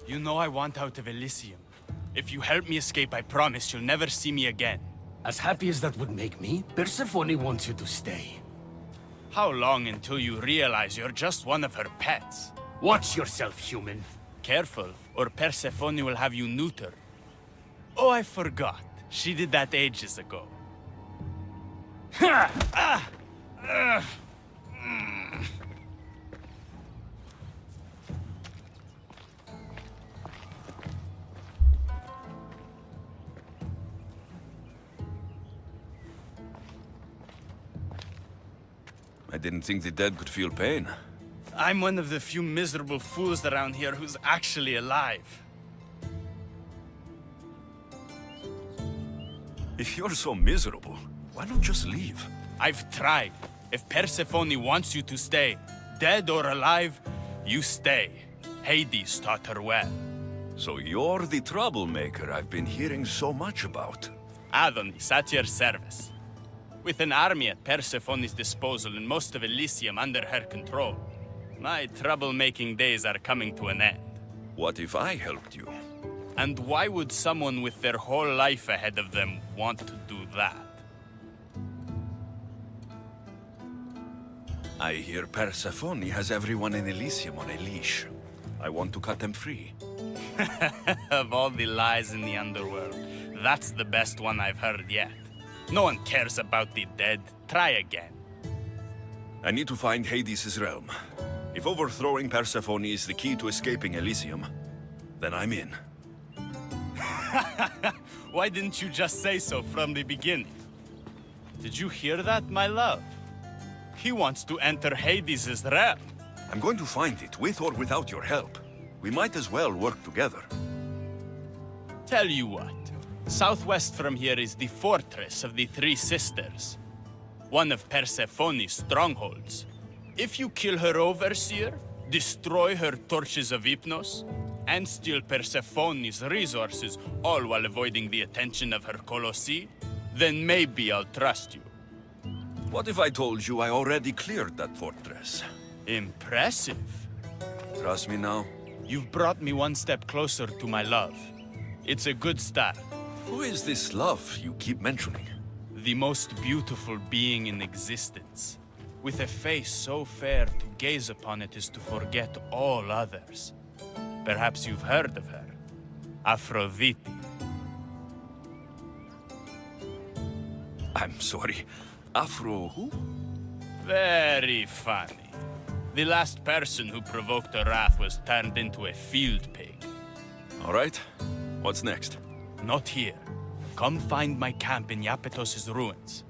You know I want out of Elysium. If you help me escape, I promise you'll never see me again. As happy as that would make me, Persephone wants you to stay. How long until you realize you're just one of her pets? Watch yourself, human. Careful, or Persephone will have you neutered. Oh, I forgot. She did that ages ago. I didn't think the dead could feel pain. I'm one of the few miserable fools around here who's actually alive. If you're so miserable, why not just leave? I've tried. If Persephone wants you to stay, dead or alive, you stay. Hades taught her well. So you're the troublemaker I've been hearing so much about. Adonis, at your service. With an army at Persephone's disposal and most of Elysium under her control, my troublemaking days are coming to an end. What if I helped you? And why would someone with their whole life ahead of them want to do that? I hear Persephone has everyone in Elysium on a leash. I want to cut them free. Of all the lies in the underworld, that's the best one I've heard yet. No one cares about the dead. Try again. I need to find Hades' realm. If overthrowing Persephone is the key to escaping Elysium, then I'm in. Why didn't you just say so from the beginning? Did you hear that, my love? He wants to enter Hades' realm. I'm going to find it, with or without your help. We might as well work together. Tell you what. Southwest from here is the Fortress of the Three Sisters. One of Persephone's strongholds. If you kill her overseer, destroy her torches of Hypnos, and steal Persephone's resources, all while avoiding the attention of her Colossi, then maybe I'll trust you. What if I told you I already cleared that fortress? Impressive. Trust me now? You've brought me one step closer to my love. It's a good start. Who is this love you keep mentioning? The most beautiful being in existence. With a face so fair, to gaze upon it is to forget all others. Perhaps you've heard of her. Aphrodite. I'm sorry. Afro who? Very funny. The last person who provoked her wrath was turned into a field pig. All right. What's next? Not here. Come find my camp in Iapetos' ruins.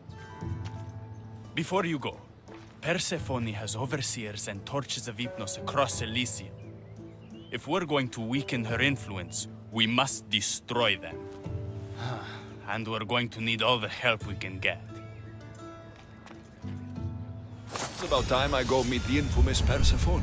Before you go, Persephone has overseers and torches of Hypnos across Elysium. If we're going to weaken her influence, we must destroy them. And we're going to need all the help we can get. It's about time I go meet the infamous Persephone.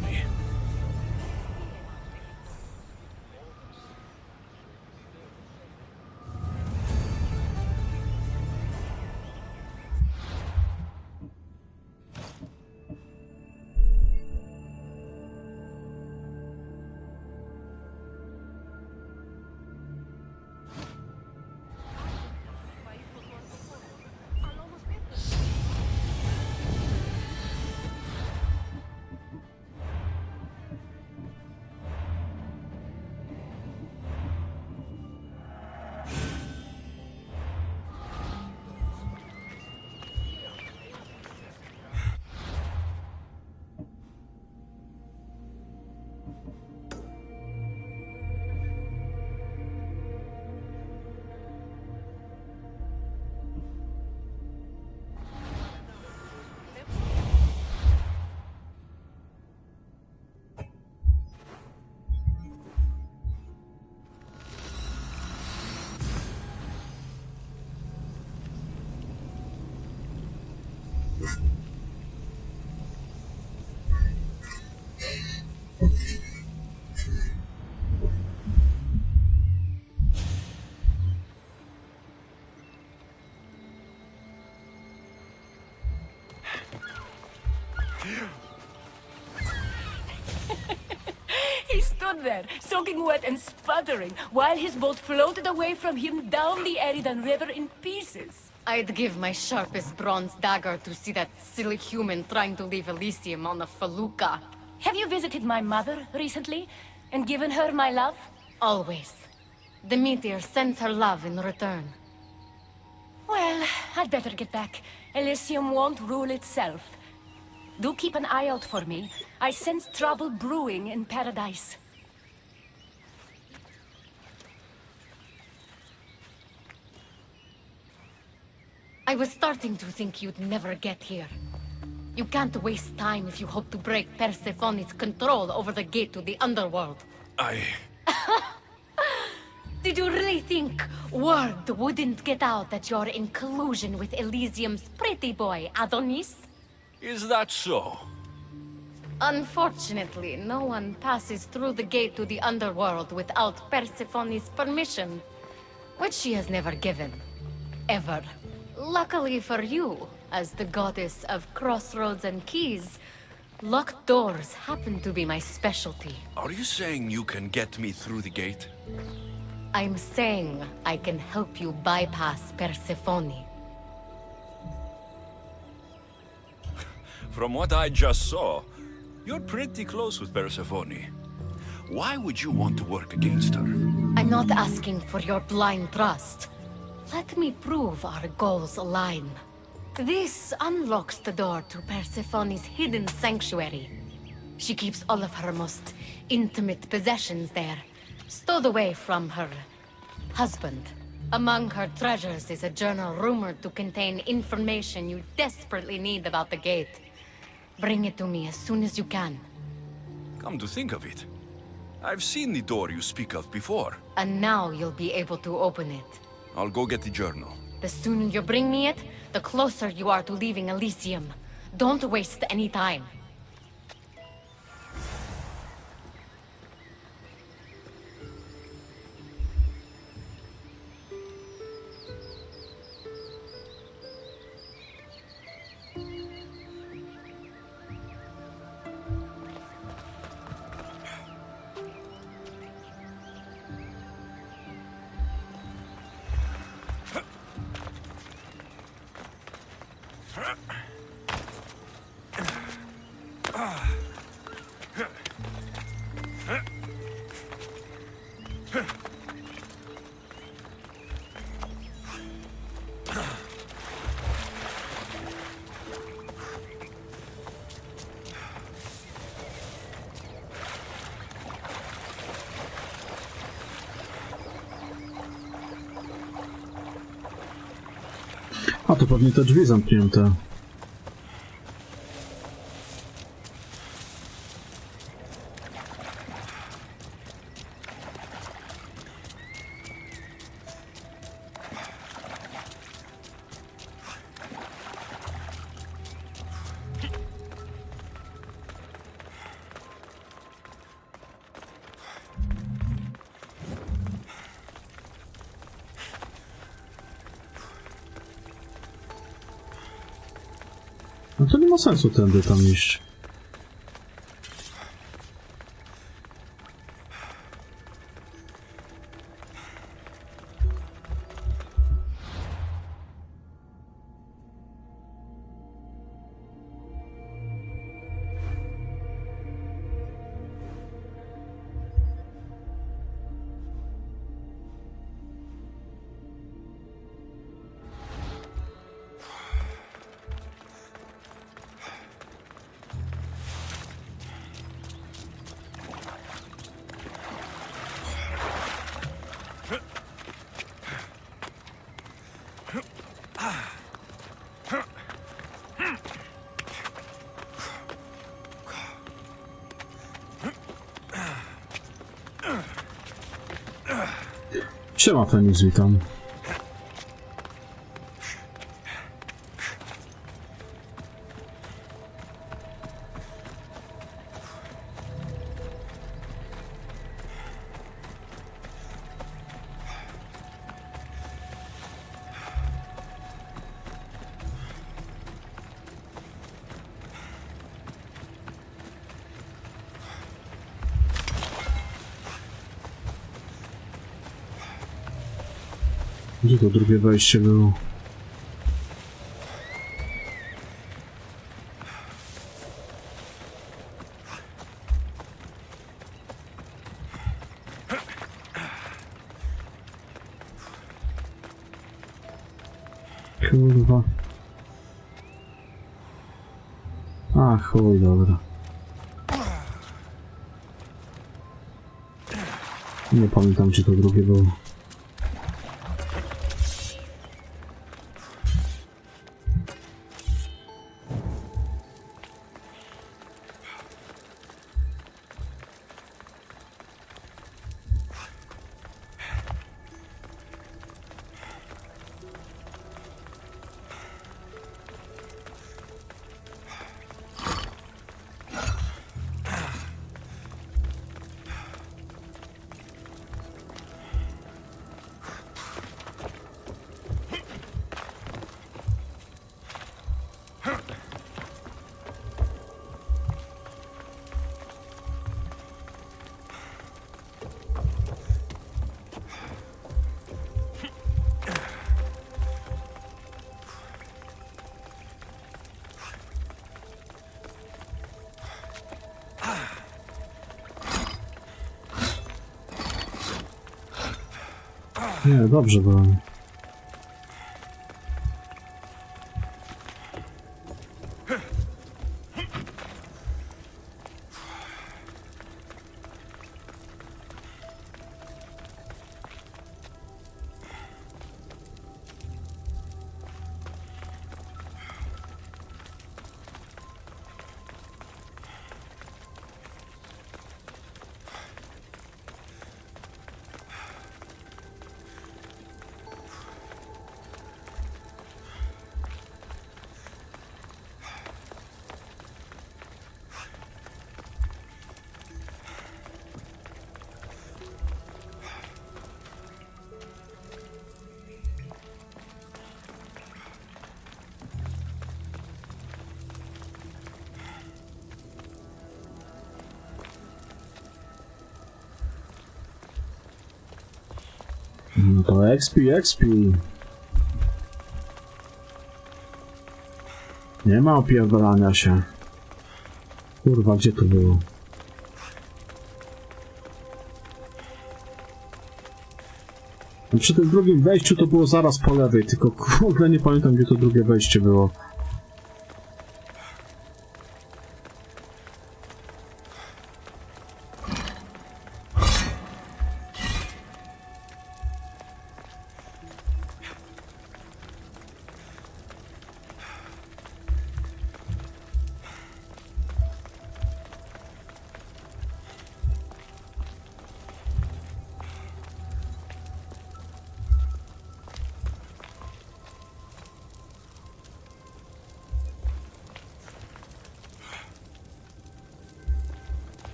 stood there, soaking wet and sputtering, while his boat floated away from him down the Eridan River in pieces. I'd give my sharpest bronze dagger to see that silly human trying to leave Elysium on a felucca. Have you visited my mother recently, and given her my love? Always. The meteor sends her love in return. Well, I'd better get back. Elysium won't rule itself. Do keep an eye out for me. I sense trouble brewing in paradise. I was starting to think you'd never get here. You can't waste time if you hope to break Persephone's control over the gate to the underworld. Did you really think word wouldn't get out that you're in collusion with Elysium's pretty boy, Adonis? Is that so? Unfortunately, no one passes through the gate to the underworld without Persephone's permission, which she has never given. Ever. Luckily for you, as the goddess of crossroads and keys, locked doors happen to be my specialty. Are you saying you can get me through the gate? I'm saying I can help you bypass Persephone. From what I just saw, you're pretty close with Persephone. Why would you want to work against her? I'm not asking for your blind trust. Let me prove our goals align. This unlocks the door to Persephone's hidden sanctuary. She keeps all of her most intimate possessions there, stowed away from her husband. Among her treasures is a journal rumored to contain information you desperately need about the gate. Bring it to me as soon as you can. Come to think of it, I've seen the door you speak of before. And now you'll be able to open it. I'll go get the journal. The sooner you bring me it, the closer you are to leaving Elysium. Don't waste any time. A to pewnie te drzwi zamknięte. No to nie ma sensu tędy tam iść. Siema Feniks, witam. Gdzie to drugie wejście było? Kurwa. A chuj, dobra. Nie pamiętam, gdzie to drugie było. Nie, dobrze było. No to XP. Nie ma opierdolania się. Kurwa, gdzie to było? No przy tym drugim wejściu to było zaraz po lewej, tylko kurde nie pamiętam, gdzie to drugie wejście było.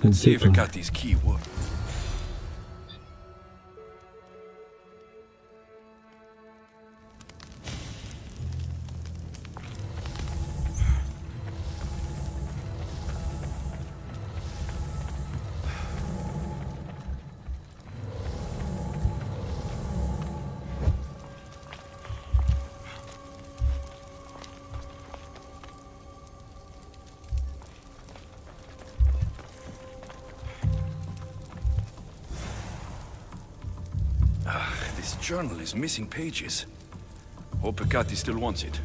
Let's see if I got these key words. This journal is missing pages. Hope Kathy still wants it.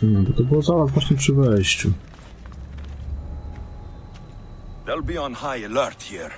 No, bo to było zaraz właśnie przy wejściu. They'll be on high alert here.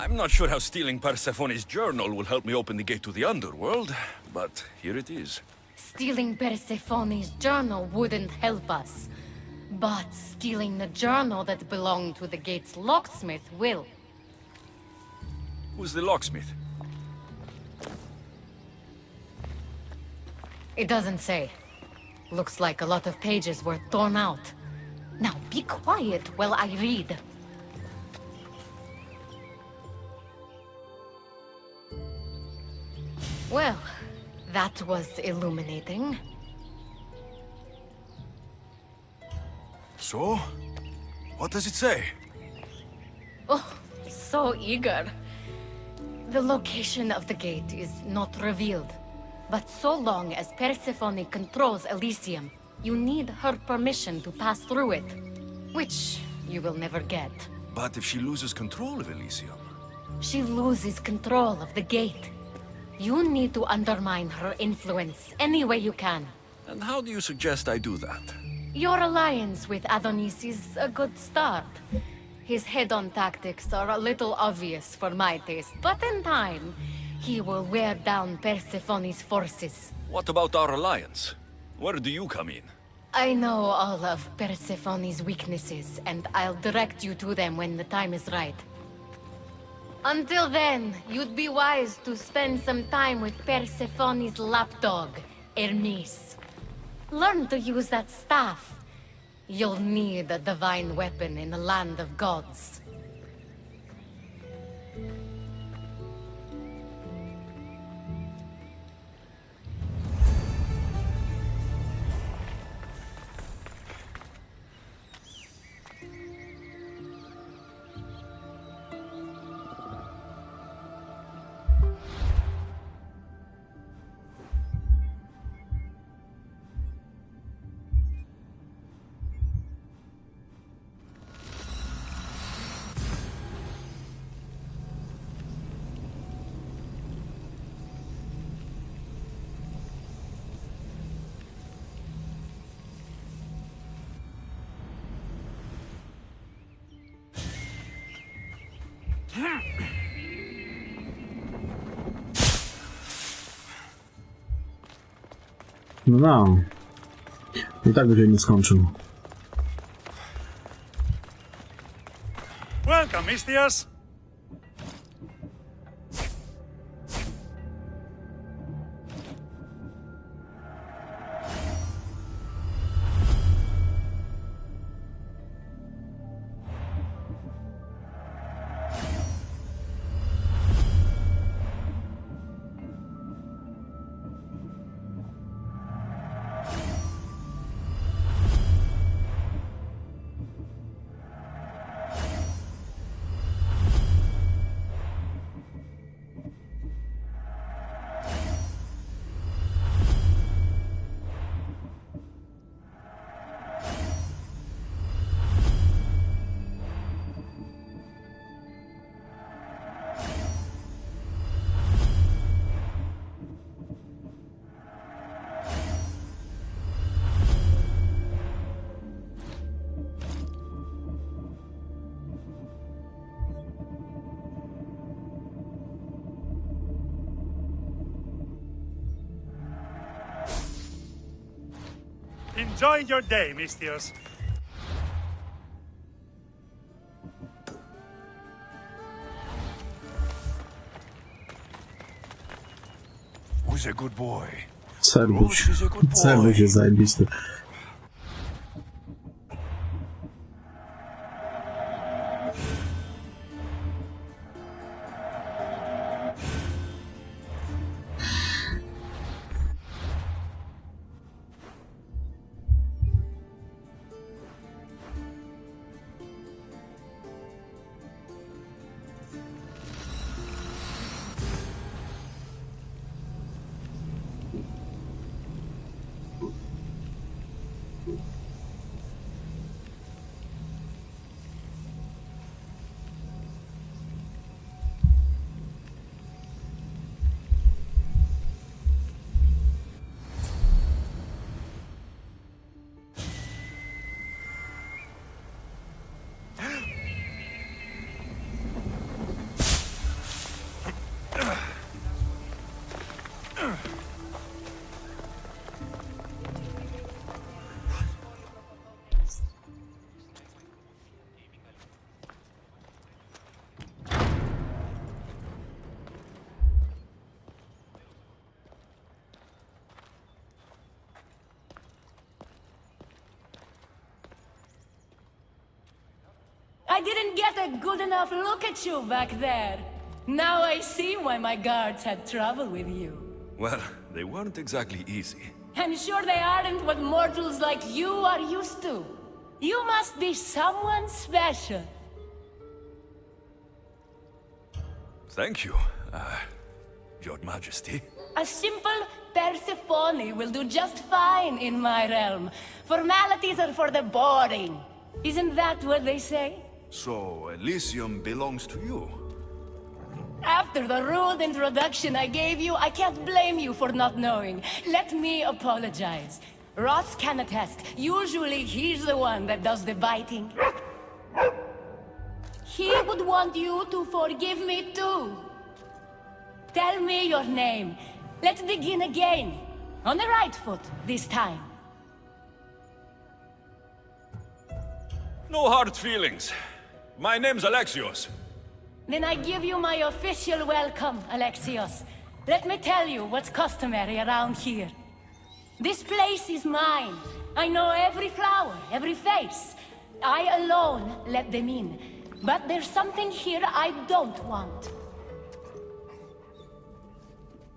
I'm not sure how stealing Persephone's journal will help me open the gate to the underworld, but here it is. Stealing Persephone's journal wouldn't help us. But stealing the journal that belonged to the gate's locksmith will. Who's the locksmith? It doesn't say. Looks like a lot of pages were torn out. Now be quiet while I read. Well, that was illuminating. So? What does it say? Oh, so eager. The location of the gate is not revealed. But so long as Persephone controls Elysium, you need her permission to pass through it. Which you will never get. But if she loses control of Elysium? She loses control of the gate. You need to undermine her influence any way you can. And how do you suggest I do that? Your alliance with Adonis is a good start. His head-on tactics are a little obvious for my taste, but in time, he will wear down Persephone's forces. What about our alliance? Where do you come in? I know all of Persephone's weaknesses, and I'll direct you to them when the time is right. Until then, you'd be wise to spend some time with Persephone's lapdog, Hermes. Learn to use that staff. You'll need a divine weapon in the land of gods. No. I tak będzie nie skończył. Welcome, Mistias. Enjoy your day, Mistios. Who's a good boy? Serwuś. Serwuś jest zajebisty. I didn't get a good enough look at you back there. Now I see why my guards had trouble with you. Well, they weren't exactly easy. I'm sure they aren't what mortals like you are used to. You must be someone special. Thank you, Your Majesty. A simple Persephone will do just fine in my realm. Formalities are for the boring. Isn't that what they say? So, Elysium belongs to you? After the rude introduction I gave you, I can't blame you for not knowing. Let me apologize. Ross can attest. Usually he's the one that does the biting. He would want you to forgive me too. Tell me your name. Let's begin again. On the right foot this time. No hard feelings. My name's Alexios. Then I give you my official welcome, Alexios. Let me tell you what's customary around here. This place is mine. I know every flower, every face. I alone let them in. But there's something here I don't want.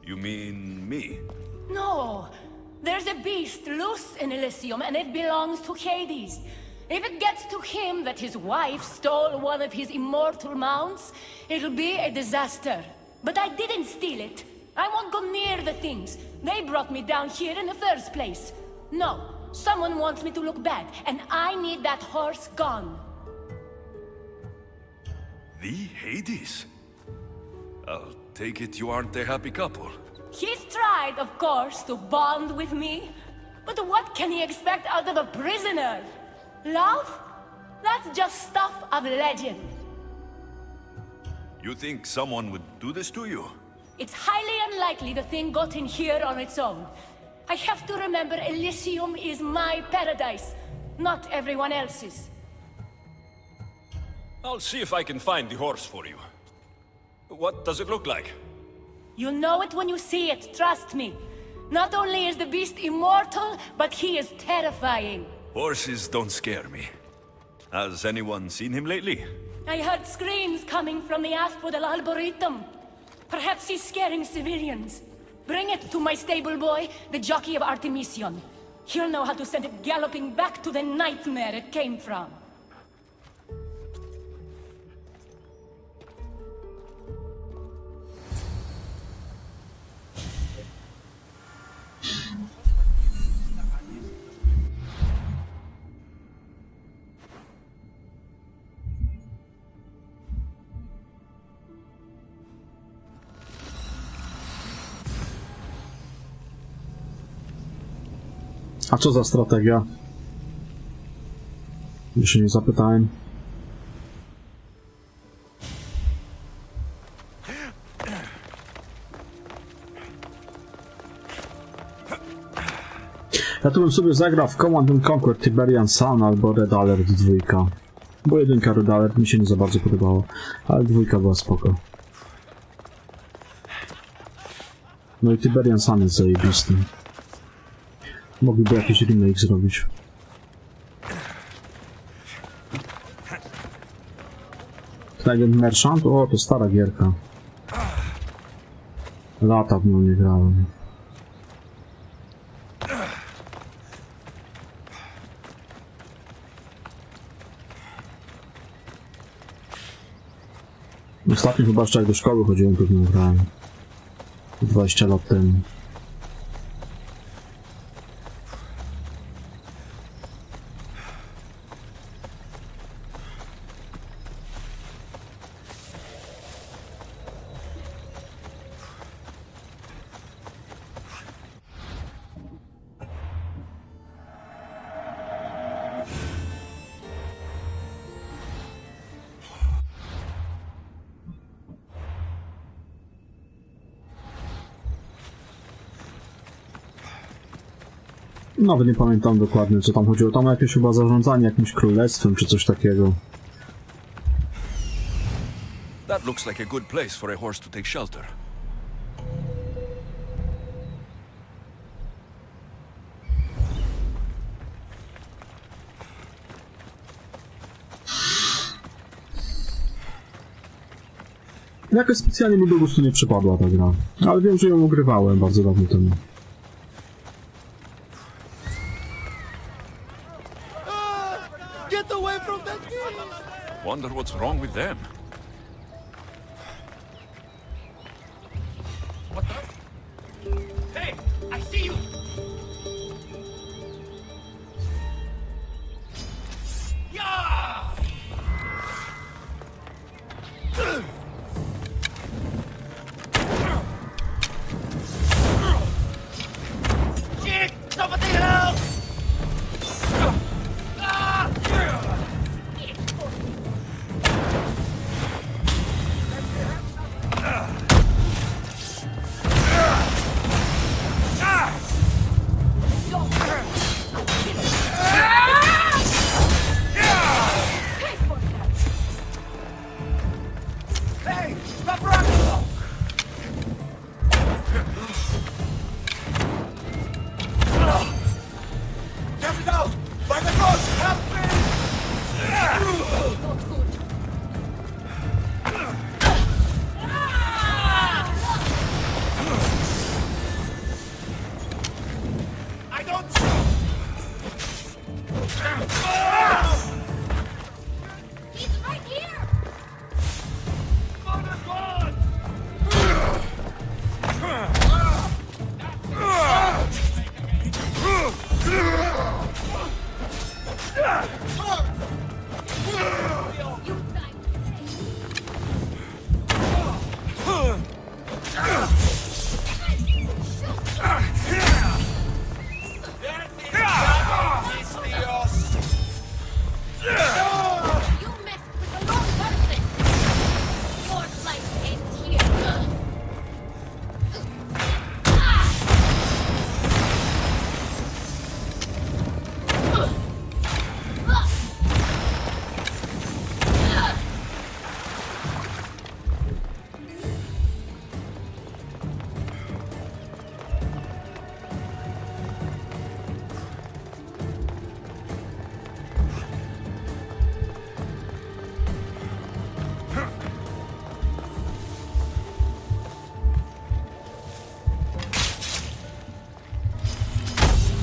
You mean me? No. There's a beast loose in Elysium, and it belongs to Hades. If it gets to him that his wife stole one of his immortal mounts, it'll be a disaster. But I didn't steal it. I won't go near the things. They brought me down here in the first place. No, someone wants me to look bad, and I need that horse gone. The Hades? I'll take it you aren't a happy couple. He's tried, of course, to bond with me. But what can he expect out of a prisoner? Love? That's just stuff of legend. You think someone would do this to you? It's highly unlikely the thing got in here on its own. I have to remember Elysium is my paradise, not everyone else's. I'll see if I can find the horse for you. What does it look like? You'll know it when you see it, trust me. Not only is the beast immortal, but he is terrifying. Horses don't scare me. Has anyone seen him lately? I heard screams coming from the Asphodel Arboretum. Perhaps he's scaring civilians. Bring it to my stable boy, the jockey of Artemision. He'll know how to send it galloping back to the nightmare it came from. A co za strategia? Jeszcze nie zapytałem. Ja tu bym sobie zagrał w Command & Conquer Tiberian Sun albo Red Alert 2. Bo jedynka Red Alert mi się nie za bardzo podobało, ale dwójka była spoko. No i Tiberian Sun jest zajebisty. Mogliby jakiś remake zrobić. Trident Merchant? O, to stara gierka. Lata w nią nie grałem. Ostatnio chyba jeszcze jak do szkoły chodziłem, to w nią grałem. 20 lat temu. Nawet nie pamiętam dokładnie, co tam chodziło. Tam jakieś chyba zarządzanie jakimś królestwem, czy coś takiego. That looks like a good place for a horse to take shelter. Jakoś specjalnie mi do gustu nie przypadła ta gra. Ale wiem, że ją ogrywałem bardzo dawno temu. Get away from that key! Wonder what's wrong with them. Hey, I see you! Yeah! Shit! Somebody help! Hey, stop running! Get it out! By the gods, help me! I don't... He's right here! Mother God! You died. You messed with the wrong person! Your life ends here!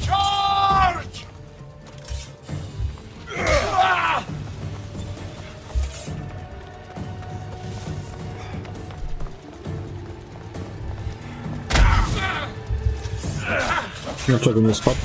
Charge! Dlaczego nie spadł?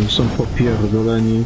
Są popierdoleni.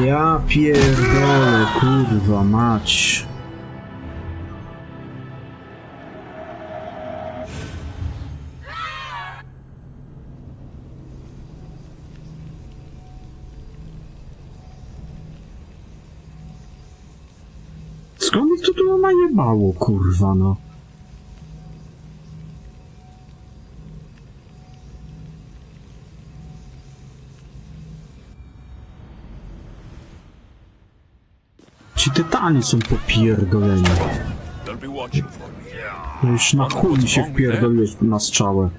Ja pierdolę, kurwa mać. Skąd ich to tu najebało, kurwa, no? Ci tytani są popierdoleni. They'll be watching for me. No już na chuj mi się wpierdoliłeś na strzałę.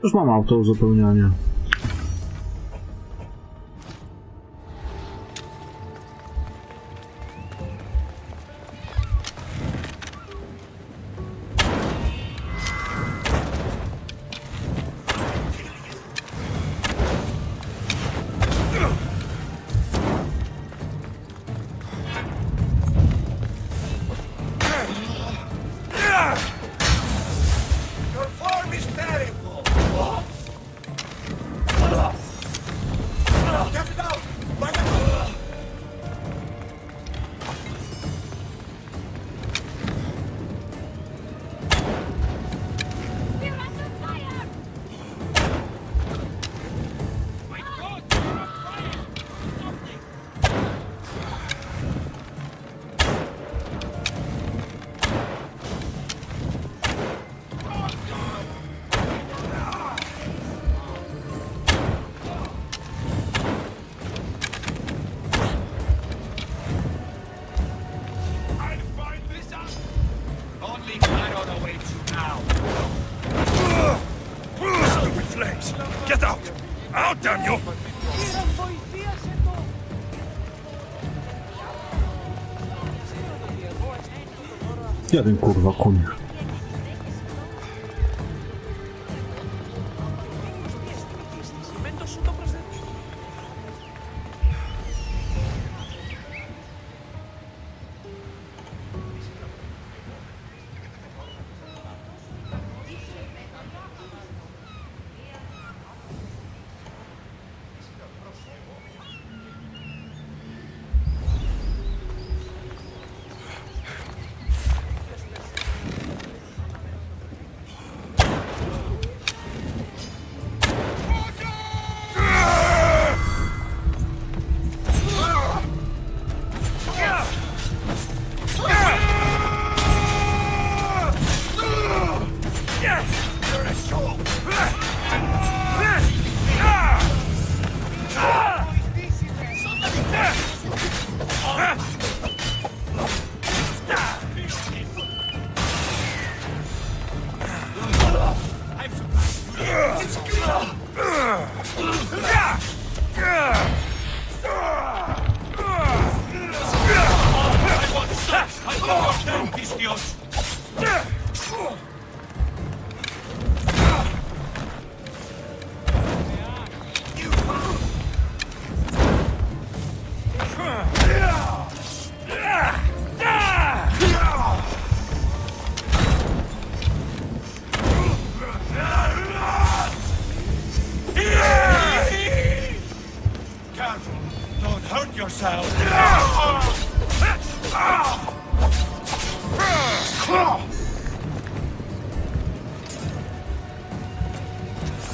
Już mam auto uzupełniania. Stupid flames! Get out! Out, damn you! Jeden kurwa koń.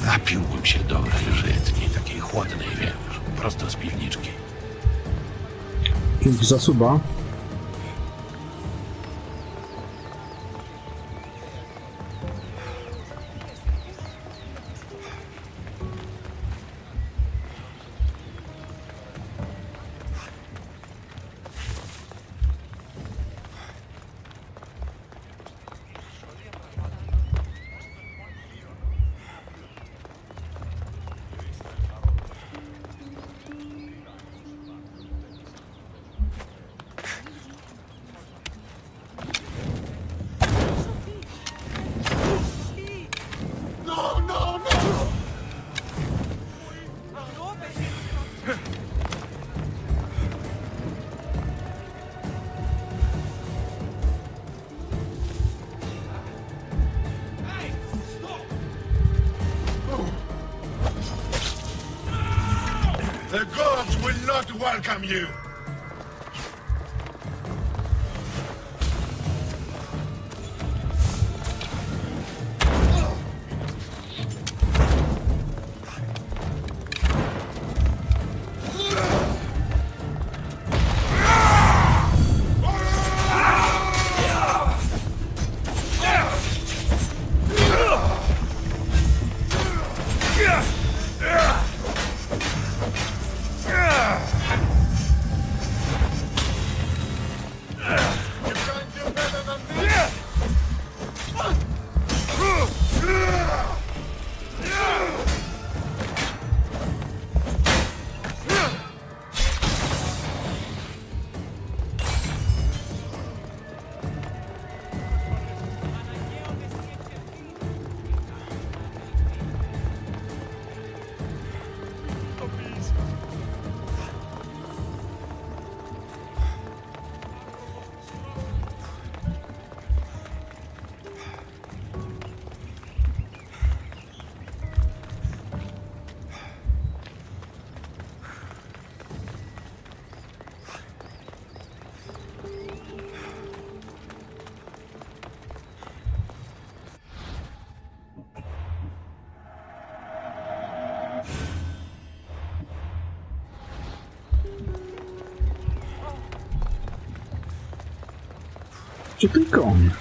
Napiłbym się dobrej żytniej, takiej chłodnej, wiesz, prosto z piwniczki. Dzięki za suba. The gods will not welcome you! Czy ten koń?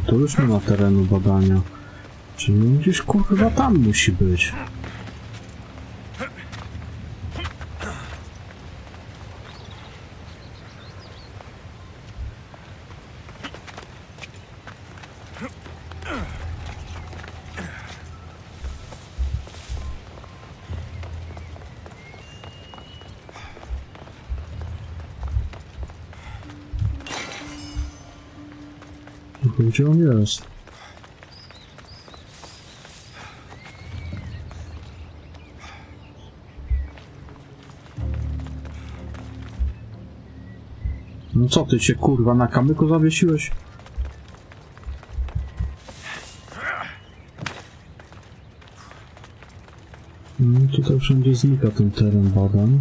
Tu już nie ma terenu badania. Czyli gdzieś kurwa tam musi być. Gdzie on jest? No co ty się kurwa na kamyku zawiesiłeś? No tutaj wszędzie znika ten teren badań.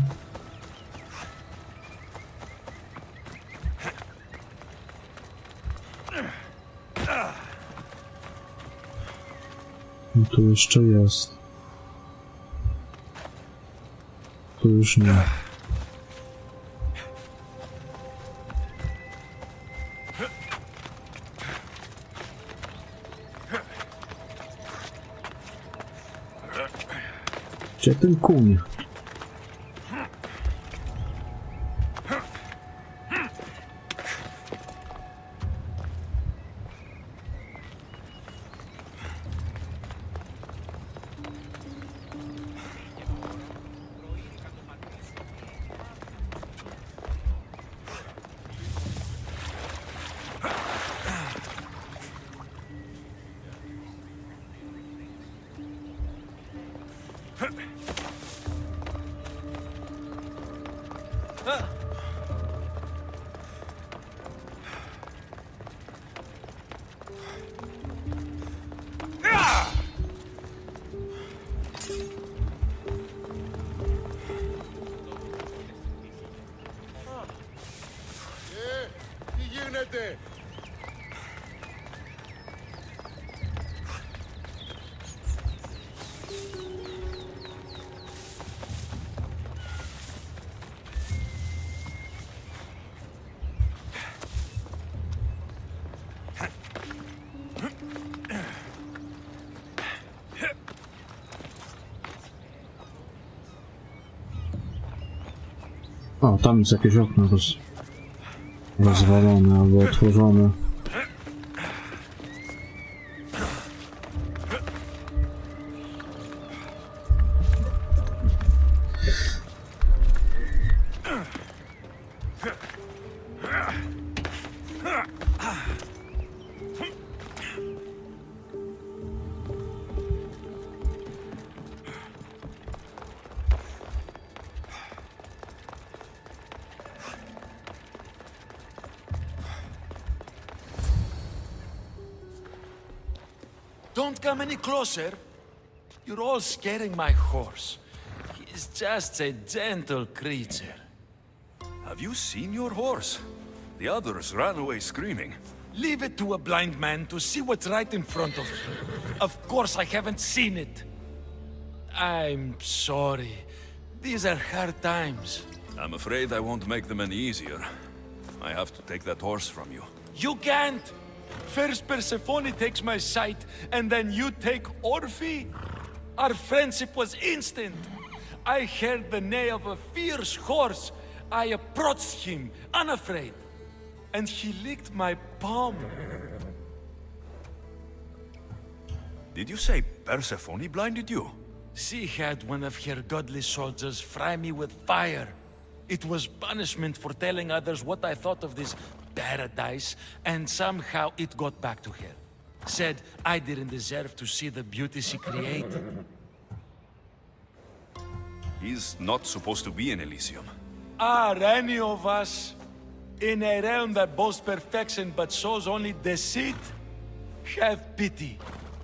No tu jeszcze jest. Tu już nie. Gdzie ten kuń? Κάτσε! O, tam jest jakieś okno rozwalone albo otworzone. Don't come any closer. You're all scaring my horse. He's just a gentle creature. Have you seen your horse? The others ran away screaming. Leave it to a blind man to see what's right in front of him. Of course I haven't seen it. I'm sorry. These are hard times. I'm afraid I won't make them any easier. I have to take that horse from you. You can't! First Persephone takes my sight, and then you take Orphe? Our friendship was instant. I heard the neigh of a fierce horse. I approached him, unafraid. And he licked my palm. Did you say Persephone blinded you? She had one of her godly soldiers fry me with fire. It was punishment for telling others what I thought of this paradise, and somehow it got back to her. Said I didn't deserve to see the beauty she created. He's not supposed to be in Elysium. Are any of us in a realm that boasts perfection but shows only deceit? Have pity.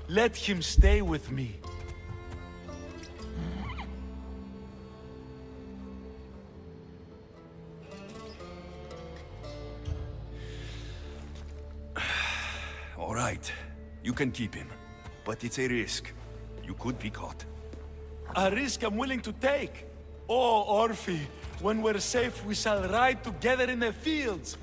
Let him stay with me. All right, you can keep him. But it's a risk. You could be caught. A risk I'm willing to take. Oh, Orphe, when we're safe, we shall ride together in the fields.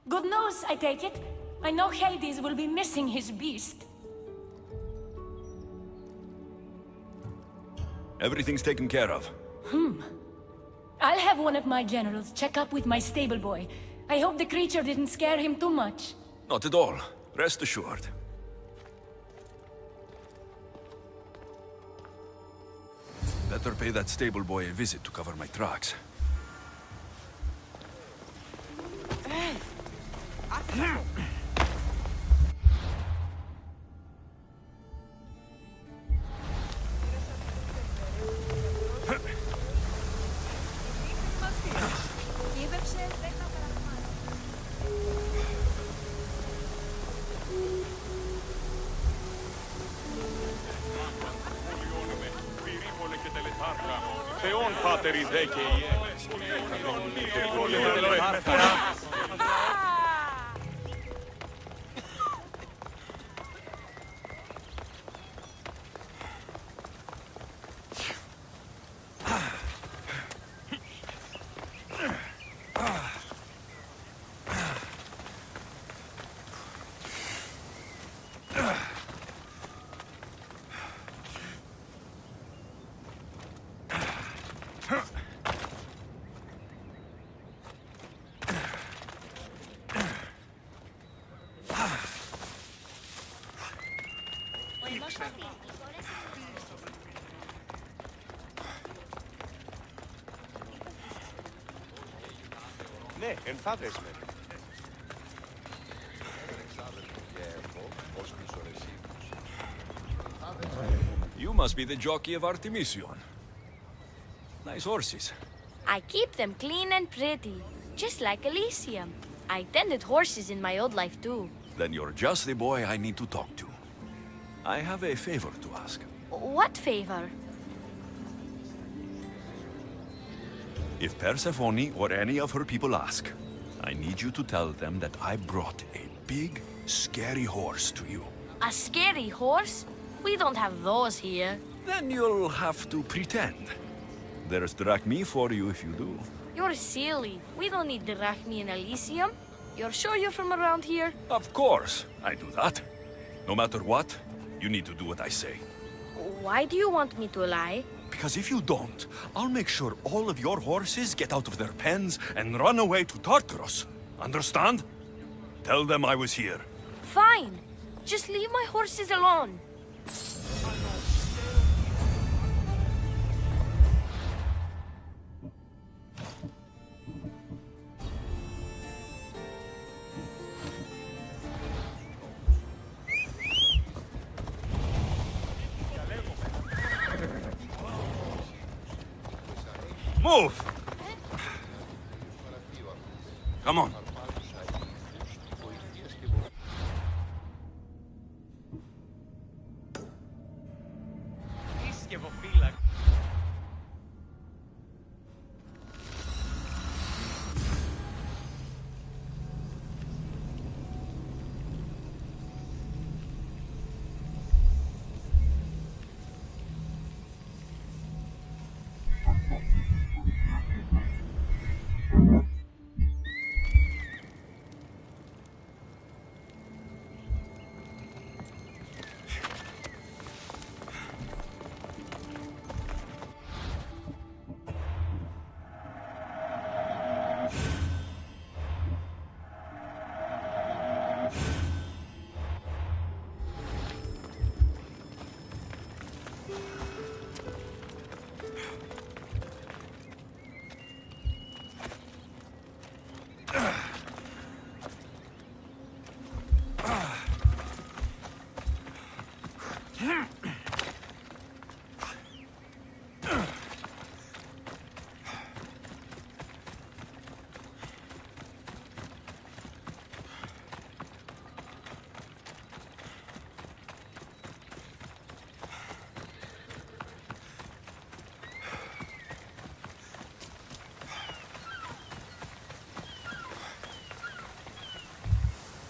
Good news, I take it. I know Hades will be missing his beast. Everything's taken care of. I'll have one of my generals check up with my stable boy. I hope the creature didn't scare him too much. Not at all. Rest assured. Better pay that stable boy a visit to cover my tracks. Θεόν πάτερ ιδέ και Ναι, ενθάδες με. You must be the jockey of Artemision. Nice horses. I keep them clean and pretty, just like Elysium. I tended horses in my old life too. Then you're just the boy I need to talk to. I have a favor to ask. What favor? If Persephone or any of her people ask, I need you to tell them that I brought a big, scary horse to you. A scary horse? We don't have those here. Then you'll have to pretend. There's drachmi for you if you do. You're silly. We don't need drachmi in Elysium. You're sure you're from around here? Of course, I do that. No matter what, you need to do what I say. Why do you want me to lie? Because if you don't, I'll make sure all of your horses get out of their pens and run away to Tartarus. Understand? Tell them I was here. Fine. Just leave my horses alone. Move! Come on.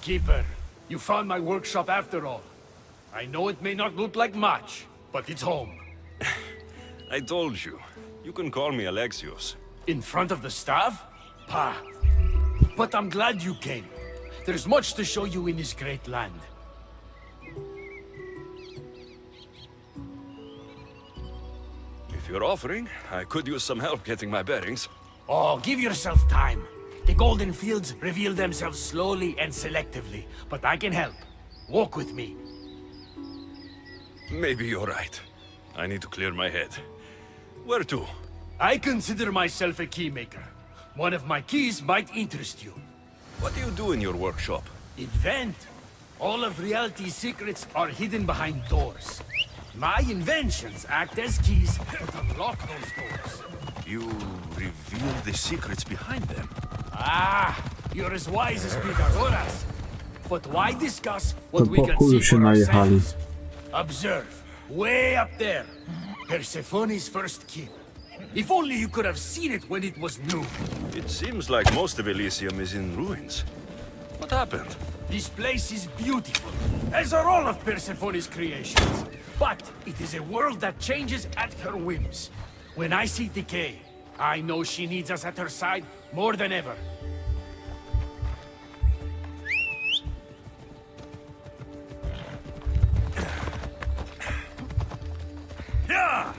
Keeper, you found my workshop after all. I know it may not look like much, but it's home. I told you. You can call me Alexios. In front of the staff? Pah. But I'm glad you came. There's much to show you in this great land. If you're offering, I could use some help getting my bearings. Oh, give yourself time. The golden fields reveal themselves slowly and selectively, but I can help. Walk with me. Maybe you're right. I need to clear my head. Where to? I consider myself a keymaker. One of my keys might interest you. What do you do in your workshop? Invent. All of reality's secrets are hidden behind doors. My inventions act as keys that unlock those doors. You reveal the secrets behind them. Ah, you're as wise as Pythagoras. But why discuss what To we can pokoju see się for najechali. ourselves? Observe, way up there, Persephone's first keep. If only you could have seen it when it was new. It seems like most of Elysium is in ruins. What happened? This place is beautiful, as are all of Persephone's creations. But it is a world that changes at her whims. When I see decay, I know she needs us at her side more than ever. Yeah!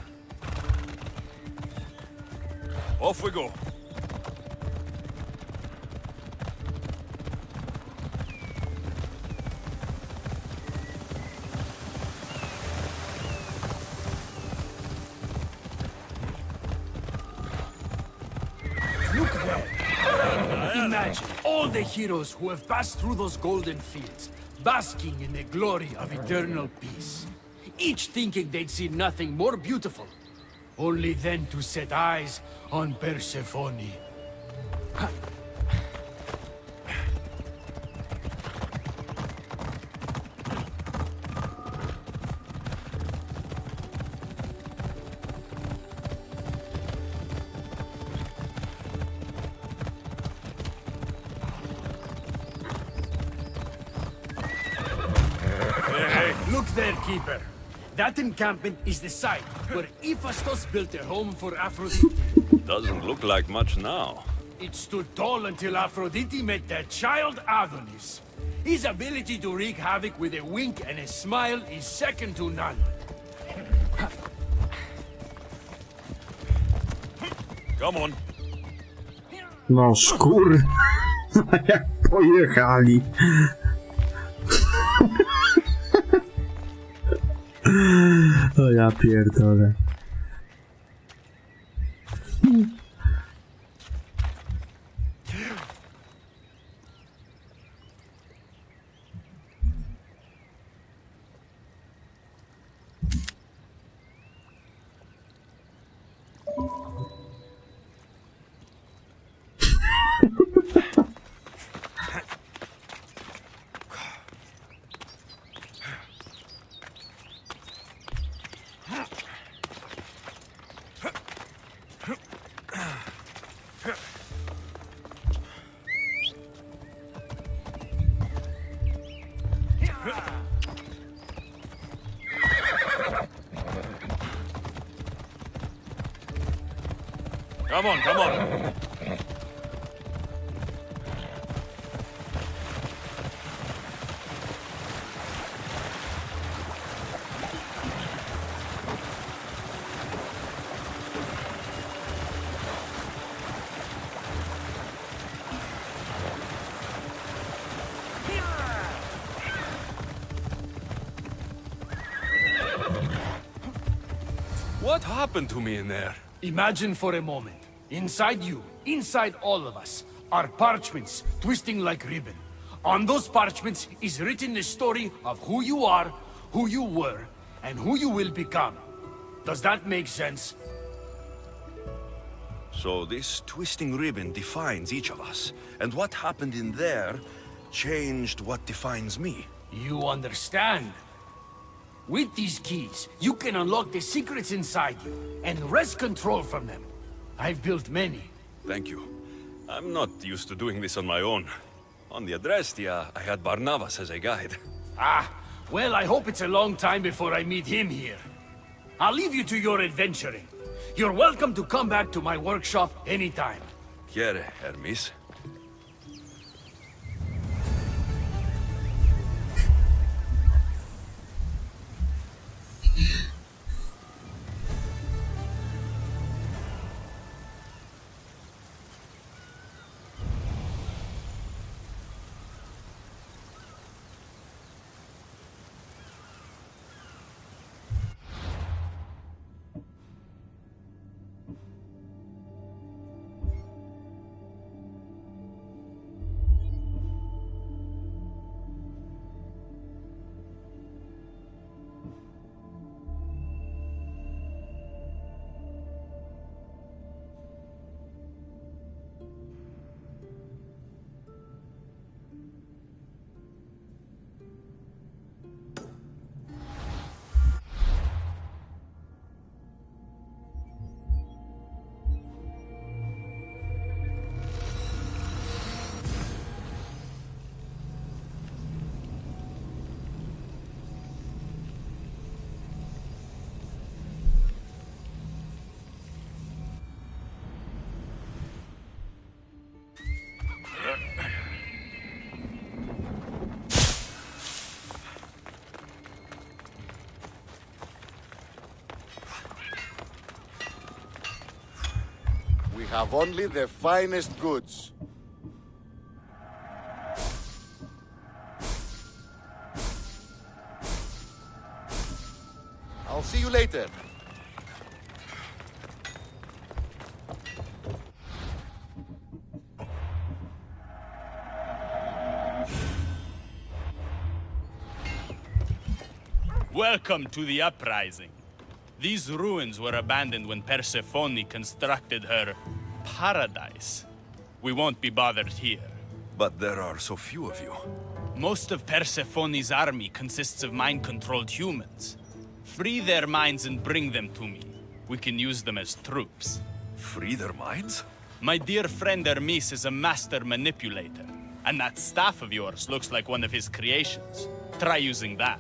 Off we go. Look there! Imagine all the heroes who have passed through those golden fields, basking in the glory of eternal peace. Each thinking they'd see nothing more beautiful, only then to set eyes on Persephone. Look there, Keeper. That encampment is the site where Hephaestus built a home for Aphrodite. Doesn't look like much now. It stood tall until Aphrodite met their child Adonis. His ability to wreak havoc with a wink and a smile is second to none. Come on. No szkur. Jak pojechali. O ja pierdolę. Come on, come on. What happened to me in there? Imagine for a moment, inside you, inside all of us, are parchments twisting like ribbon. On those parchments is written the story of who you are, who you were, and who you will become. Does that make sense? So this twisting ribbon defines each of us, and what happened in there changed what defines me. You understand? With these keys, you can unlock the secrets inside you, and wrest control from them. I've built many. Thank you. I'm not used to doing this on my own. On the Adrestia, I had Barnabas as a guide. Ah, well, I hope it's a long time before I meet him here. I'll leave you to your adventuring. You're welcome to come back to my workshop anytime. Quiere, Hermes. We have only the finest goods. I'll see you later. Welcome to the uprising. These ruins were abandoned when Persephone constructed her paradise. We won't be bothered here. But there are so few of you. Most of Persephone's army consists of mind-controlled humans. Free their minds and bring them to me. We can use them as troops. Free their minds? My dear friend Hermes is a master manipulator. And that staff of yours looks like one of his creations. Try using that.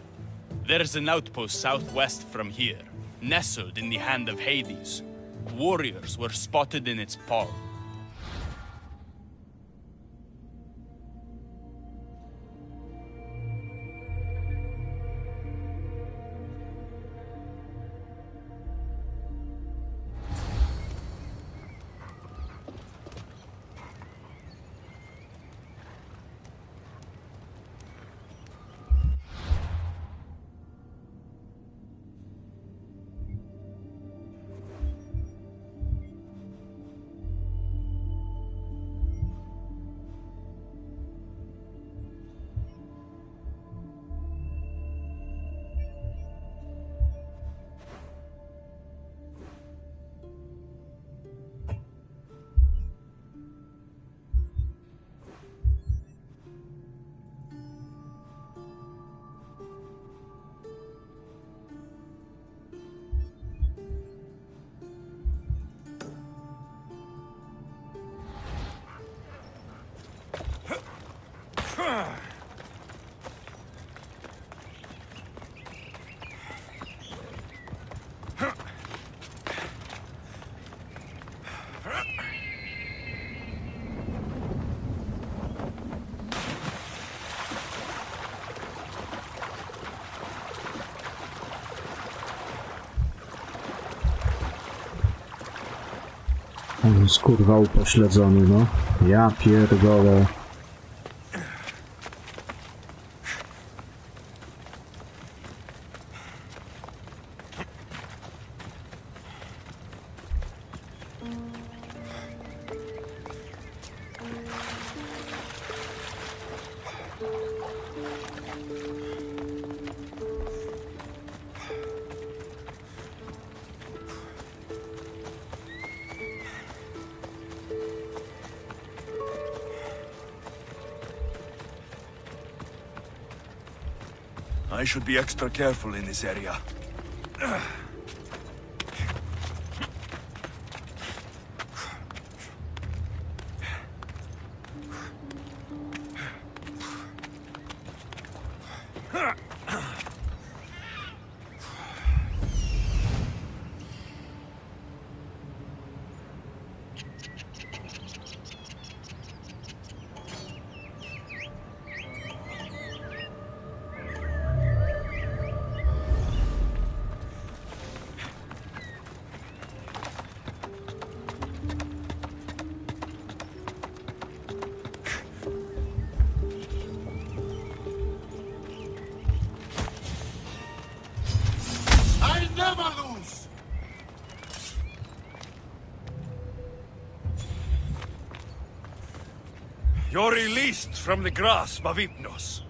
There's an outpost southwest from here, nestled in the hand of Hades. Warriors were spotted in its paw. On jest kurwa upośledzony, no. Ja pierdolę. I should be extra careful in this area. You're released from the grasp of Hypnos.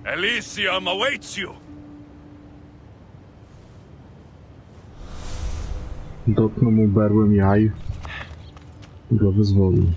Elysium awaits you. Dotknął mu berłem jaj i go wyzwolił.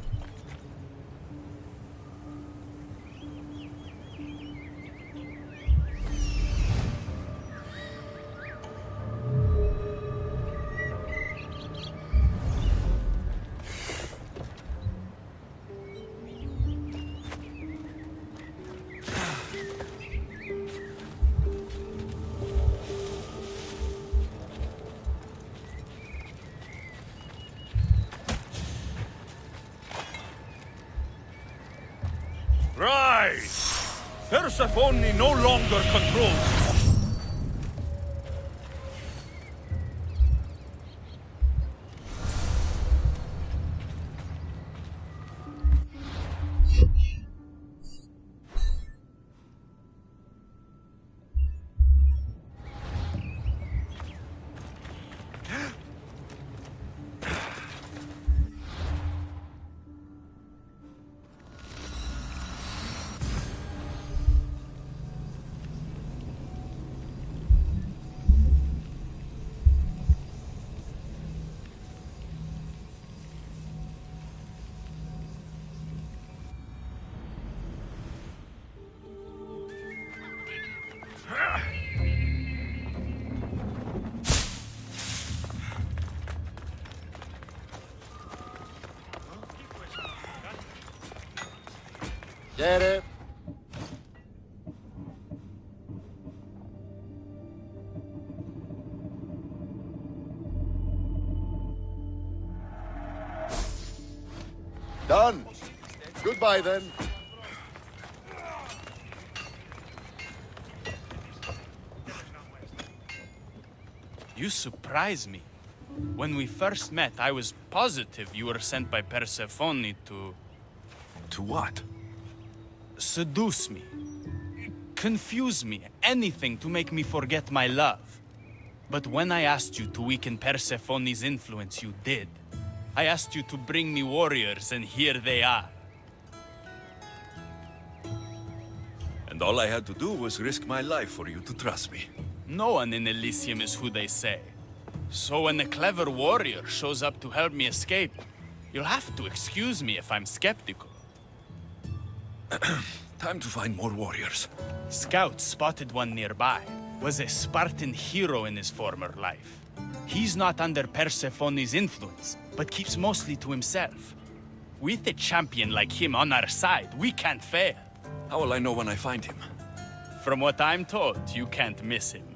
Rise! Persephone no longer controls. Get it? Done. Goodbye then. You surprise me. When we first met, I was positive you were sent by Persephone to... To what? seduce me. Confuse me. Anything to make me forget my love. But when I asked you to weaken Persephone's influence, you did. I asked you to bring me warriors, and here they are. And all I had to do was risk my life for you to trust me. No one in Elysium is who they say. So when a clever warrior shows up to help me escape, you'll have to excuse me if I'm skeptical. Time to find more warriors. Scouts spotted one nearby. Was a Spartan hero in his former life. He's not under Persephone's influence, but keeps mostly to himself. With a champion like him on our side, we can't fail. How will I know when I find him? From what I'm told, you can't miss him.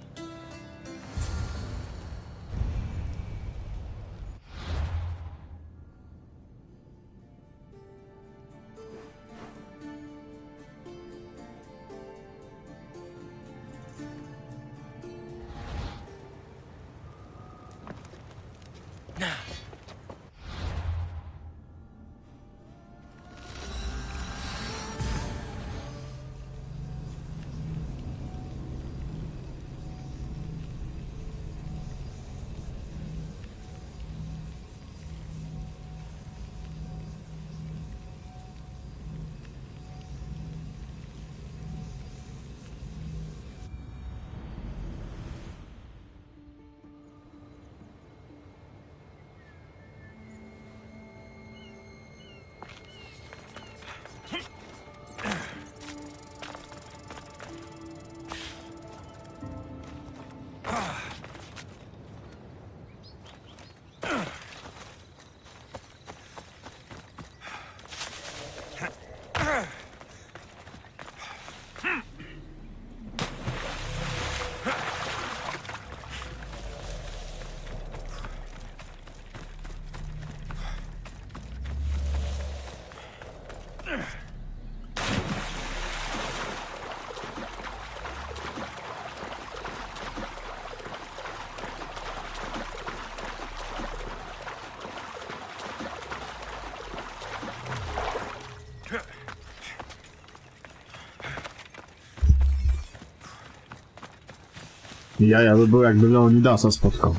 Ja by był, jakby Leonidasa spotkał.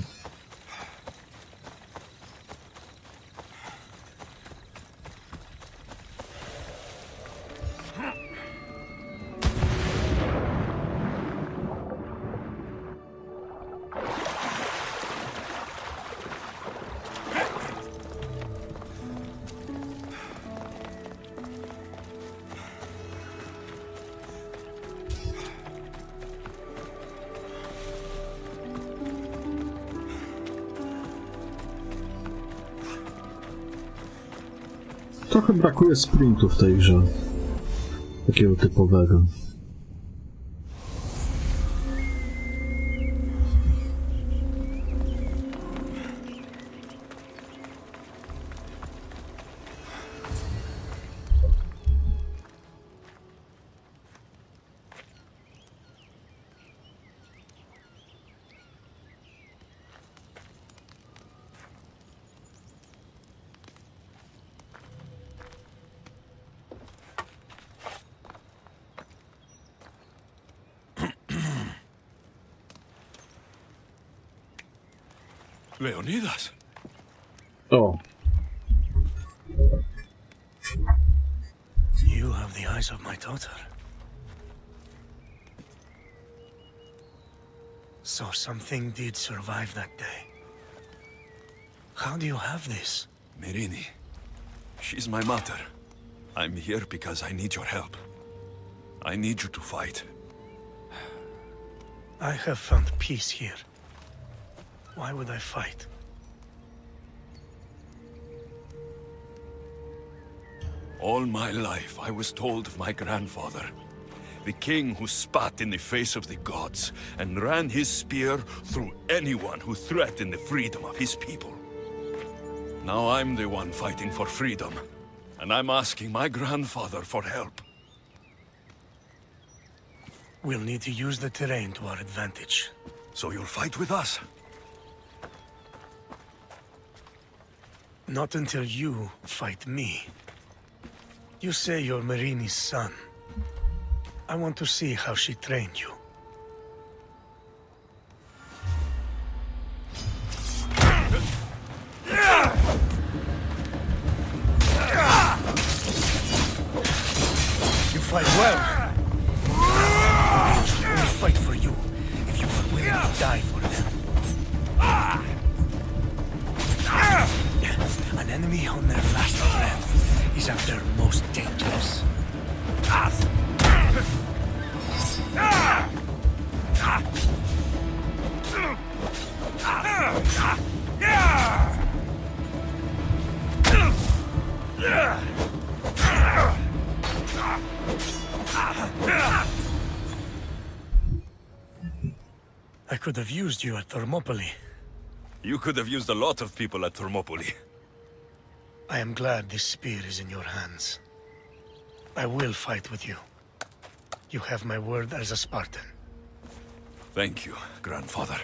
Trochę brakuje sprintu w tej grze. Takiego typowego. Leonidas. O. You have the eyes of my daughter. So something did survive that day. How do you have this? Mirini. She's my mother. I'm here because I need your help. I need you to fight. I have found peace here. Why would I fight? All my life I was told of my grandfather, the king who spat in the face of the gods and ran his spear through anyone who threatened the freedom of his people. Now I'm the one fighting for freedom, and I'm asking my grandfather for help. We'll need to use the terrain to our advantage. So you'll fight with us? Not until you fight me. You say you're Marini's son. I want to see how she trained you. You fight well. Marines will only fight for you if you are willing to die for them. An enemy on their last breath is at their most dangerous. I could have used you at Thermopylae. You could have used a lot of people at Thermopylae. I am glad this spear is in your hands. I will fight with you. You have my word as a Spartan. Thank you, grandfather.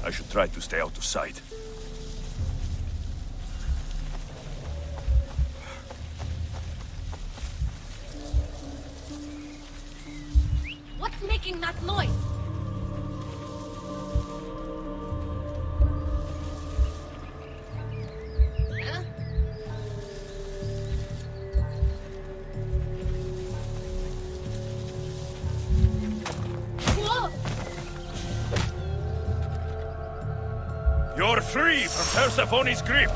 I should try to stay out of sight. What's making that noise? Huh? Whoa! You're free from Persephone's grip!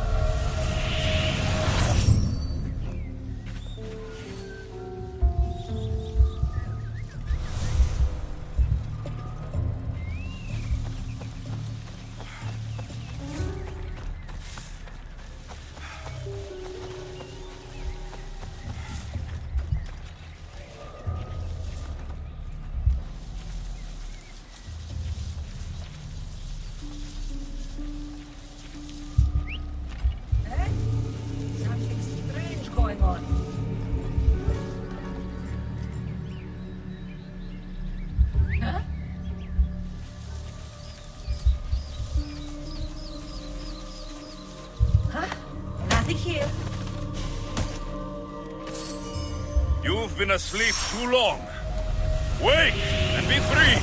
You've been asleep too long. Wake and be free!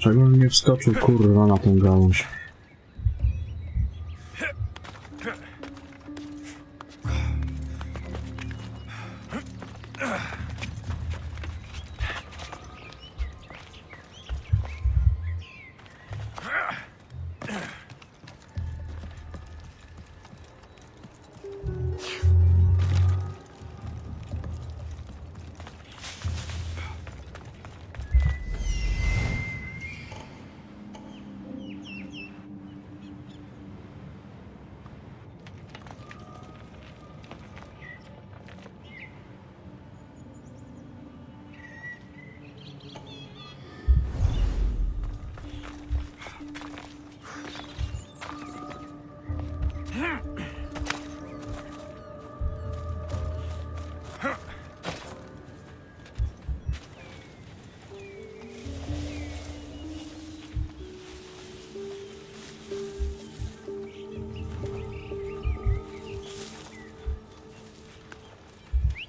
Czego nie wskoczył, kurwa, na tą gałąź?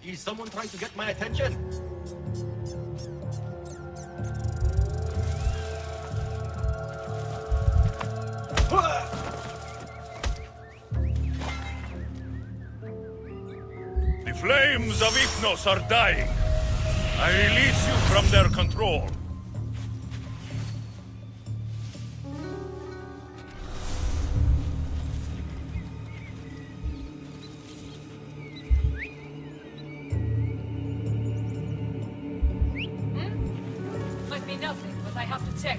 Is someone trying to get my attention? The flames of Ifnos are dying. I release you from their control. Might be nothing, but I have to check.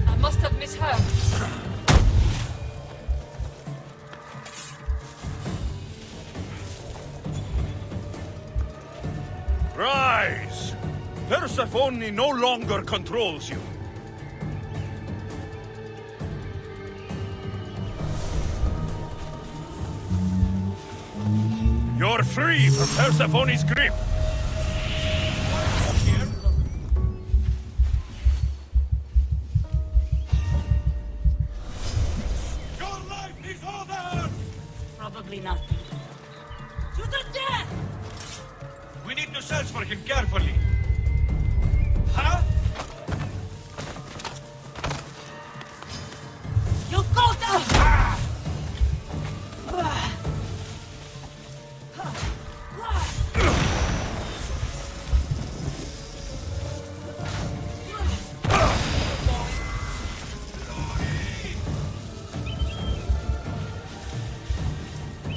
I must have misheard. Rise! Persephone no longer controls you. You're free from Persephone's grip. Your life is over! Probably not. To the death! We need to search for him carefully. Huh? You go down!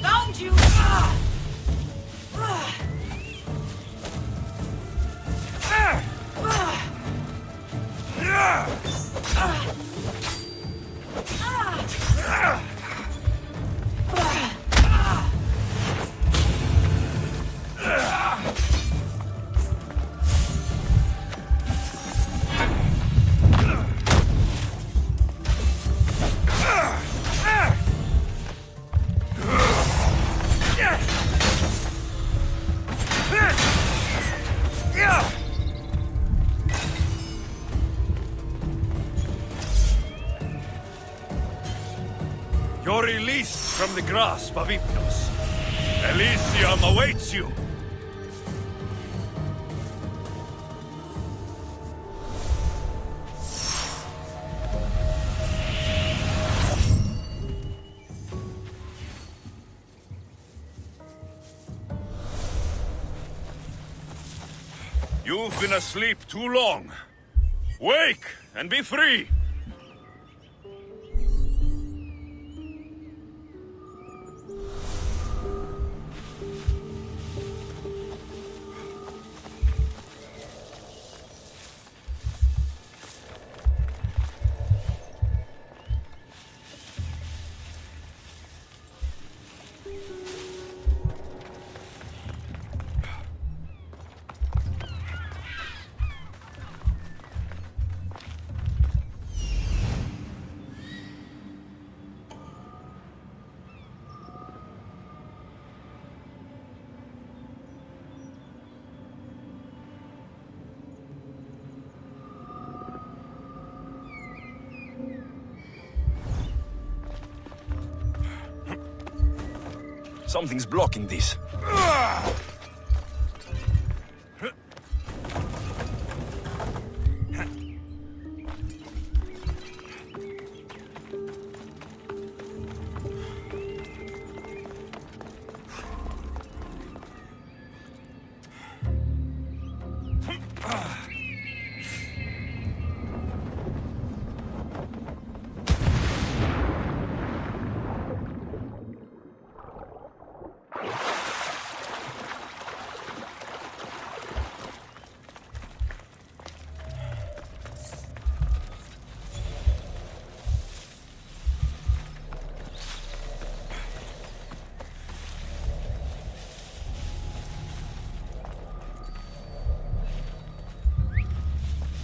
Found you! You're released from the grasp of Hypnos. Elysium awaits you. You've been asleep too long. Wake and be free. Something's blocking this.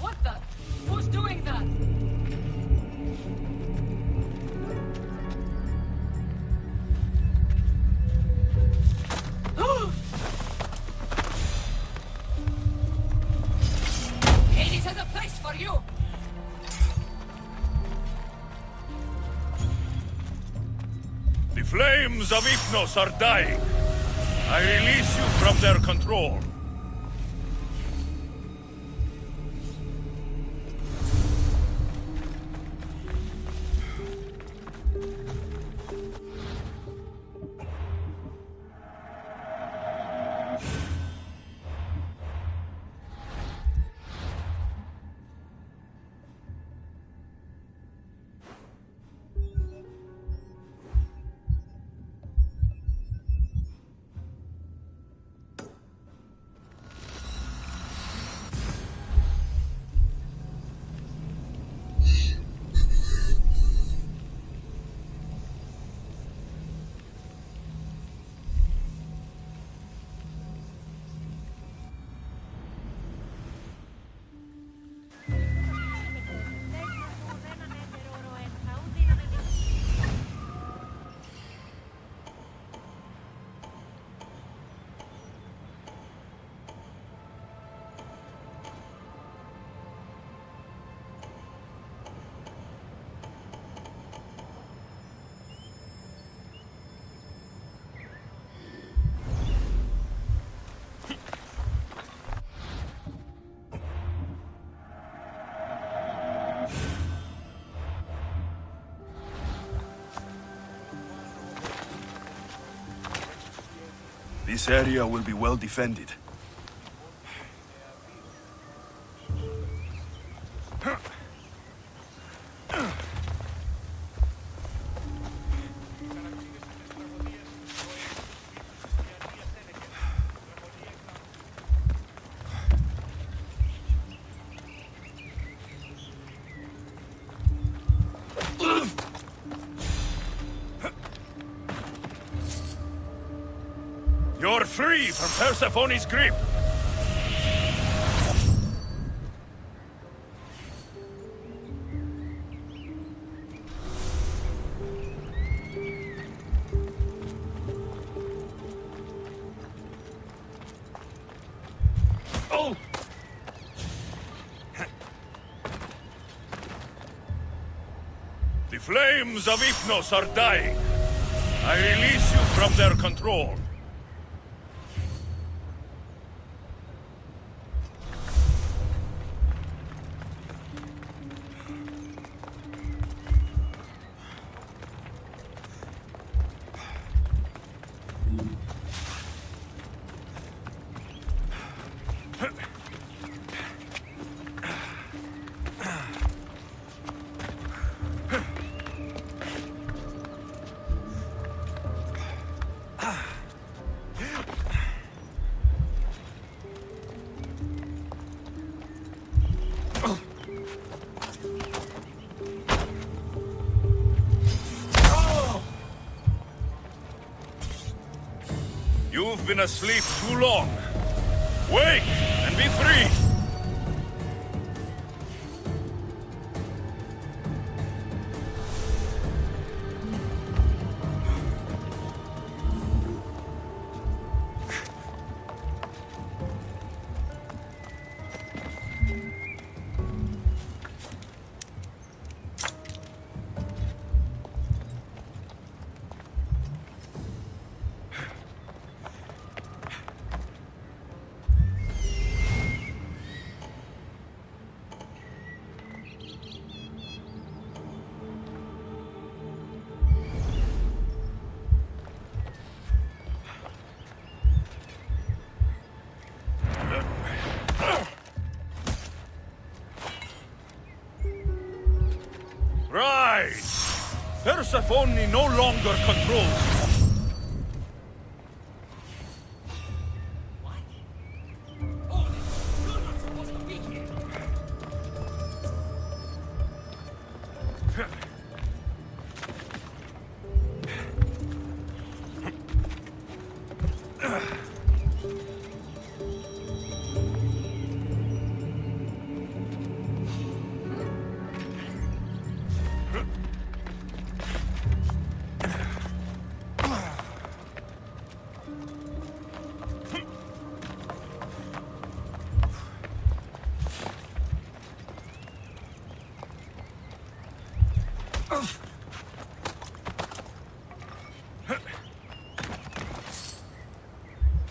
What the? Who's doing that? Hades has a place for you! The flames of Hypnos are dying. I release you from their control. This area will be well defended. You're free from Persephone's grip! Oh! The flames of Hypnos are dying. I release you from their control. You've been asleep too long. Wake and be free! Rise! Persephone no longer controls you.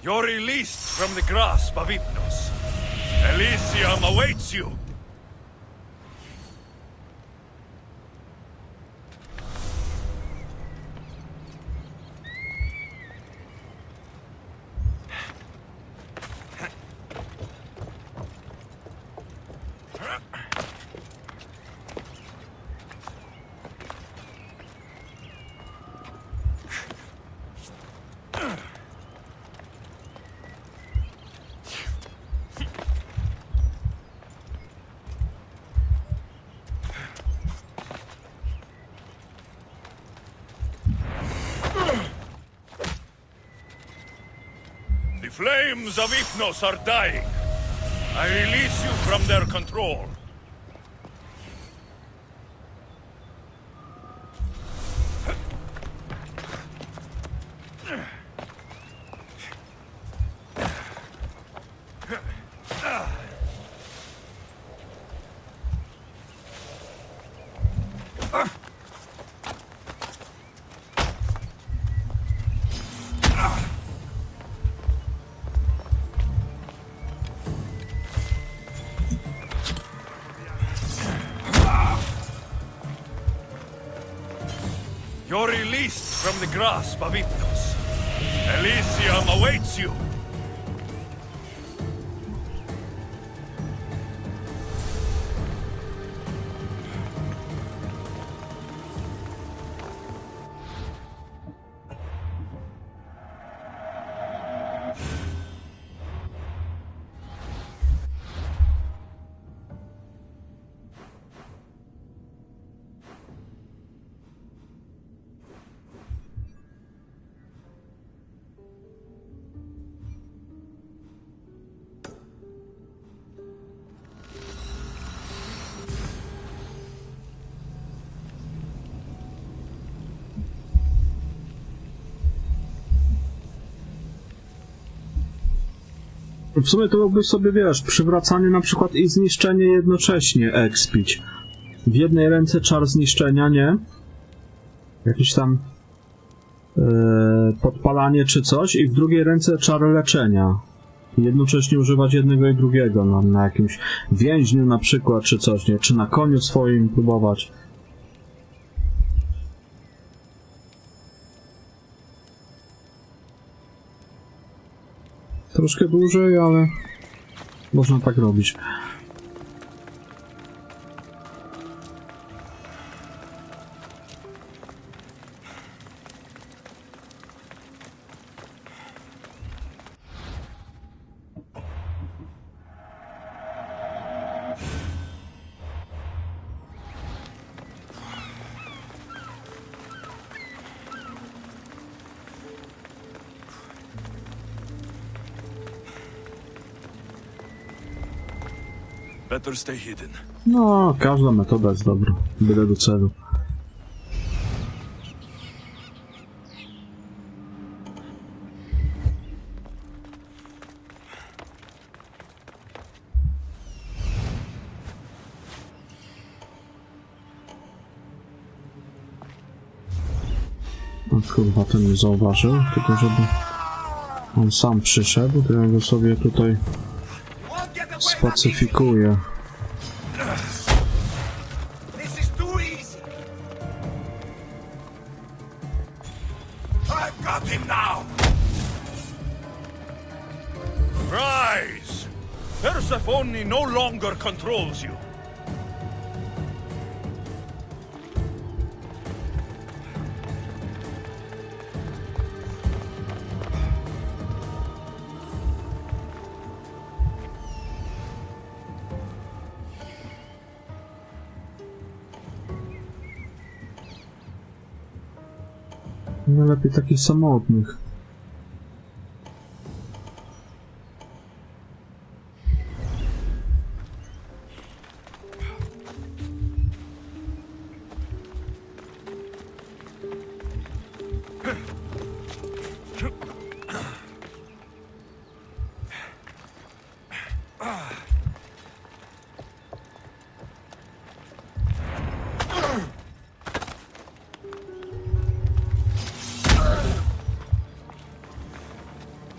You're released from the grasp of Hypnos. Elysium awaits you! The flames of Hypnos are dying. I release you from their control. You're released from the grasp of Hypnos. Elysium awaits you! W sumie to mógłby sobie, wiesz, przywracanie na przykład i zniszczenie jednocześnie expić. W jednej ręce czar zniszczenia, nie? Jakiś tam podpalanie czy coś i w drugiej ręce czar leczenia. I jednocześnie używać jednego i drugiego, no, na jakimś więźniu na przykład czy coś, nie? Czy na koniu swoim próbować. Troszkę dłużej, ale można tak robić. Better stay hidden. No, każda metoda jest dobra, byle do celu. O kurwa, ten nie zauważył, tylko żeby on sam przyszedł, to ja go sobie tutaj spacyfikuję. This is too easy. I've got him now. Rise! Persephone no longer controls you. No lepiej takich samotnych.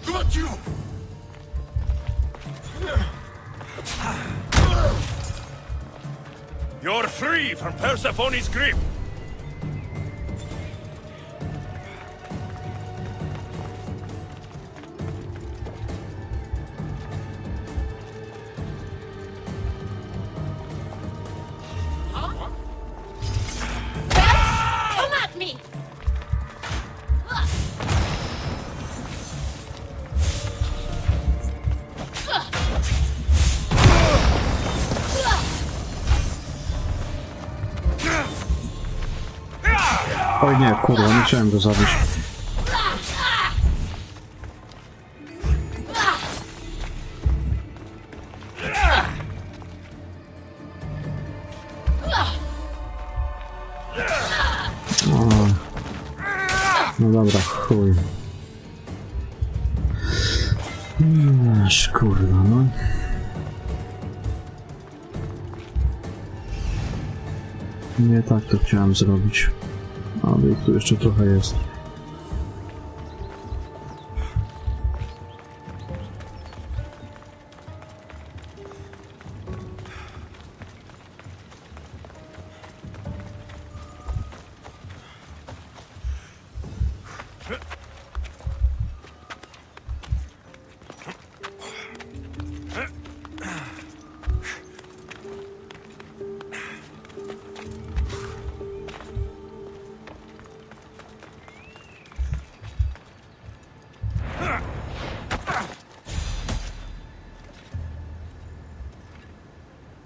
Got you! You're free from Persephone's grip! Come at me! Oj nie, kurwa, nie chciałem go zabić. O. No dobra, chuj. Kurwa, no. Nie tak to chciałem zrobić. Ale ich tu jeszcze trochę jest.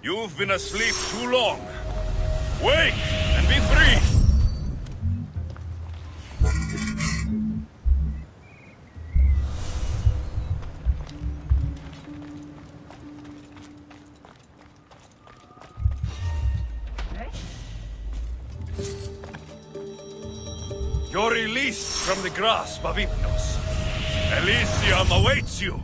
You've been asleep too long. Wake and be free! You're released from the grasp of Hypnos. Elysium awaits you!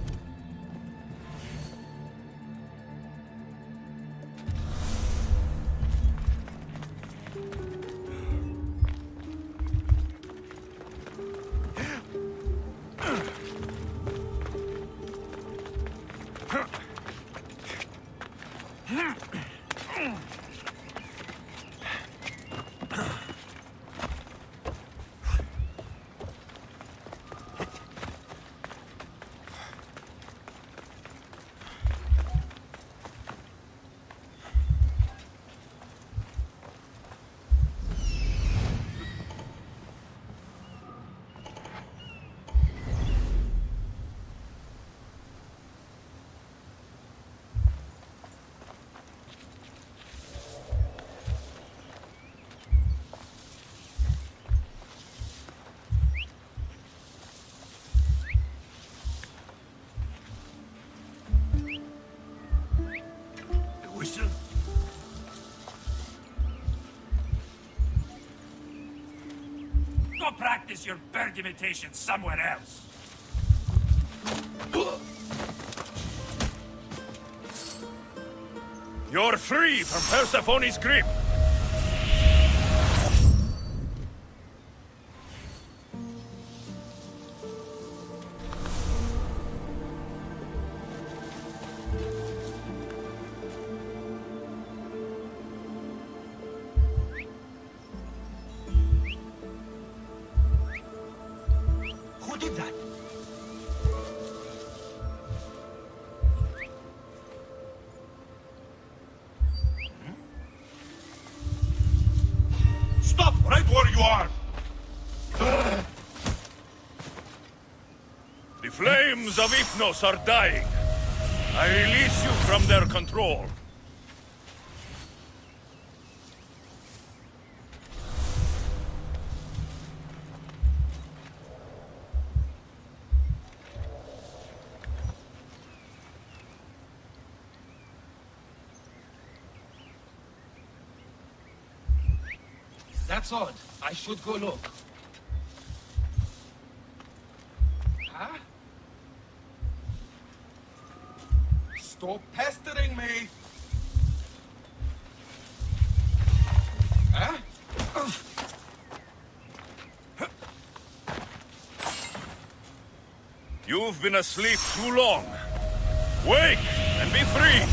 Go practice your bird imitation somewhere else. You're free from Persephone's grip! Who did that? Stop right where you are! The flames of Hypnos are dying. I release you from their control. That's odd. I should go look. Huh? Stop pestering me! Huh? You've been asleep too long. Wake and be free!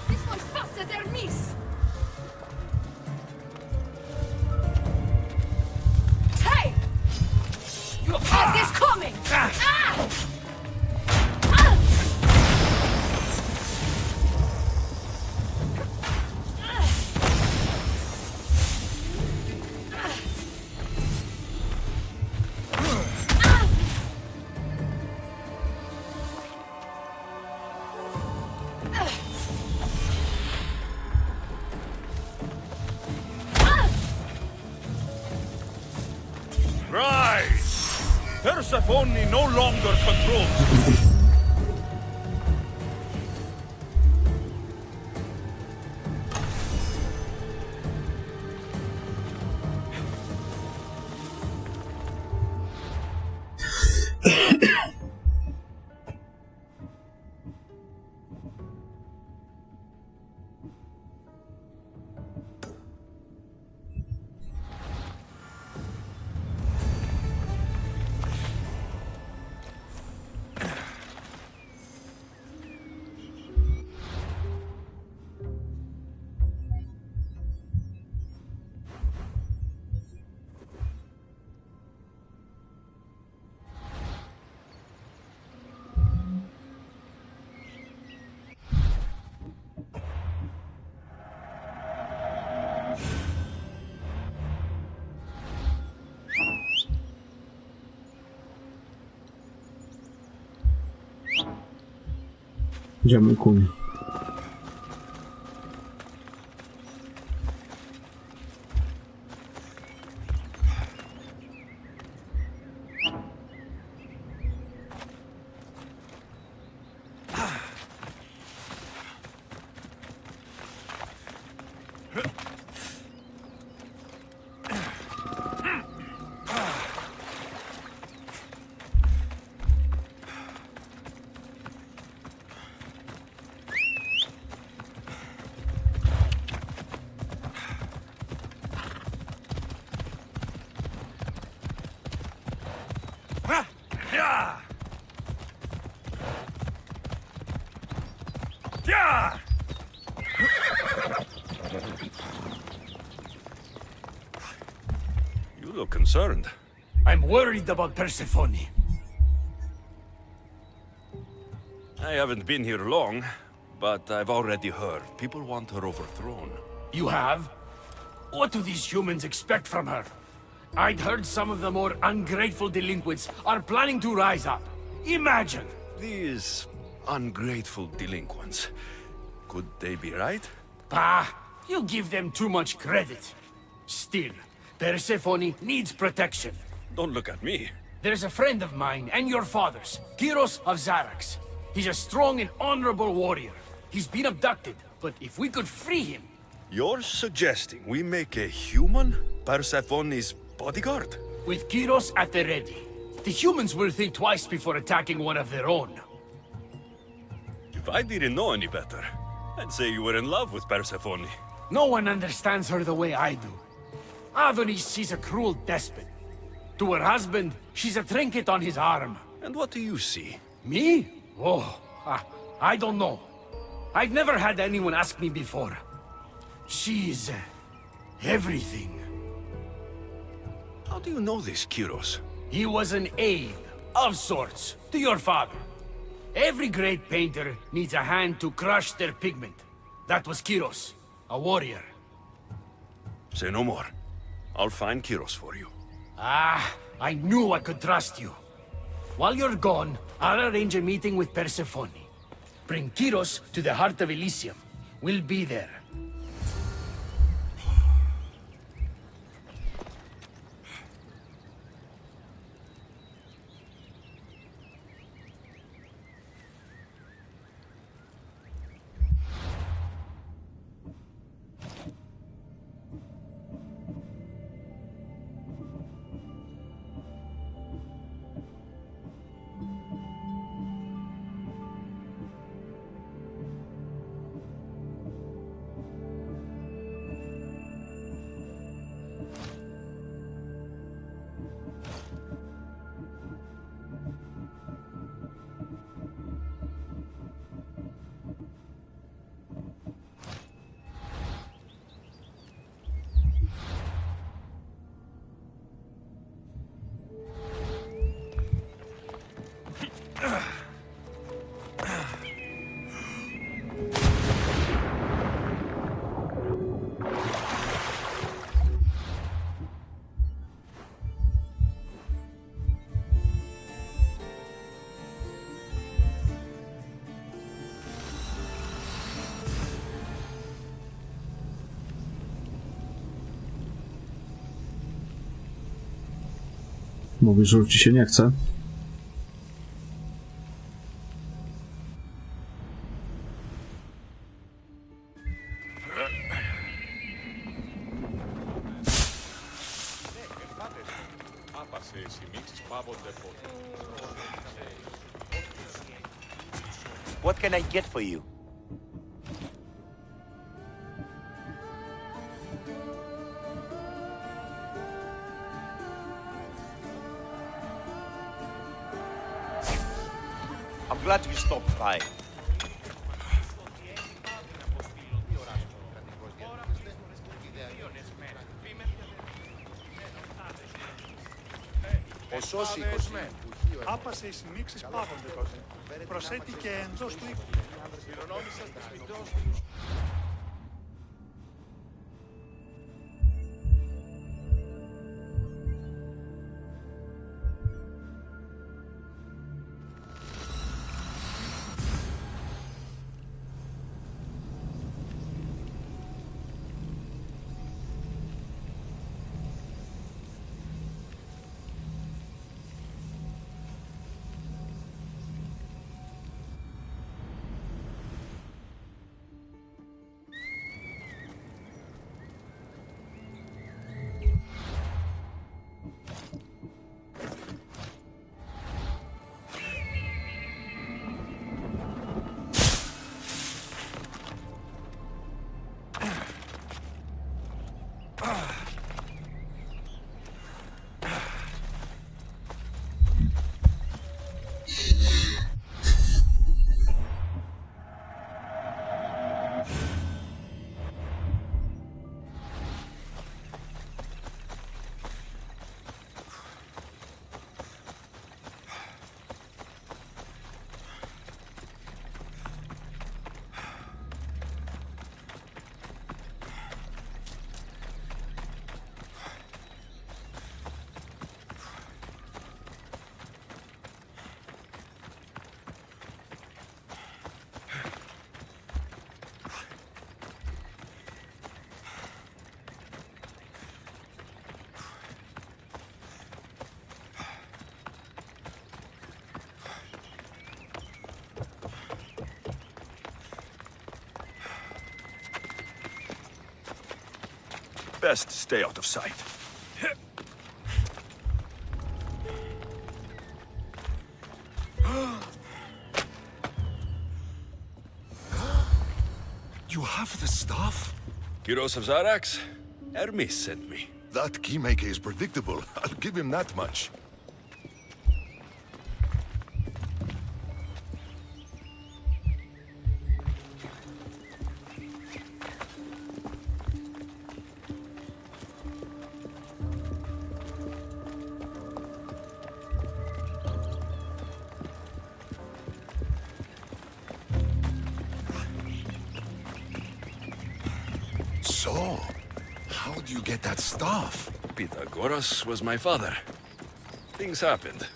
This one's faster than miss! Hey! You had this coming! Ah! Rise! Persephone no longer controls. Idziemy ku nim. You look concerned. I'm worried about Persephone. I haven't been here long, but I've already heard people want her overthrown. You have? What do these humans expect from her? I'd heard some of the more ungrateful delinquents are planning to rise up. Imagine! These ungrateful delinquents. Could they be right? Bah! You give them too much credit. Still, Persephone needs protection. Don't look at me. There's a friend of mine and your father's, Kyros of Xarax. He's a strong and honorable warrior. He's been abducted, but if we could free him... You're suggesting we make a human Persephone's bodyguard? With Kyros at the ready, the humans will think twice before attacking one of their own. If I didn't know any better, I'd say you were in love with Persephone. No one understands her the way I do. Adonis, she's a cruel despot. To her husband, she's a trinket on his arm. And what do you see? Me? Oh, I don't know. I've never had anyone ask me before. She's... everything. How do you know this, Kyros? He was an aide, Of sorts, to your father. Every great painter needs a hand to crush their pigment. That was Kiros, a warrior. Say no more. I'll find Kiros for you. Ah, I knew I could trust you. While you're gone, I'll arrange a meeting with Persephone. Bring Kiros to the heart of Elysium. We'll be there. Mówisz, że już ci się nie chce? What can I get for you? I'm glad you stopped by. Άπασε οι συνήξεις πάγονται τότε. Προσέτει και εντός του οίκου. Best stay out of sight. You have the staff? Kiros of Zarax? Hermes sent me. That keymaker is predictable. I'll give him that much. So, how do you get that staff? Pythagoras was my father. Things happened.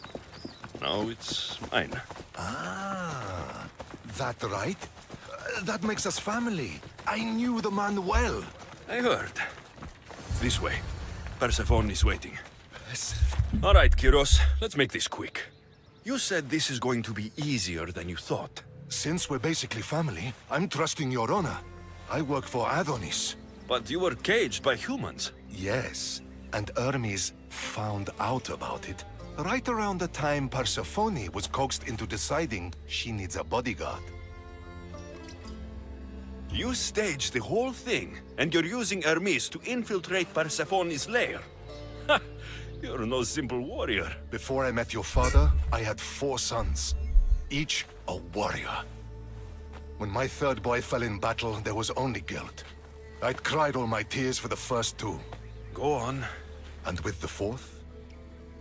Now it's mine. Ah, that right? That makes us family. I knew the man well. I heard. This way. Persephone is waiting. All right, Kyros, let's make this quick. You said this is going to be easier than you thought. Since we're basically family, I'm trusting your honor. I work for Adonis. But you were caged by humans. Yes, and Hermes found out about it. Right around the time Persephone was coaxed into deciding she needs a bodyguard. You staged the whole thing, and you're using Hermes to infiltrate Persephone's lair. Ha! You're no simple warrior. Before I met your father, I had 4 sons, each a warrior. When my third boy fell in battle, there was only guilt. I'd cried all my tears for the first 2. Go on. And with the 4th,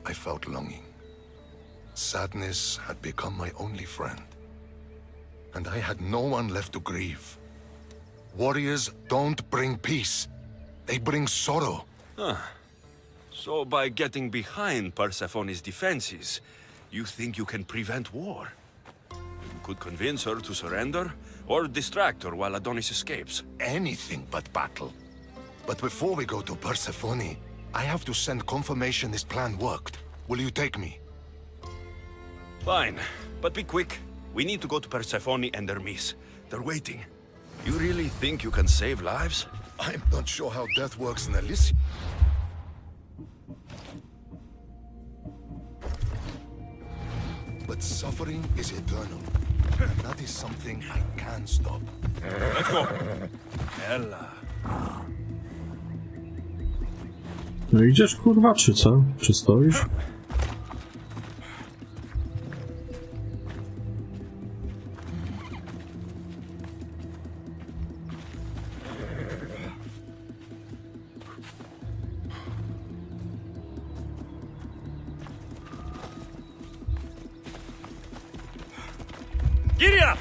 I felt longing. Sadness had become my only friend. And I had no one left to grieve. Warriors don't bring peace. They bring sorrow. Huh. So by getting behind Persephone's defenses, you think you can prevent war? You could convince her to surrender, or distract her while Adonis escapes. Anything but battle. But before we go to Persephone, I have to send confirmation this plan worked. Will you take me? Fine, but be quick. We need to go to Persephone and Hermes. They're waiting. You really think you can save lives? I'm not sure how death works in Elysium. But suffering is eternal. And that is something I can stop. Let's go. Ella. No idziesz kurwa, czy co? Czy stoisz? Giddy up!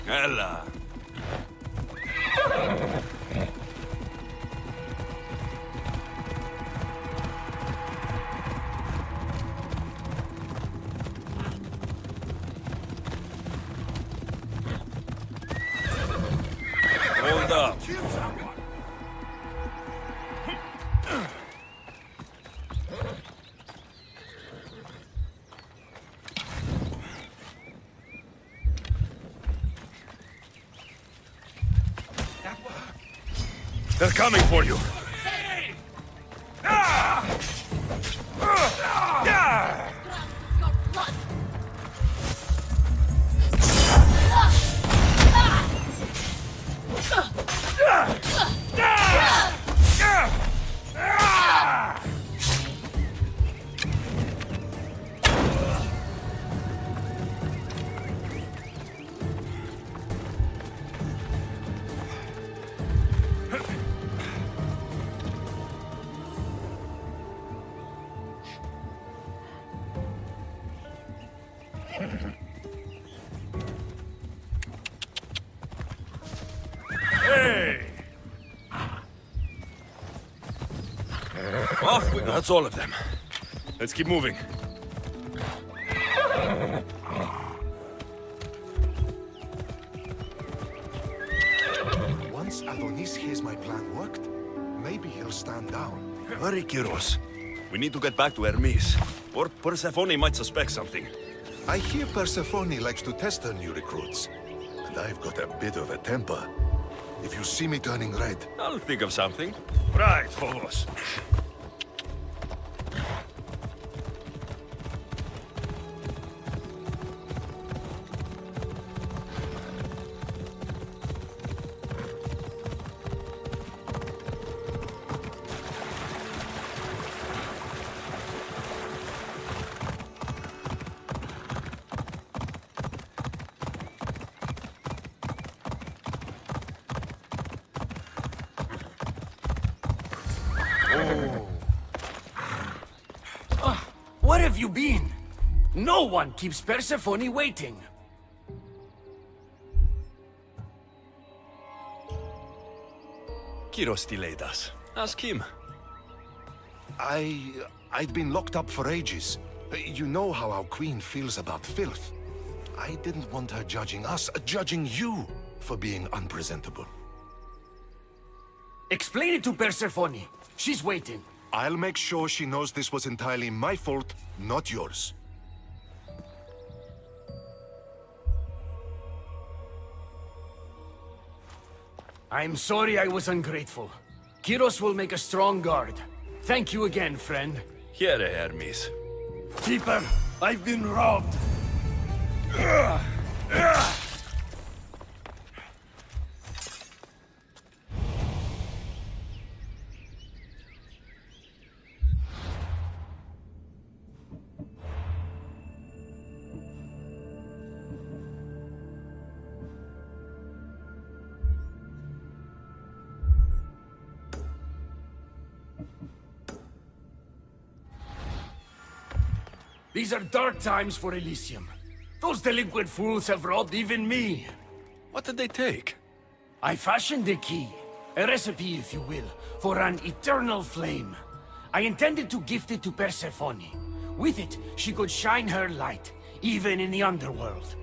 Ella. Hold up. They're coming for you. Hey! Off we go. That's all of them. Let's keep moving. Once Adonis hears my plan worked, maybe he'll stand down. Hurry, Kyros. We need to get back to Hermes. Or Persephone might suspect something. I hear Persephone likes to test her new recruits. And I've got a bit of a temper. If you see me turning red... I'll think of something. Right, Phobos. Where have you been? No one keeps Persephone waiting. Kiros delayed us. Ask him. I've been locked up for ages. You know how our queen feels about filth. I didn't want her judging us, judging you for being unpresentable. Explain it to Persephone. She's waiting. I'll make sure she knows this was entirely my fault, not yours. I'm sorry I was ungrateful. Kiros will make a strong guard. Thank you again, friend. Here, Hermes. Keeper, I've been robbed. These are dark times for Elysium. Those delinquent fools have robbed even me. What did they take? I fashioned a key, a recipe if you will, for an eternal flame. I intended to gift it to Persephone. With it, she could shine her light, even in the underworld.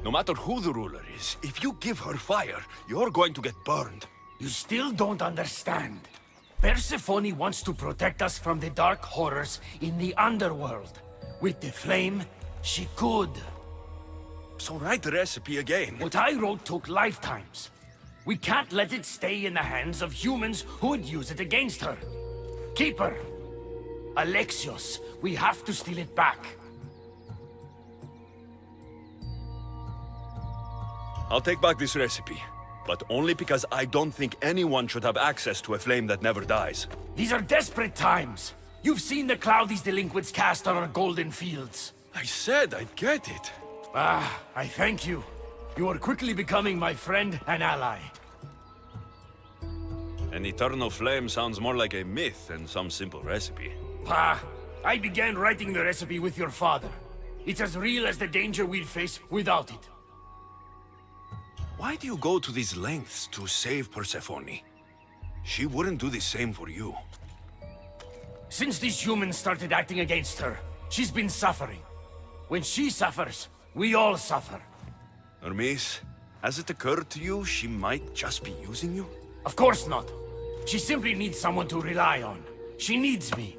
No matter who the ruler is, if you give her fire, you're going to get burned. You still don't understand. Persephone wants to protect us from the dark horrors in the underworld. With the flame, she could. So write the recipe again. What I wrote took lifetimes. We can't let it stay in the hands of humans who would use it against her. Keeper, Alexios, we have to steal it back. I'll take back this recipe. But only because I don't think anyone should have access to a flame that never dies. These are desperate times. You've seen the cloud these delinquents cast on our golden fields. I said I'd get it. I thank you. You are quickly becoming my friend and ally. An eternal flame sounds more like a myth than some simple recipe. I began writing the recipe with your father. It's as real as the danger we'd face without it. Why do you go to these lengths to save Persephone? She wouldn't do the same for you. Since these humans started acting against her, she's been suffering. When she suffers, we all suffer. Hermes, has it occurred to you she might just be using you? Of course not. She simply needs someone to rely on. She needs me.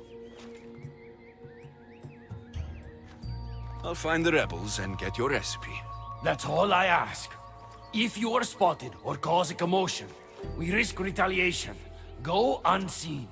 I'll find the rebels and get your recipe. That's all I ask. If you are spotted or cause a commotion, we risk retaliation. Go unseen.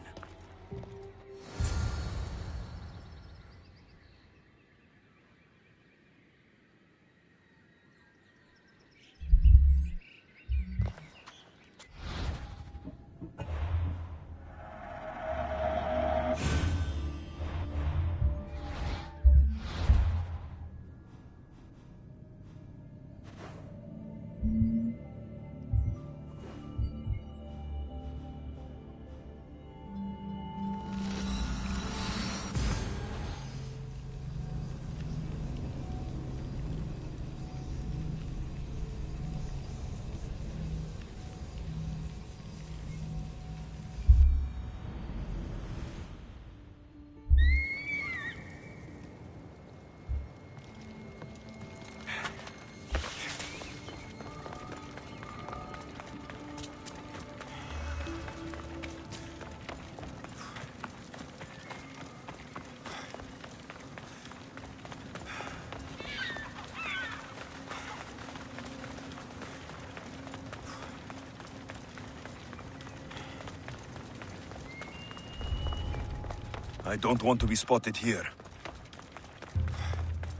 I don't want to be spotted here.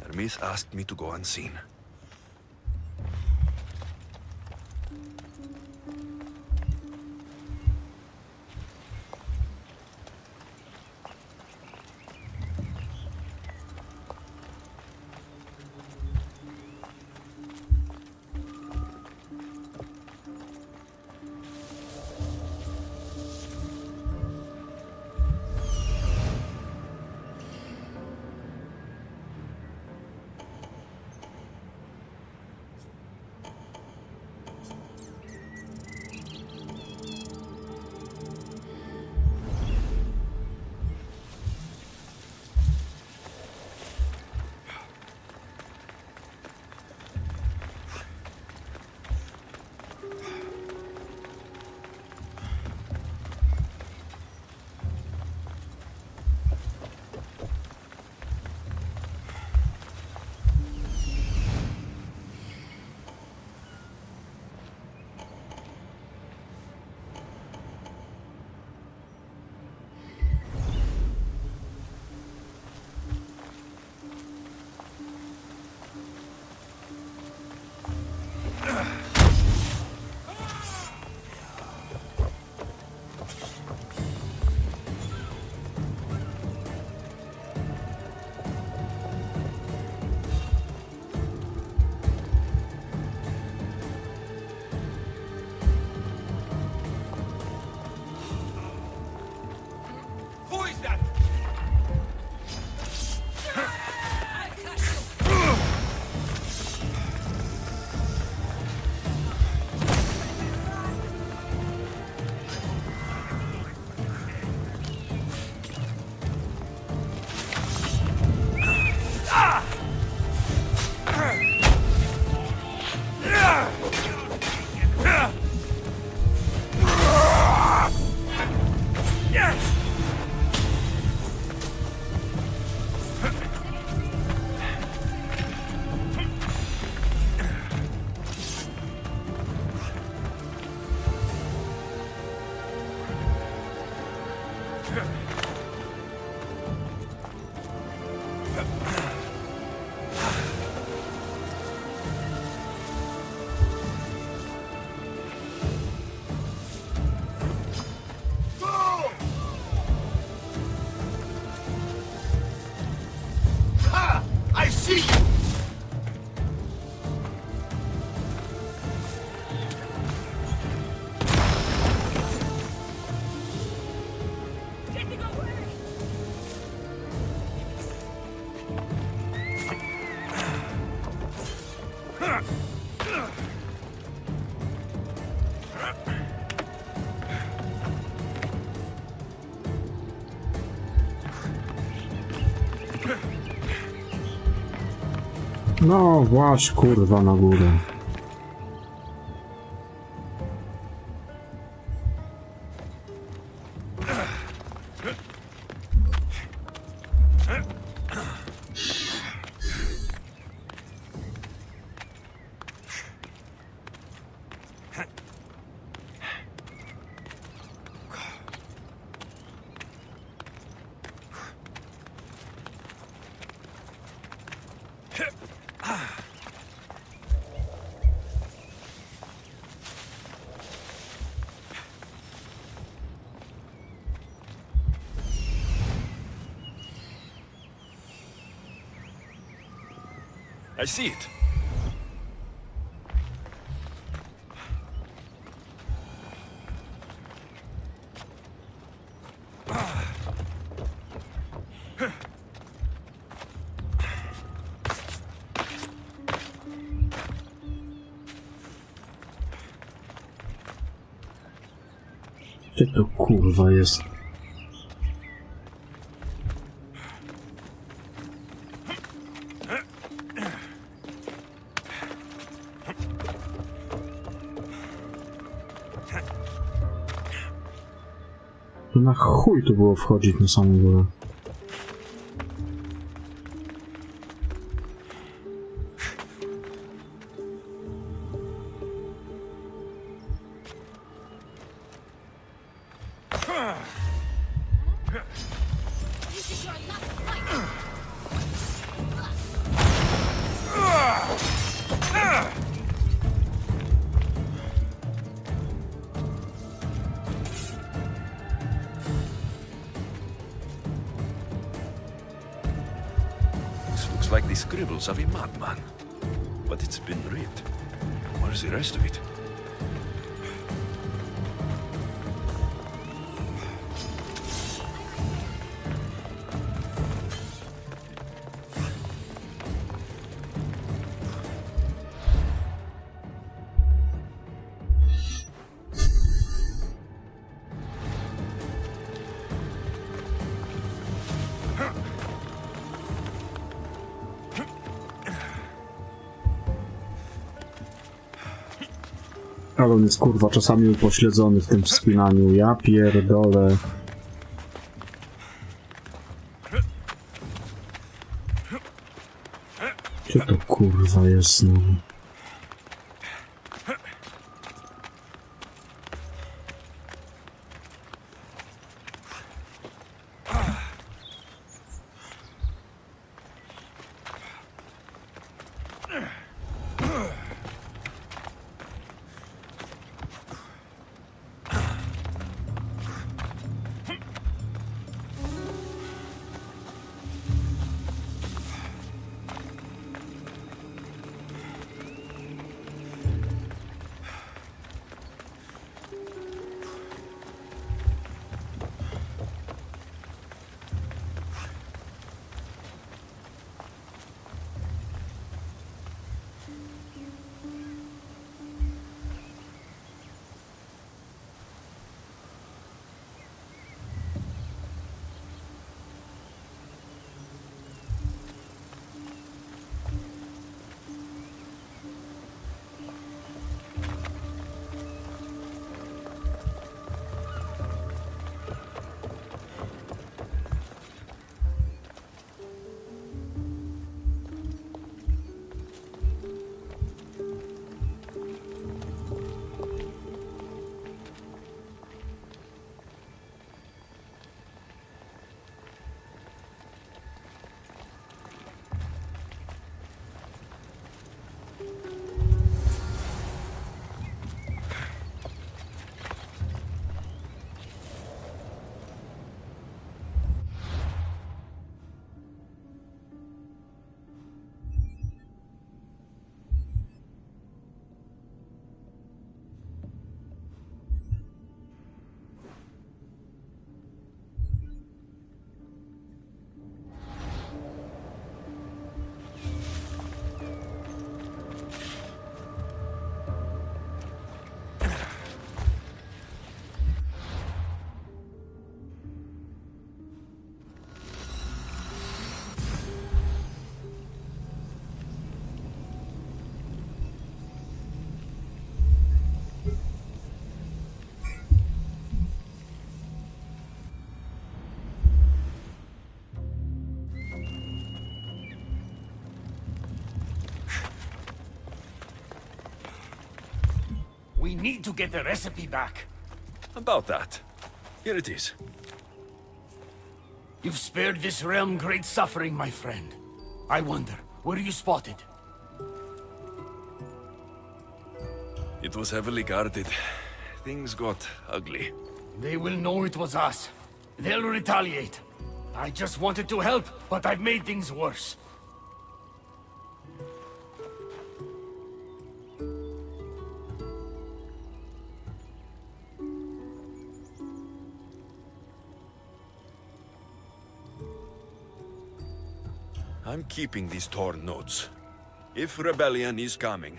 Hermes asked me to go unseen. No właśnie, kurwa, na górę. I see it. Gdzie to kurwa jest? To na chuj tu było wchodzić na samą górę. Like the scribbles of a madman. But it's been ripped. Where's the rest of it? Ale on jest kurwa czasami upośledzony w tym wspinaniu. Ja pierdolę. Gdzie to kurwa jest znowu? We need to get the recipe back. About that. Here it is. You've spared this realm great suffering, my friend. I wonder, were you spotted? It was heavily guarded. Things got ugly. They will know it was us. They'll retaliate. I just wanted to help, but I've made things worse. I'm keeping these torn notes. If rebellion is coming,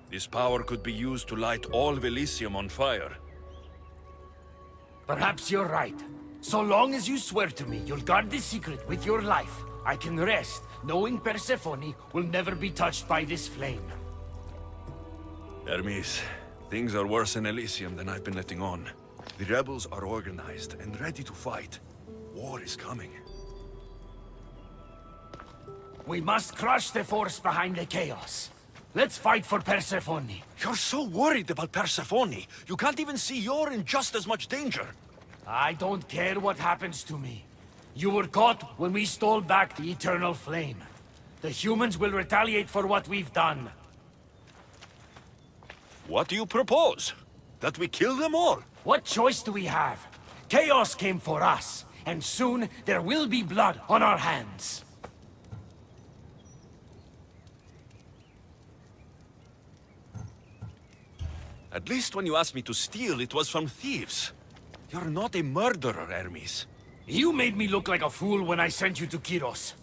this power could be used to light all of Elysium on fire. Perhaps you're right. So long as you swear to me you'll guard this secret with your life, I can rest knowing Persephone will never be touched by this flame. Hermes, things are worse in Elysium than I've been letting on. The rebels are organized and ready to fight. War is coming. We must crush the force behind the chaos. Let's fight for Persephone. You're so worried about Persephone. You can't even see you're in just as much danger. I don't care what happens to me. You were caught when we stole back the eternal flame. The humans will retaliate for what we've done. What do you propose? That we kill them all? What choice do we have? Chaos came for us, and soon there will be blood on our hands. At least when you asked me to steal, it was from thieves. You're not a murderer, Hermes. You made me look like a fool when I sent you to Kyros.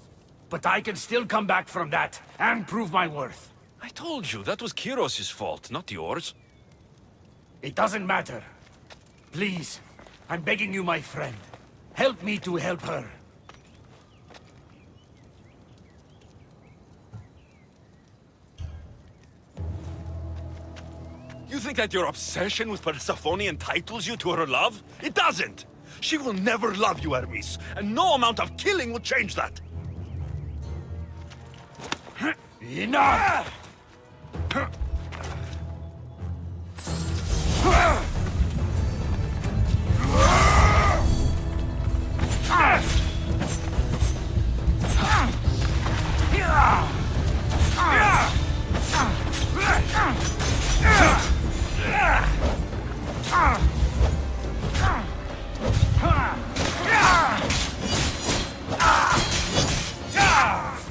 But I can still come back from that, and prove my worth. I told you, that was Kyros' fault, not yours. It doesn't matter. Please, I'm begging you, my friend. Help me to help her. You think that your obsession with Persephone entitles you to her love? It doesn't! She will never love you, Hermes, and no amount of killing will change that! Enough!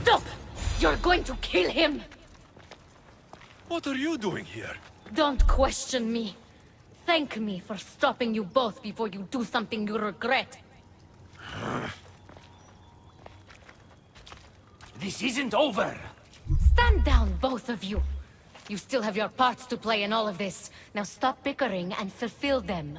Stop! You're going to kill him! What are you doing here? Don't question me. Thank me for stopping you both before you do something you regret. This isn't over! Stand down, both of you. You still have your parts to play in all of this. Now stop bickering and fulfill them.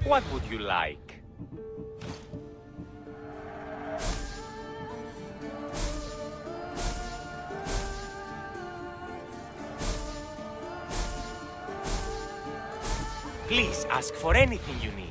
What would you like? Please ask for anything you need.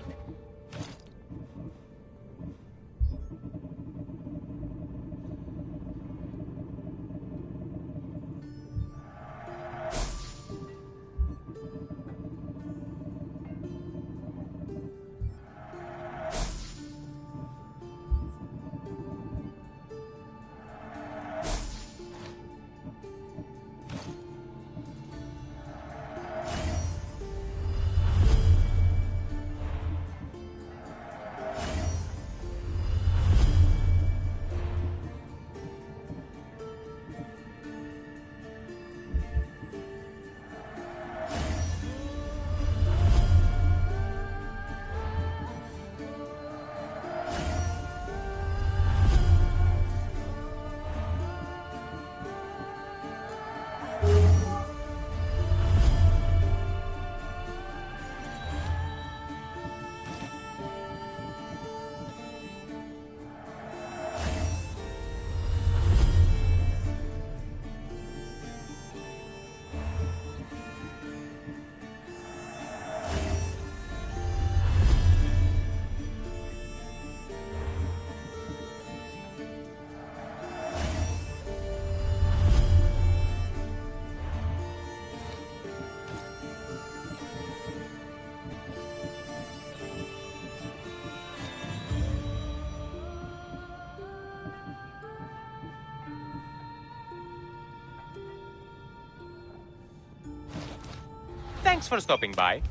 Thanks for stopping by.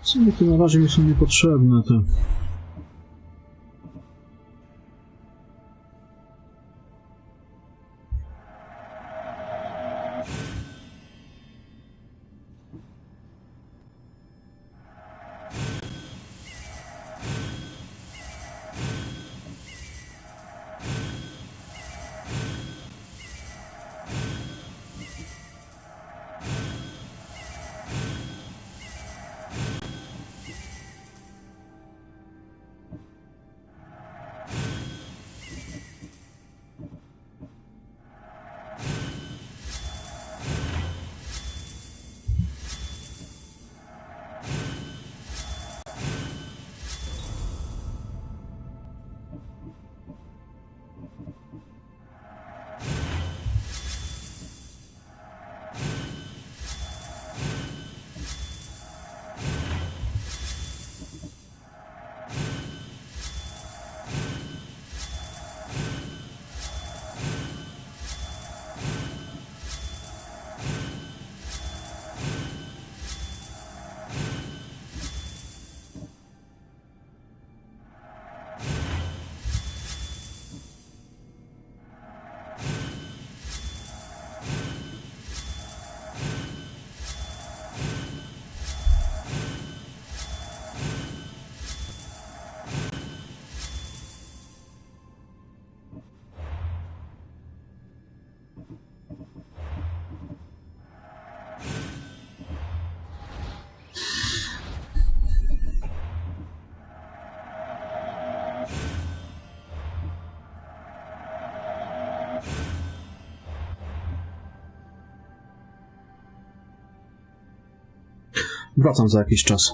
W sumie to na razie mi są niepotrzebne te. Wracam za jakiś czas.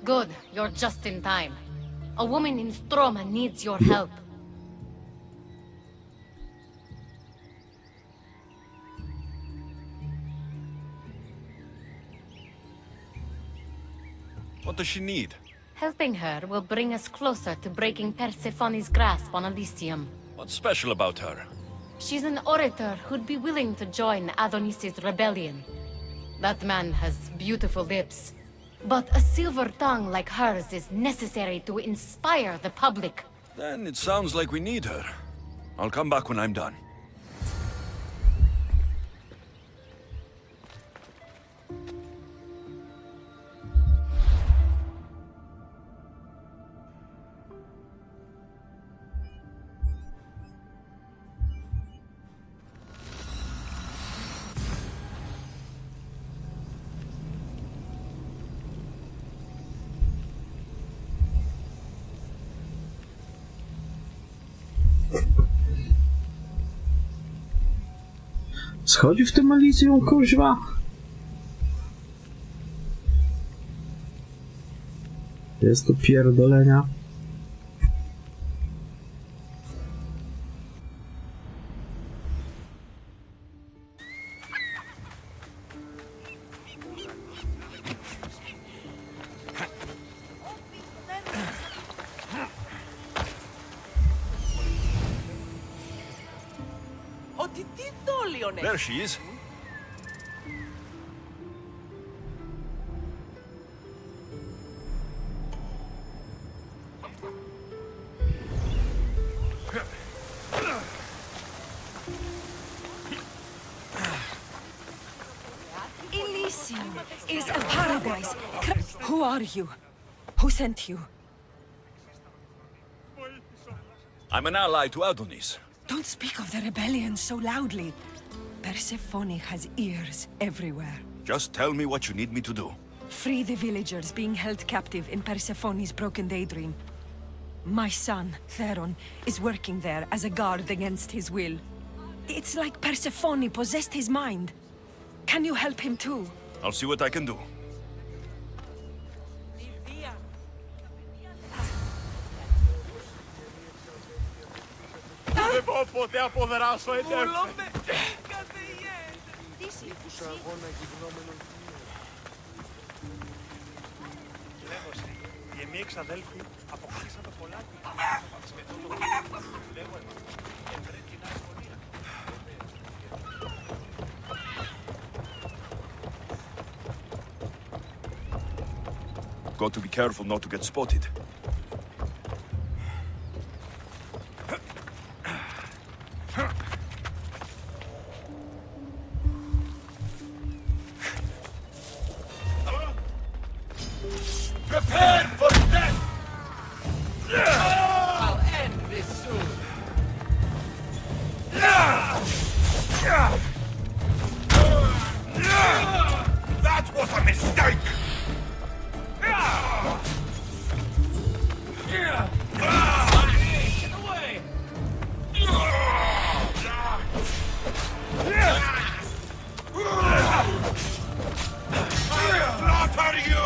Good, you're just in time. A woman in Stroma needs your help. What does she need? Helping her will bring us closer to breaking Persephone's grasp on Elysium. What's special about her? She's an orator who'd be willing to join Adonis's rebellion. That man has beautiful lips. But a silver tongue like hers is necessary to inspire the public. Then it sounds like we need her. I'll come back when I'm done. Schodzi w tym Elysium, kuźwa? Jest tu pierdolenia. There she is. Elysium is a paradise. Who are you? Who sent you? I'm an ally to Adonis. Don't speak of the rebellion so loudly. Persephone has ears everywhere. Just tell me what you need me to do. Free the villagers being held captive in Persephone's broken daydream. My son, Theron, is working there as a guard against his will. It's like Persephone possessed his mind. Can you help him too? I'll see what I can do. Δεν πω ποτέ αποδράσω εντεύθυνο. Οι εμείς εξαδέλφοι αποκτήσαμε πολλά Got to be careful not to get spotted. Prepare for death! I'll end this soon. That was a mistake! Get away! Slaughter you!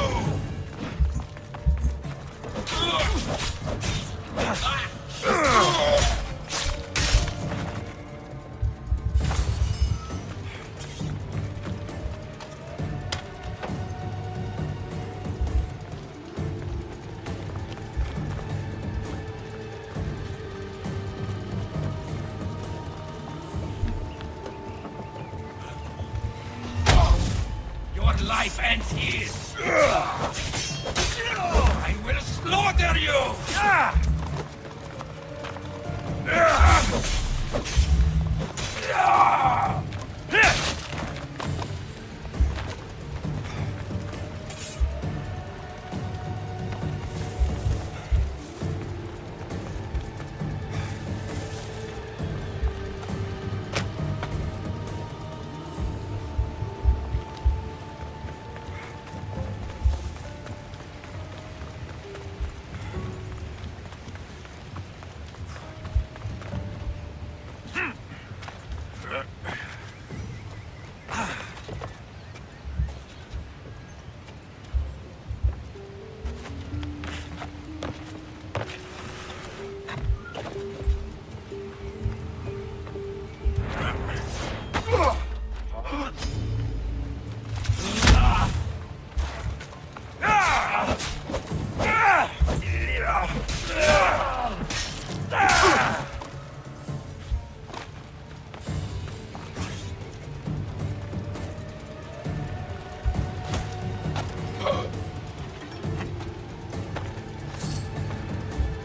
Your life ends here. I will slaughter you!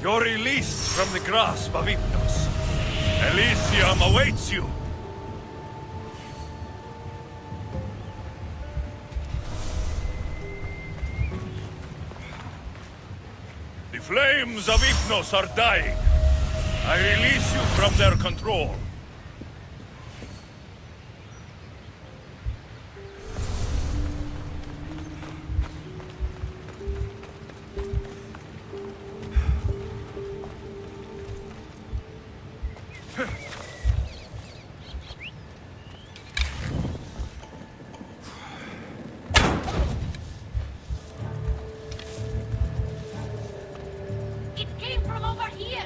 You're released from the grasp of Hypnos. Elysium awaits you! The flames of Hypnos are dying. I release you from their control. It came from over here!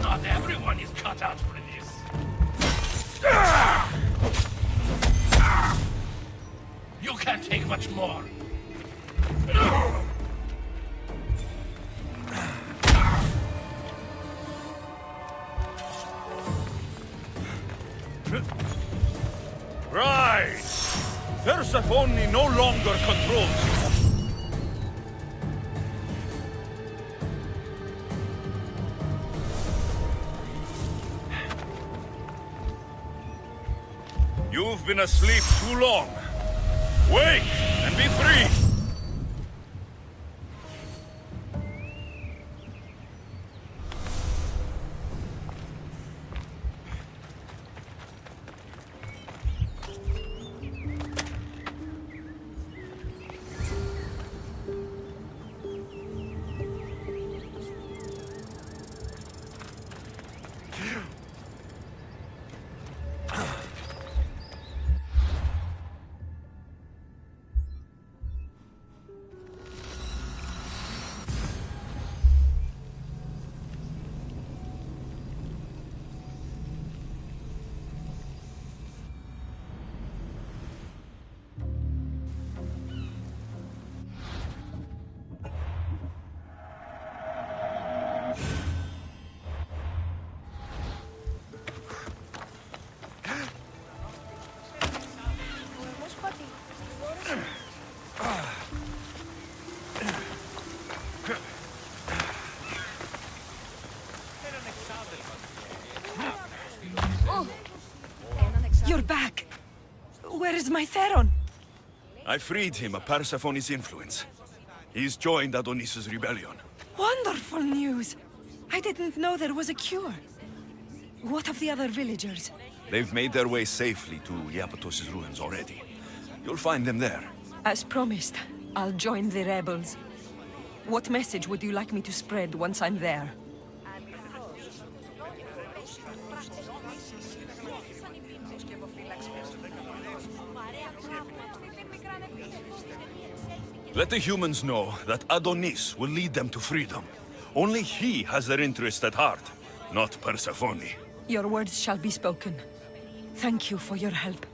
Not everyone is cut out for this. You can't take much more. Right! Persephone no longer controls you. You've been asleep too long. Wake and be free! You're back! Where is my Theron? I freed him of Persephone's influence. He's joined Adonis's rebellion. Wonderful news! I didn't know there was a cure. What of the other villagers? They've made their way safely to Iapetos' ruins already. You'll find them there. As promised, I'll join the rebels. What message would you like me to spread once I'm there? Let the humans know that Adonis will lead them to freedom. Only he has their interest at heart, not Persephone. Your words shall be spoken. Thank you for your help.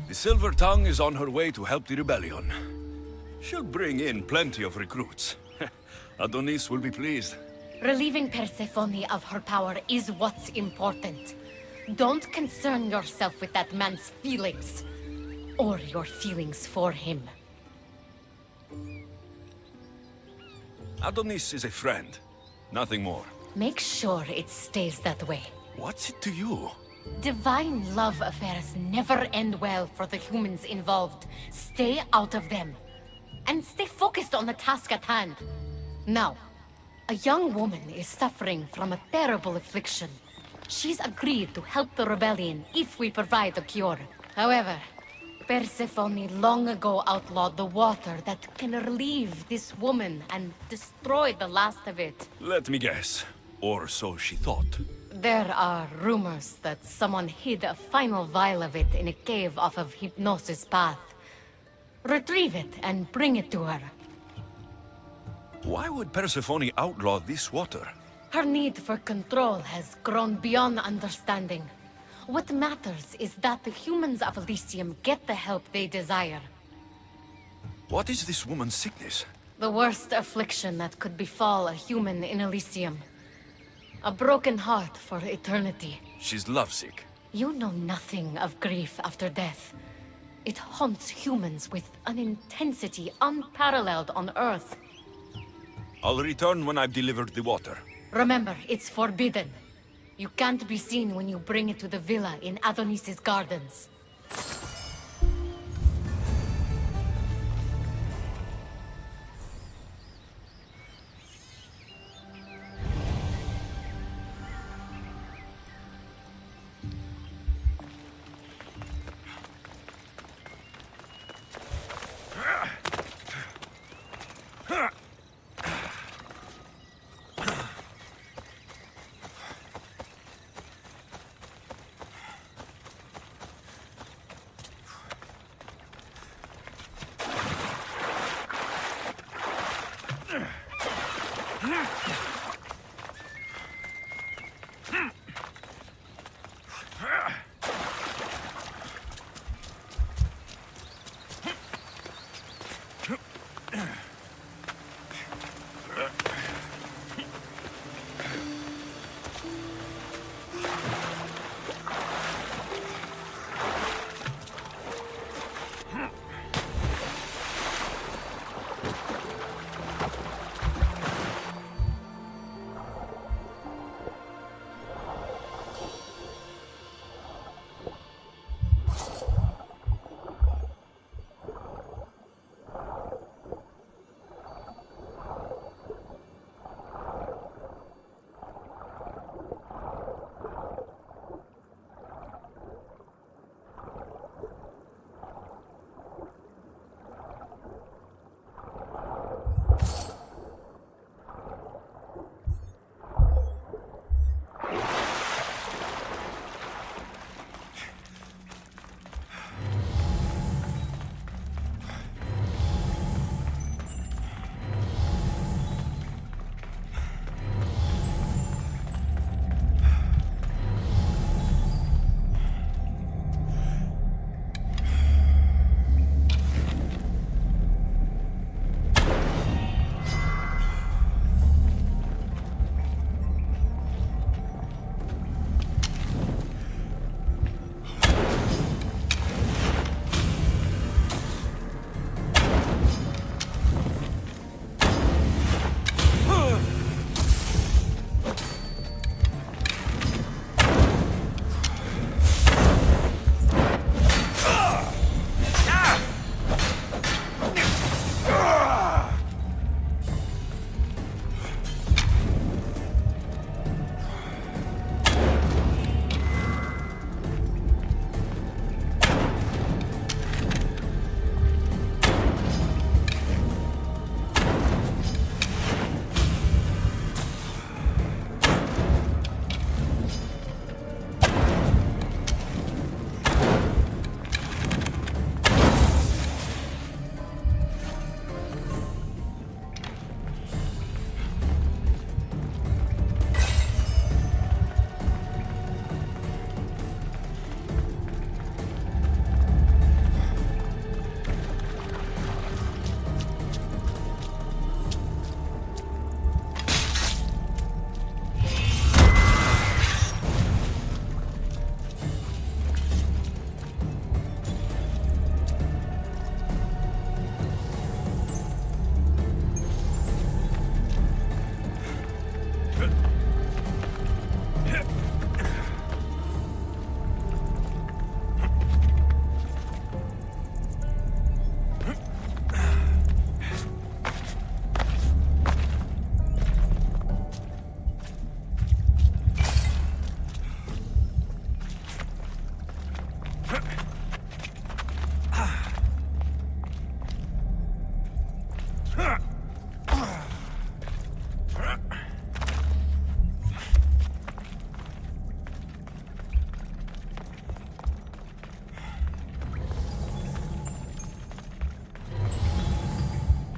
The Silver Tongue is on her way to help the rebellion. She'll bring in plenty of recruits. Adonis will be pleased. Relieving Persephone of her power is what's important. Don't concern yourself with that man's feelings. Or your feelings for him. Adonis is a friend, nothing more. Make sure it stays that way. What's it to you? Divine love affairs never end well for the humans involved. Stay out of them. and stay focused on the task at hand. Now, a young woman is suffering from a terrible affliction. She's agreed to help the rebellion if we provide a cure. However, Persephone long ago outlawed the water that can relieve this woman and destroy the last of it. Let me guess. Or so she thought. There are rumors that someone hid a final vial of it in a cave off of Hypnosis Path. Retrieve it and bring it to her. Why would Persephone outlaw this water? Her need for control has grown beyond understanding. What matters is that the humans of Elysium get the help they desire. What is this woman's sickness? The worst affliction that could befall a human in Elysium. A broken heart for eternity. She's lovesick. You know nothing of grief after death. It haunts humans with an intensity unparalleled on Earth. I'll return when I've delivered the water. Remember, it's forbidden. You can't be seen when you bring it to the villa in Adonis's gardens.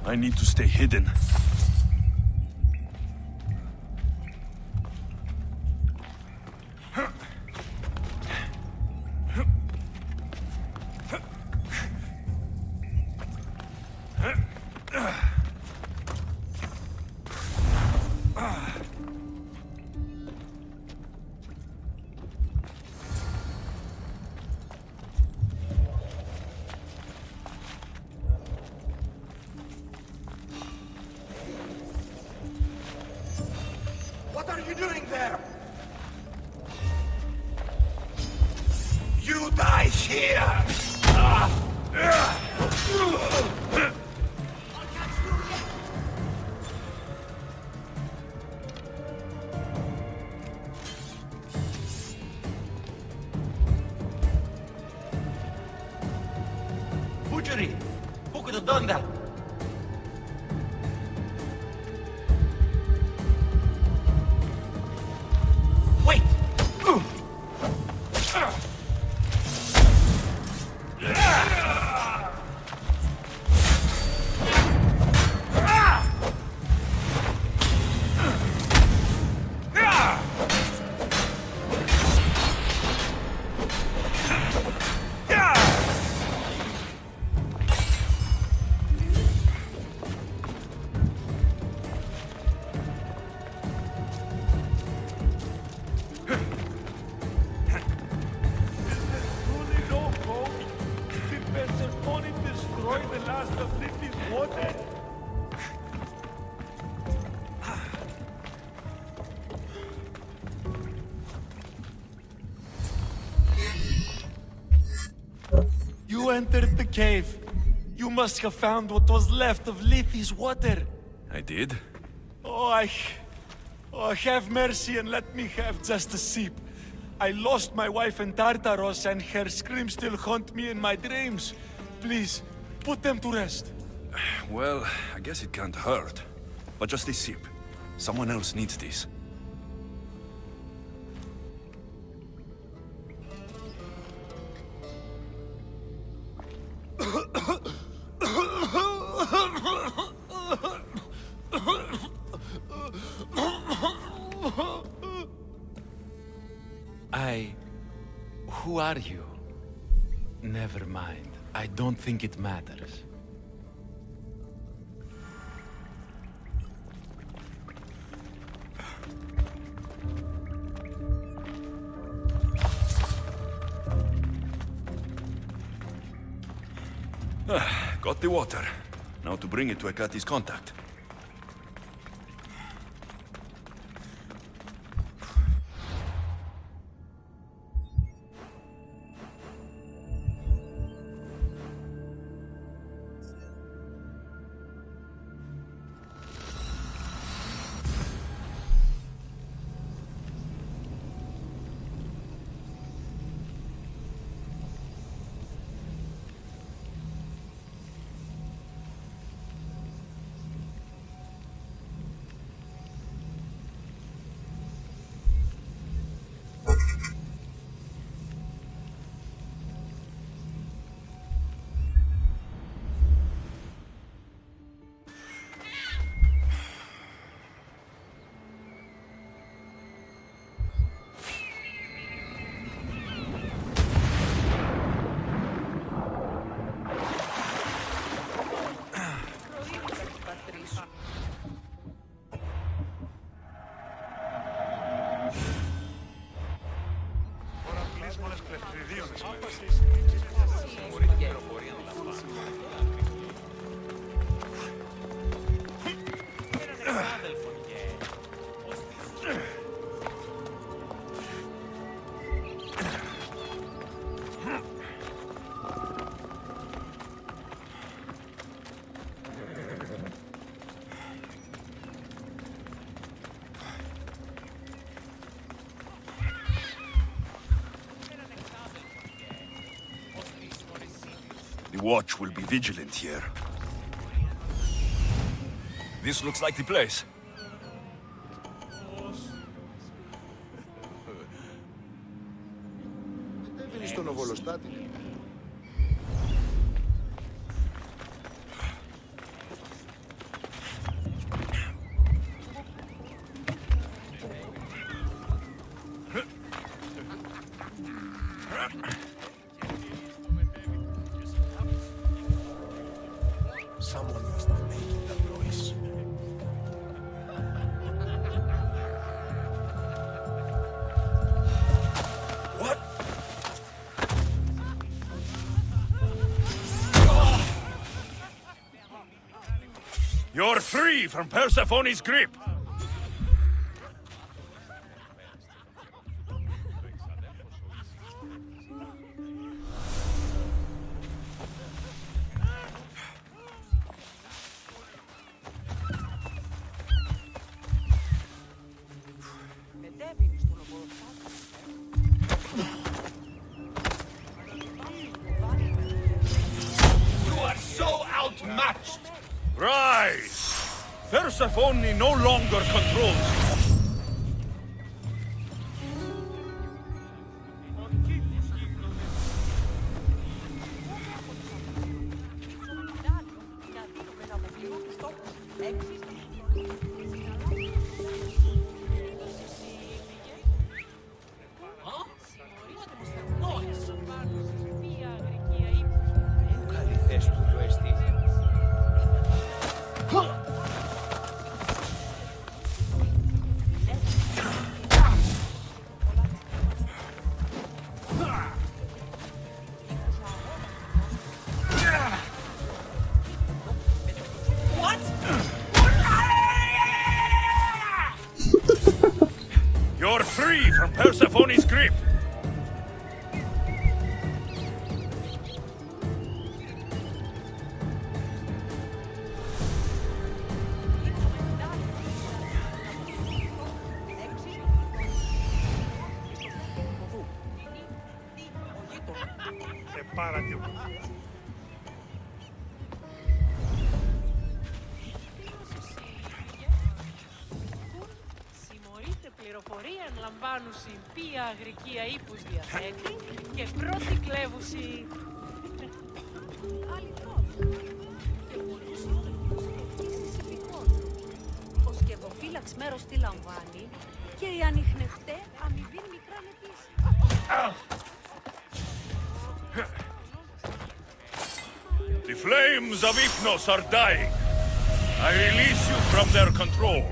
I need to stay hidden. What are you doing there? You die here! Butchery! Who could have done that? Wait! You entered the cave. You must have found what was left of Lethi's water. I did? Oh, have mercy and let me have just a sip. I lost my wife in Tartaros and her screams still haunt me in my dreams. Please, put them to rest. Well, I guess it can't hurt. But just a sip. Someone else needs this. Who are you? Never mind. I don't think it matters. Got the water. Now to bring it to Ekati's contact. The watch will be vigilant here. This looks like the place. Someone must be making that noise. What? You're free from Persephone's grip! You are so outmatched! Rise! Persephone no longer controls you. You're free from Persephone's grip! Πληροφορία λαμβάνουση ποια αγρικία ύπους διαθέτει και πρώτη κλέβουση. Ο σκευοφύλαξ μέρος τι λαμβάνει και οι ανιχνευτέ αμοιβή μικρά επίσης. The flames of Hypnos are dying. I release you from their control.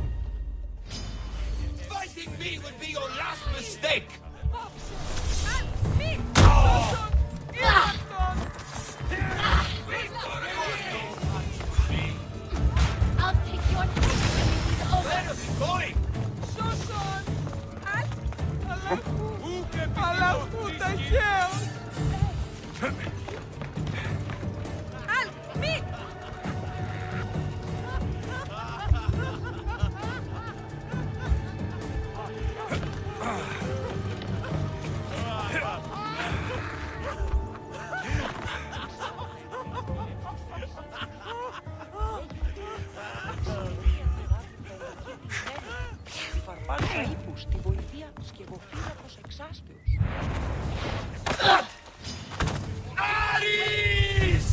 Fighting me would be your last mistake! I'll take your place when it is over. Where is he going? Σώσον! Αλλά πού τα χαίω! Φαρμάκα ύπους στη βοηθεία σκευοφύλακος εξάσπιος. Aris!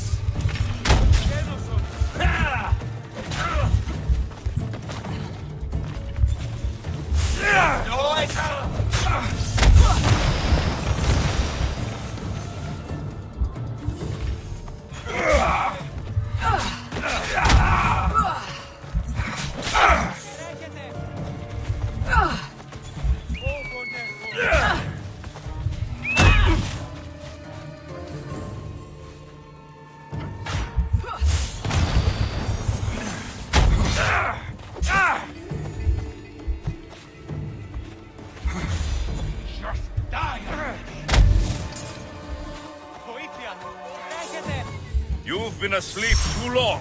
You've been asleep too long.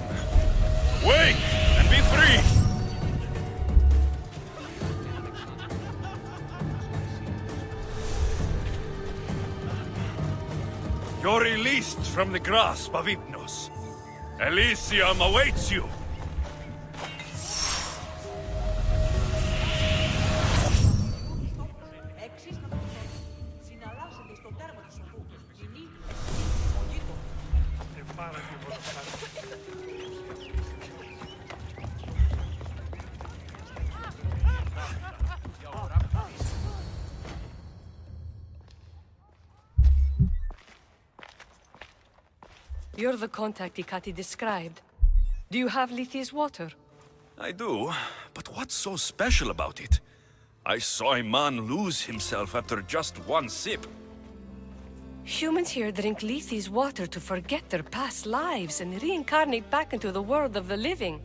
Wake and be free! You're released from the grasp of Hypnos. Elysium awaits you! You're the contact Ikati described. Do you have Lethi's water? I do, but what's so special about it? I saw a man lose himself after just one sip. Humans here drink Lethi's water to forget their past lives and reincarnate back into the world of the living.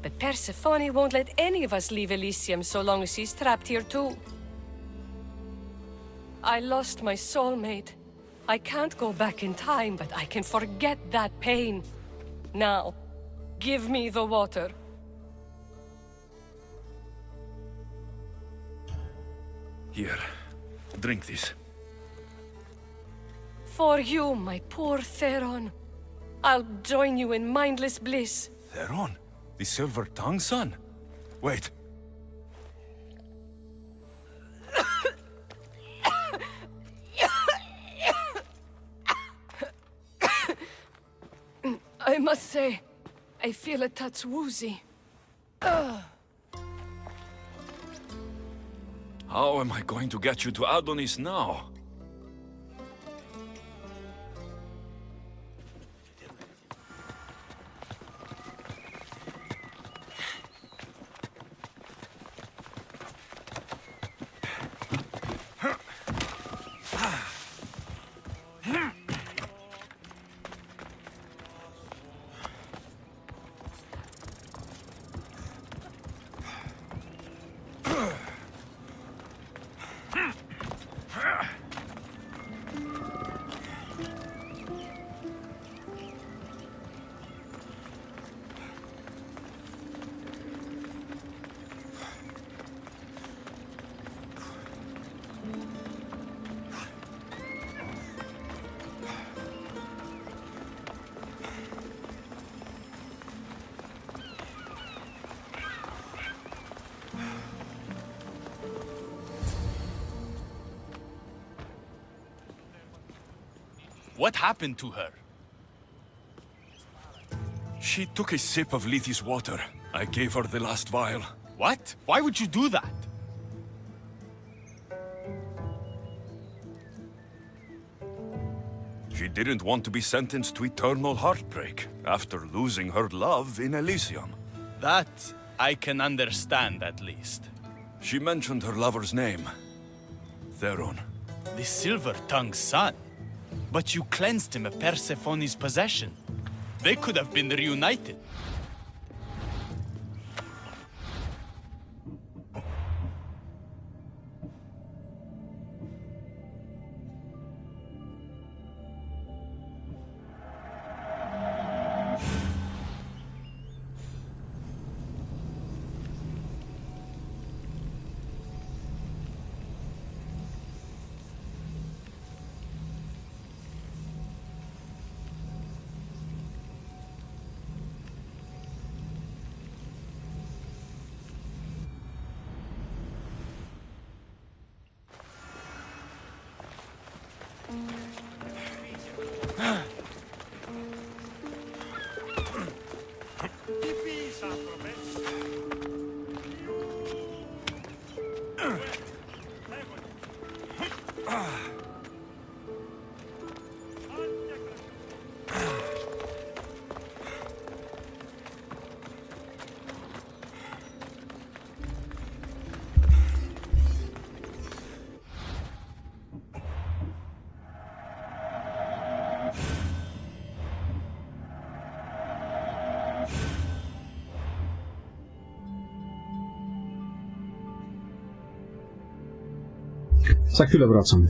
But Persephone won't let any of us leave Elysium so long as she's trapped here too. I lost my soulmate. I can't go back in time, but I can forget that pain. Now, give me the water. Here, drink this. For you, my poor Theron. I'll join you in mindless bliss. Theron? The silver-tongued son? Wait. I must say, I feel a touch woozy. How am I going to get you to Adonis now? What happened to her? She took a sip of Lethi's water. I gave her the last vial. What? Why would you do that? She didn't want to be sentenced to eternal heartbreak after losing her love in Elysium. That I can understand, at least. She mentioned her lover's name. Theron. The silver-tongued son? But you cleansed him of Persephone's possession. They could have been reunited. Za chwilę wracam.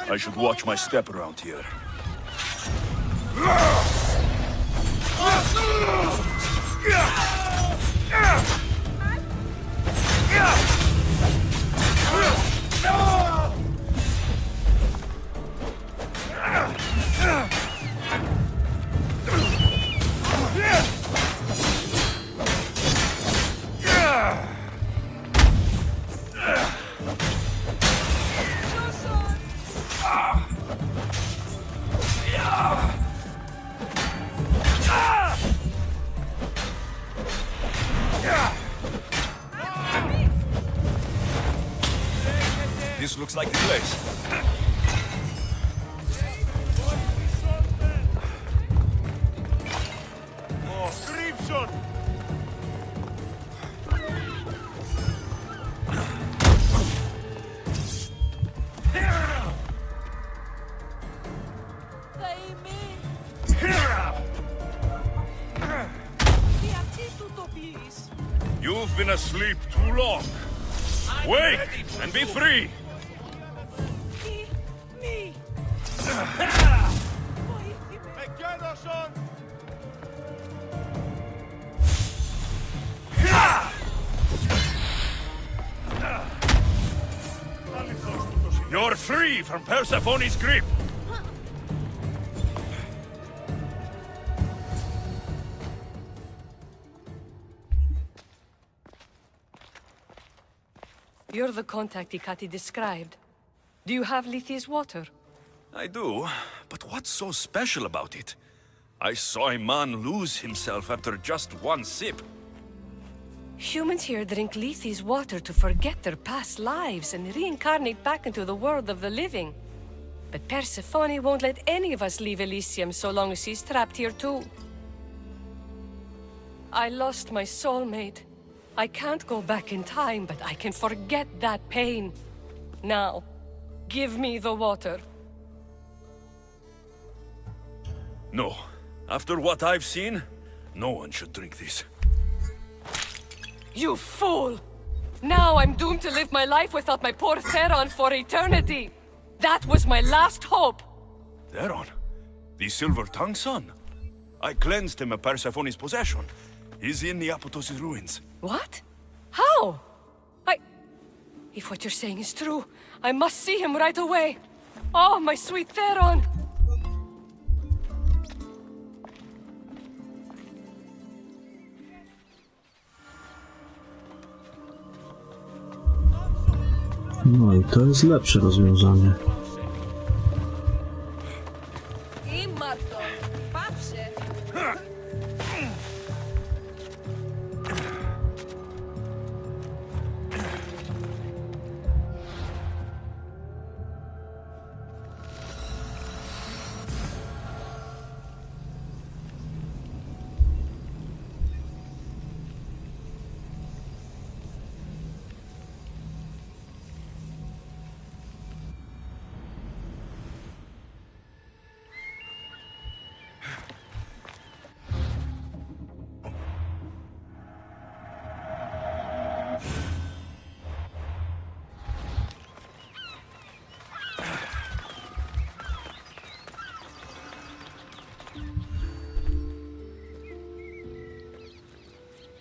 I should watch my step around here. This looks like the place. You've been asleep too long. Wake and be free. You're free from Persephone's grip. You're the contact Ikati described. Do you have Lethi's water? I do, but what's so special about it? I saw a man lose himself after just one sip. Humans here drink Lethi's water to forget their past lives and reincarnate back into the world of the living. But Persephone won't let any of us leave Elysium so long as she's trapped here too. I lost my soulmate. I can't go back in time, but I can forget that pain. Now, give me the water. No. After what I've seen, no one should drink this. You fool! Now I'm doomed to live my life without my poor Theron for eternity! That was my last hope! Theron? The Silver-Tongued Son? I cleansed him of Persephone's possession. He's in the Apotos' ruins. What? How? If what you're saying is true, I must see him right away! Oh, my sweet Theron! No i to jest lepsze rozwiązanie.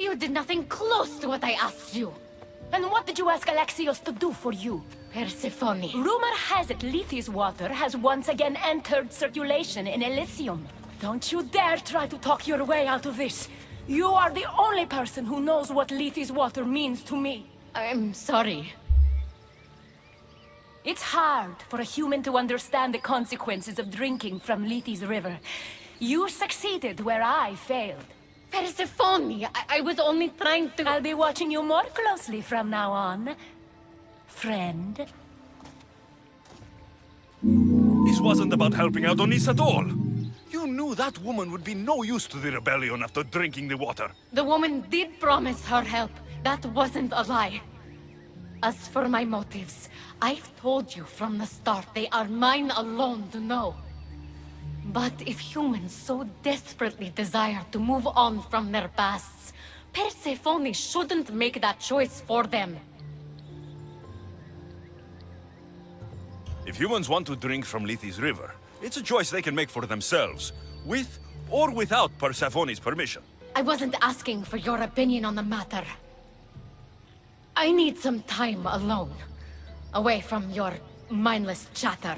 You did nothing close to what I asked you. And what did you ask Alexios to do for you? Persephone. Rumor has it Lethi's water has once again entered circulation in Elysium. Don't you dare try to talk your way out of this. You are the only person who knows what Lethi's water means to me. I'm sorry. It's hard for a human to understand the consequences of drinking from Lethi's river. You succeeded where I failed. Persephone, I was only trying to... I'll be watching you more closely from now on, friend. This wasn't about helping out Onis at all. You knew that woman would be no use to the rebellion after drinking the water. The woman did promise her help. That wasn't a lie. As for my motives, I've told you from the start they are mine alone to know. But if humans so desperately desire to move on from their pasts, Persephone shouldn't make that choice for them. If humans want to drink from Lethe's river, it's a choice they can make for themselves, with or without Persephone's permission. I wasn't asking for your opinion on the matter. I need some time alone, away from your mindless chatter.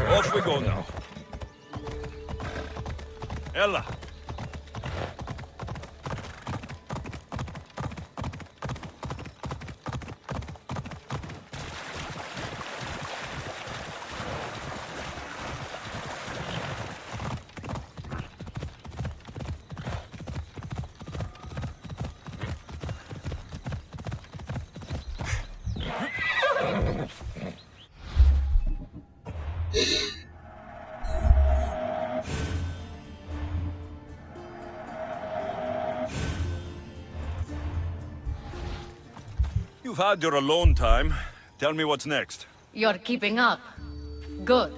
Off we go now. Ella. You've had your alone time. Tell me what's next. You're keeping up. Good.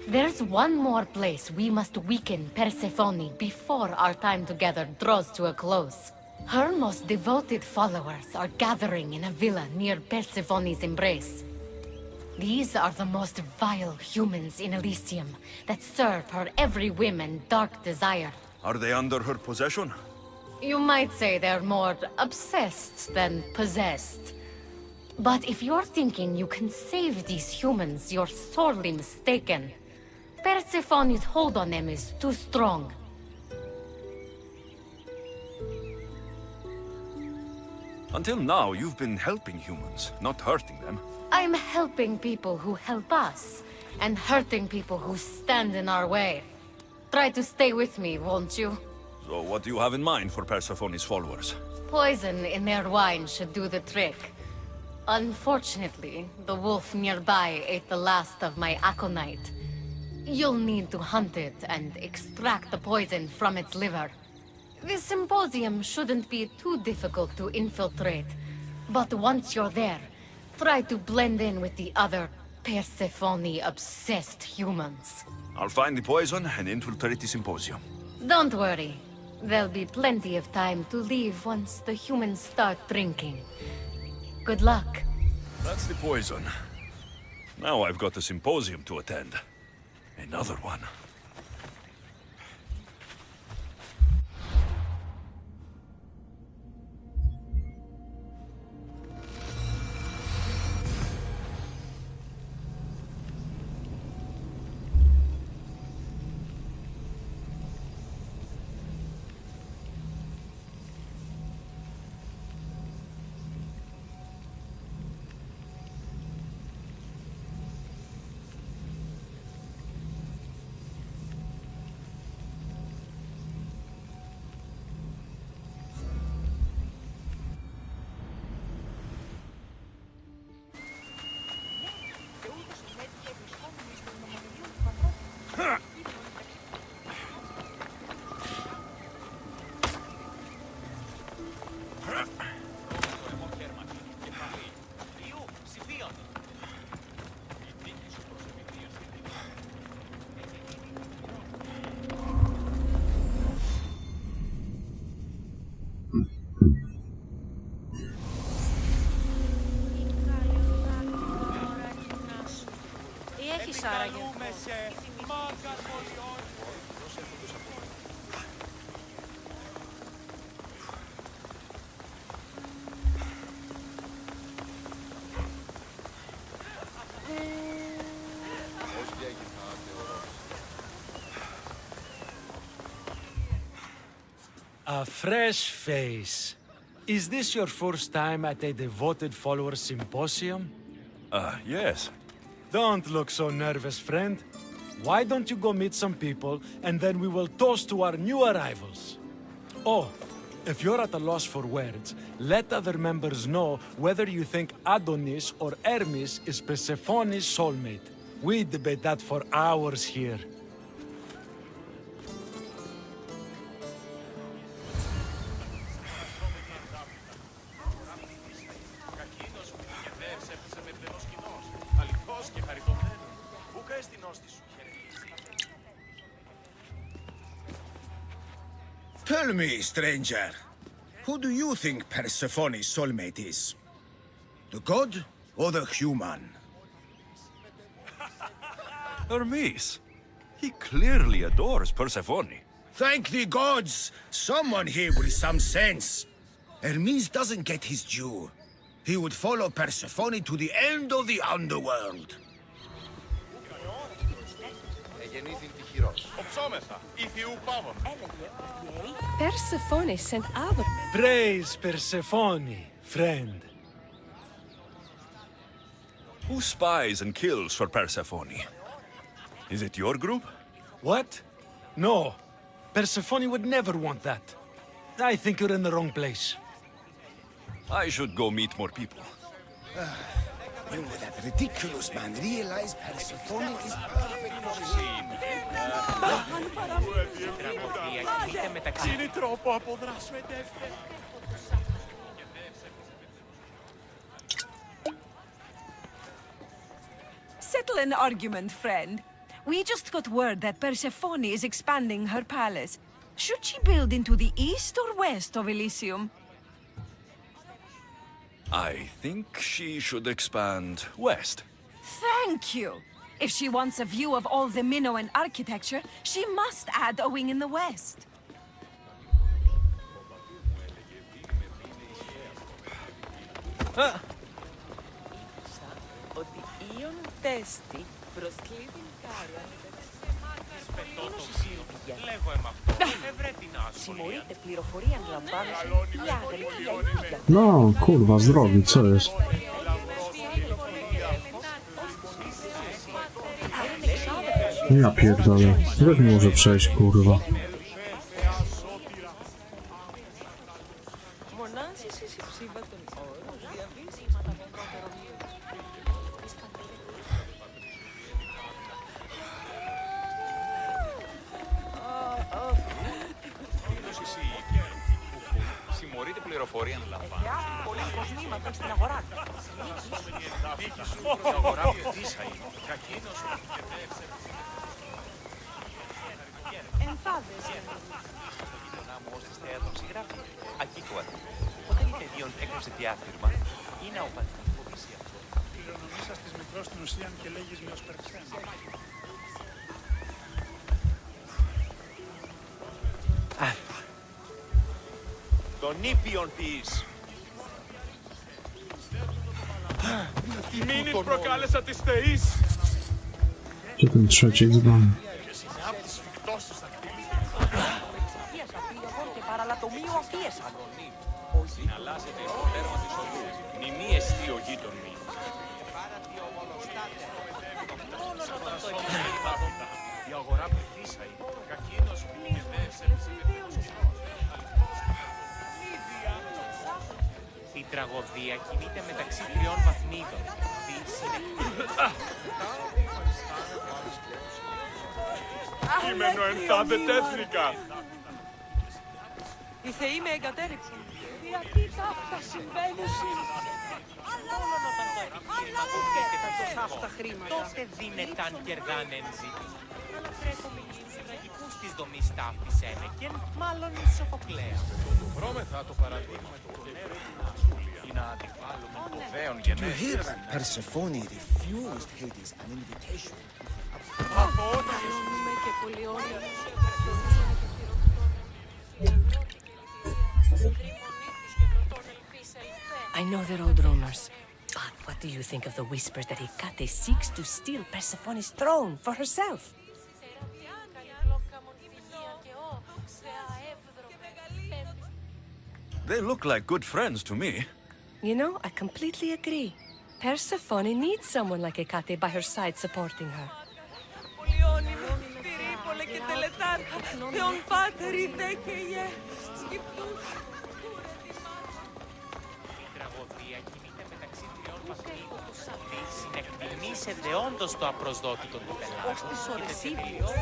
There's one more place we must weaken Persephone before our time together draws to a close. Her most devoted followers are gathering in a villa near Persephone's embrace. These are the most vile humans in Elysium that serve her every whim and dark desire. Are they under her possession? You might say they're more obsessed than possessed. But if you're thinking you can save these humans, you're sorely mistaken. Persephone's hold on them is too strong. Until now, you've been helping humans, not hurting them. I'm helping people who help us, and hurting people who stand in our way. Try to stay with me, won't you? So what do you have in mind for Persephone's followers? Poison in their wine should do the trick. Unfortunately, the wolf nearby ate the last of my aconite. You'll need to hunt it and extract the poison from its liver. This symposium shouldn't be too difficult to infiltrate, but once you're there, try to blend in with the other Persephone-obsessed humans. I'll find the poison and infiltrate the symposium. Don't worry. There'll be plenty of time to leave once the humans start drinking. Good luck. That's the poison. Now I've got a symposium to attend. Another one. άραγε. A fresh face. Is this your first time at a devoted follower symposium? Yes. Don't look so nervous, friend. Why don't you go meet some people, and then we will toast to our new arrivals? Oh, if you're at a loss for words, let other members know whether you think Adonis or Hermes is Persephone's soulmate. We debate that for hours here. Tell me, stranger, who do you think Persephone's soulmate is? The god or the human? Hermes. He clearly adores Persephone. Thank the gods! Someone here with some sense. Hermes doesn't get his due. He would follow Persephone to the end of the underworld. Persephone sent Adam. Praise Persephone, friend. Who spies and kills for Persephone? Is it your group? What? No. Persephone would never want that. I think you're in the wrong place. I should go meet more people. When will that ridiculous man realize Persephone is perfect for him? Settle an argument, friend. We just got word that Persephone is expanding her palace. Should she build into the east or west of Elysium? I think she should expand west. Thank you! If she wants a view of all the Minoan architecture, she must add a wing in the west. Ότι Ιον τέστη προσκλεί την κάρια Συμμορείτε πληροφορία λαμβάνωση η άγρια ηλία. No, kurwa, z drogi, co jest? Ja pierdolę. Jak może przejść, kurwa? Συμμορείτε πληροφορία να λαμβάνει. Πολλοί κοσμήματα στην αγορά. Η αγορά πτήσα είναι. Κακίνος. Εμφάδες. Να μου όσαστε εδώ συγγράφει. Ακίκουατε. Όταν η τεδίον έκρυψε διάφυρμα, είναι ο πατήρ φοβήσει αυτό. Κληρονομήσας της μικρός στην ουσίαν και λέγεις με ως περξένα. Τον ήπιον ποιείς. Μήνυς προκάλεσα της θεής. Gdzie ten trzeci dzban? Και παραλατομείο αφίεσαν. Συναλλάσσεται στο τέρμα της οδού. Μη εστί ο γείτον μη. Η αγορά πτήσα είναι. Κακίνος Η τραγωδία κινείται μεταξύ τριών βαθμίδων. Κείμενο ενθάδε τέθνικα. Οι θεοί με εγκατέριξαν. Γιατί τα αυτά συμβαίνουν σήμερα. Όλον όταν το επιχείρημα κοπτεύεται τα χρήματα. Τότε δίνεταν κερδάνε ενζήτηση. Αλλά τρέχουμε στους τραγικούς της δομής ταύτης Ένεκεν, μάλλον Σοφοκλέα. Βρώμεθα το παραδείγμα του νερού ή να αντιβάλλουμε το δέον To γενναίες. hear that Persephone refused Hades an invitation I know they're old rumors, but what do you think of the whispers that Hecate seeks to steal Persephone's throne for herself? They look like good friends to me. You know, I completely agree. Persephone needs someone like Hecate by her side supporting her.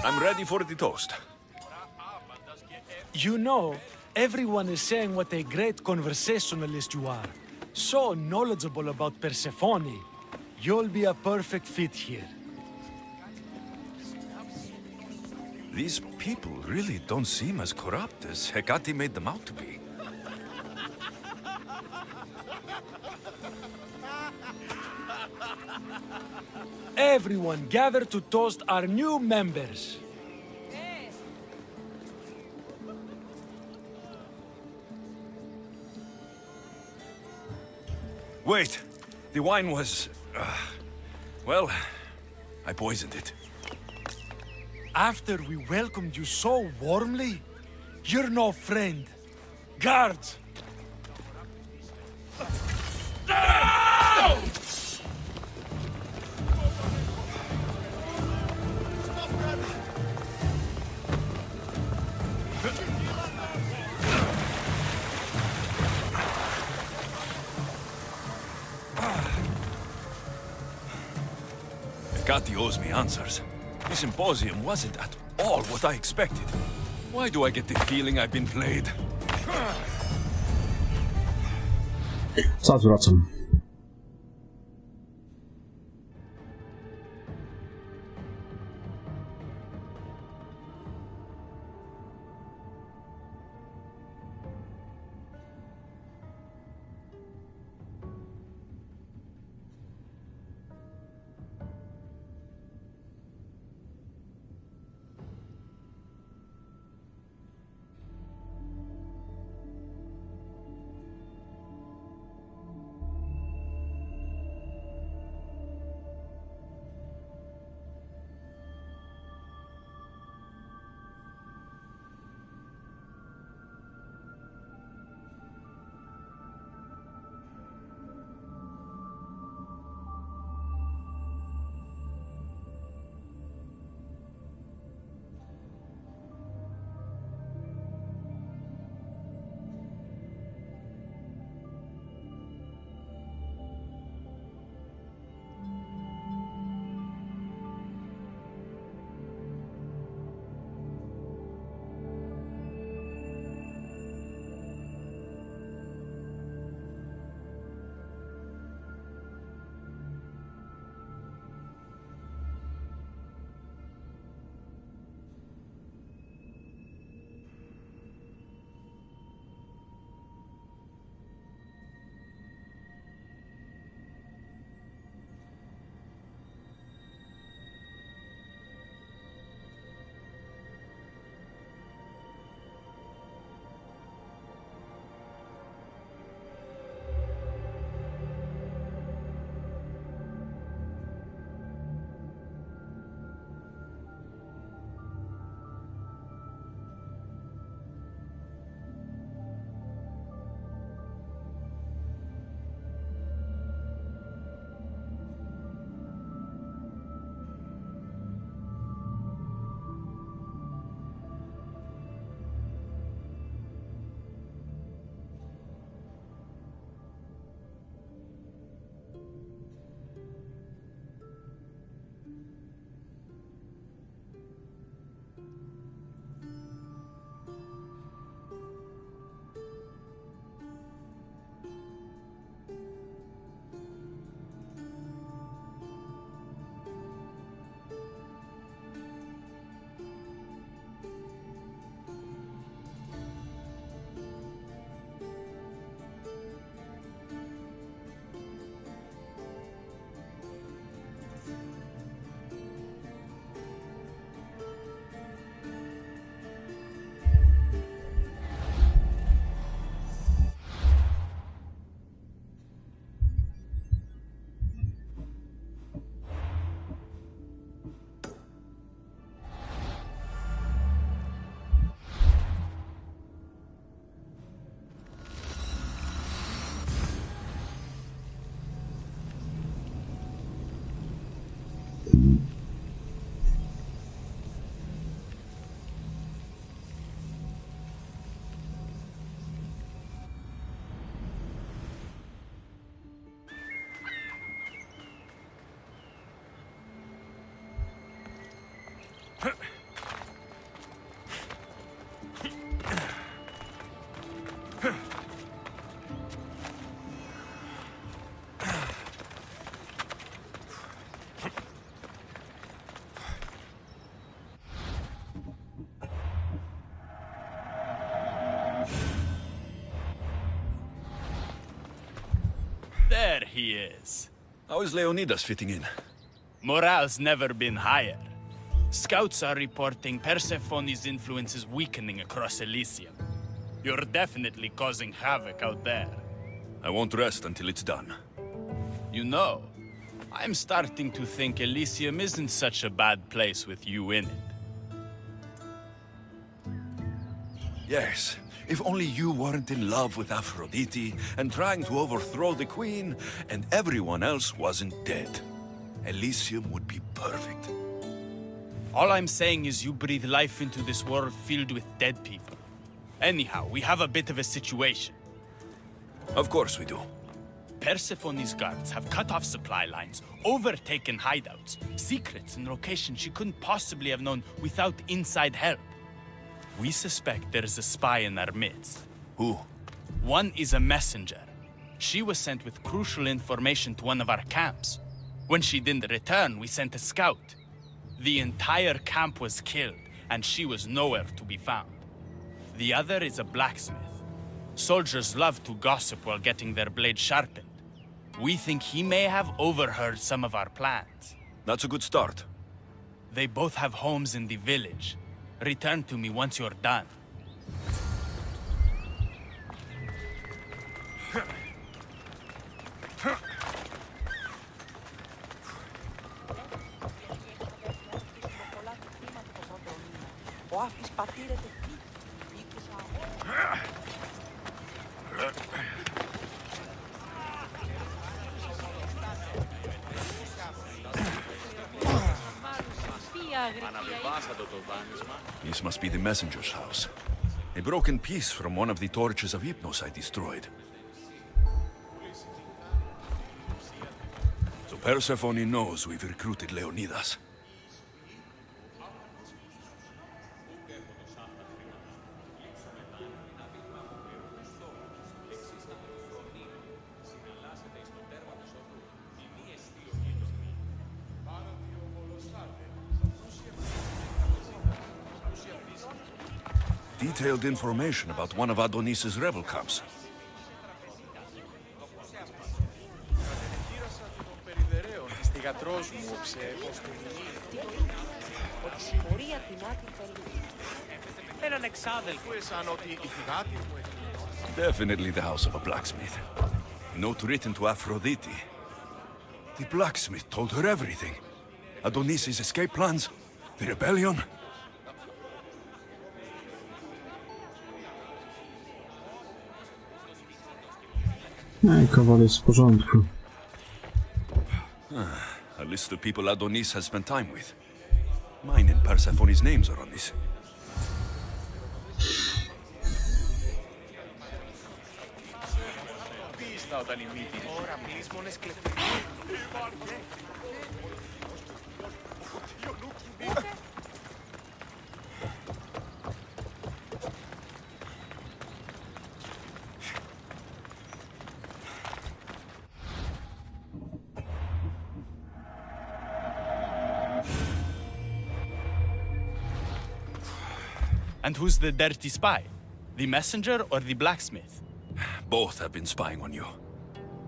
I'm ready for the toast. You know, everyone is saying what a great conversationalist you are. So knowledgeable about Persephone. You'll be a perfect fit here. These people really don't seem as corrupt as Hecate made them out to be. Everyone gather to toast our new members. Wait, the wine was... well, I poisoned it. After we welcomed you so warmly, you're no friend. Guards! Hecate owes me answers. The symposium wasn't at all what I expected. Why do I get the feeling I've been played? Zaraz wracam. he is. How is Leonidas fitting in? Morale's never been higher. Scouts are reporting Persephone's influence is weakening across Elysium. You're definitely causing havoc out there. I won't rest until it's done. You know, I'm starting to think Elysium isn't such a bad place with you in it. Yes, if only you weren't in love with Aphrodite and trying to overthrow the queen, and everyone else wasn't dead. Elysium would be perfect. All I'm saying is you breathe life into this world filled with dead people. Anyhow, we have a bit of a situation. Of course we do. Persephone's guards have cut off supply lines, overtaken hideouts, secrets and locations she couldn't possibly have known without inside help. We suspect there is a spy in our midst. Who? One is a messenger. She was sent with crucial information to one of our camps. When she didn't return, we sent a scout. The entire camp was killed, and she was nowhere to be found. The other is a blacksmith. Soldiers love to gossip while getting their blades sharpened. We think he may have overheard some of our plans. That's a good start. They both have homes in the village. Return to me once you're done. This must be the messenger's house. A broken piece from one of the torches of Hypnos I destroyed. So Persephone knows we've recruited Leonidas. Detailed information about one of Adonis's rebel camps. Definitely the house of a blacksmith. A note written to Aphrodite. The blacksmith told her everything. Adonis's escape plans, the rebellion. No i kowal jest w porządku. A list of people Adonis has spent time with. Mine and Persephone's names are on this. And who's the dirty spy? The messenger or the blacksmith? Both have been spying on you.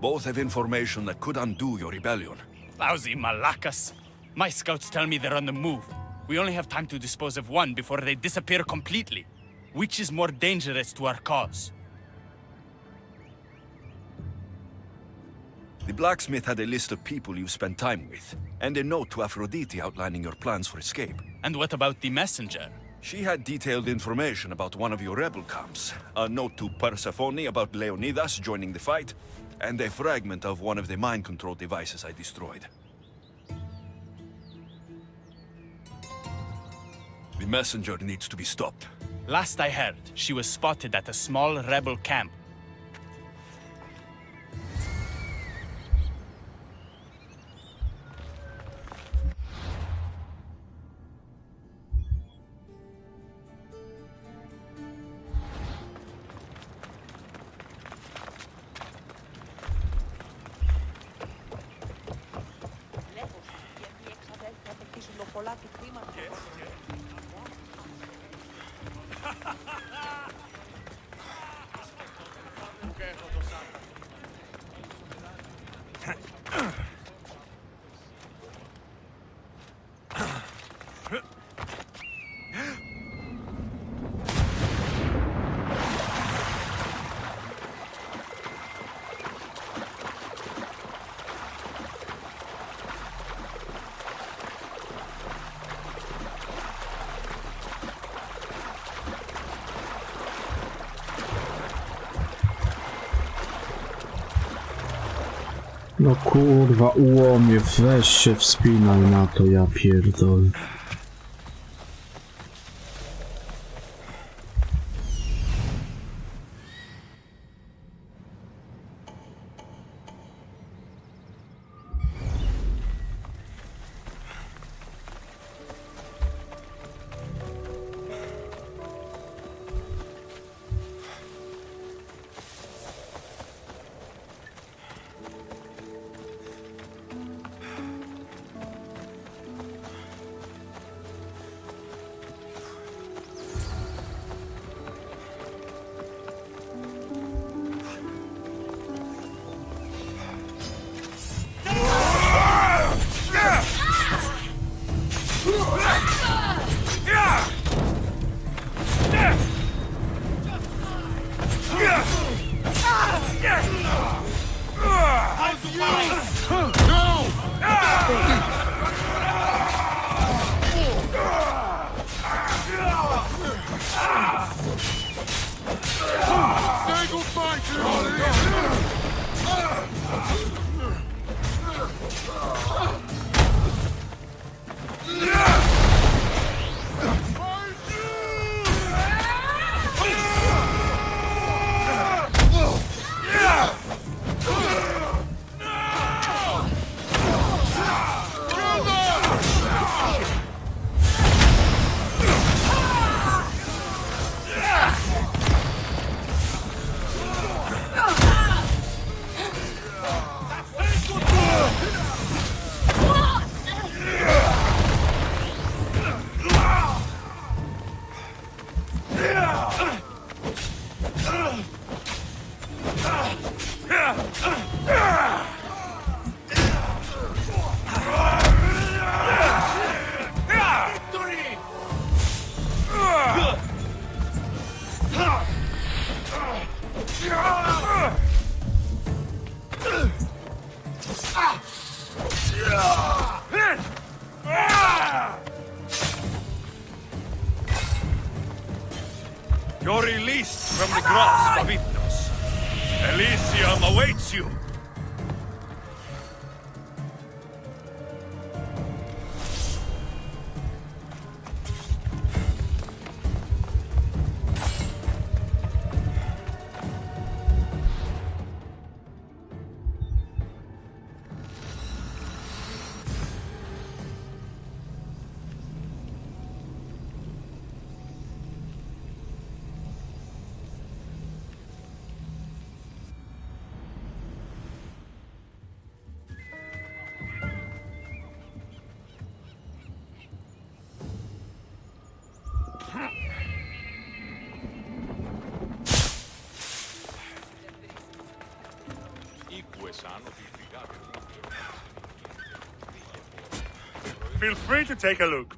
Both have information that could undo your rebellion. Lousy malacas. My scouts tell me they're on the move. We only have time to dispose of one before they disappear completely. Which is more dangerous to our cause? The blacksmith had a list of people you've spent time with, and a note to Aphrodite outlining your plans for escape. And what about the messenger? She had detailed information about one of your rebel camps, a note to Persephone about Leonidas joining the fight, and a fragment of one of the mind control devices I destroyed. The messenger needs to be stopped. Last I heard, she was spotted at a small rebel camp. No kurwa, ułomie, weź się wspinaj na to, ja pierdolę. You're released from the grasp of Hypnos. Elysium awaits you. Feel free to take a look.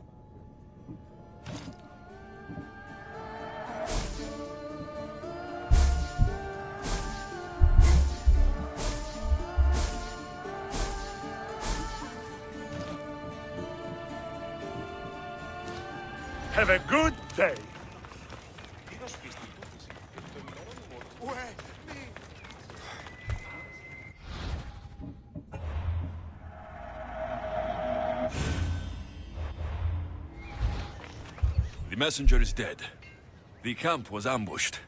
Have a good day. The messenger is dead. The camp was ambushed.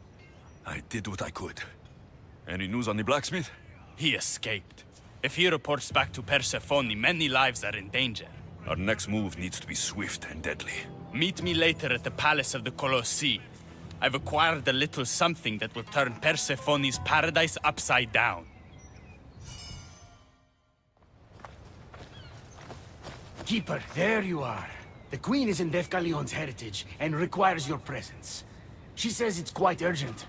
I did what I could. Any news on the blacksmith? He escaped. If he reports back to Persephone, many lives are in danger. Our next move needs to be swift and deadly. Meet me later at the Palace of the Colossi. I've acquired a little something that will turn Persephone's paradise upside down. Keeper, there you are. The Queen is in Defcalion's heritage and requires your presence. She says it's quite urgent.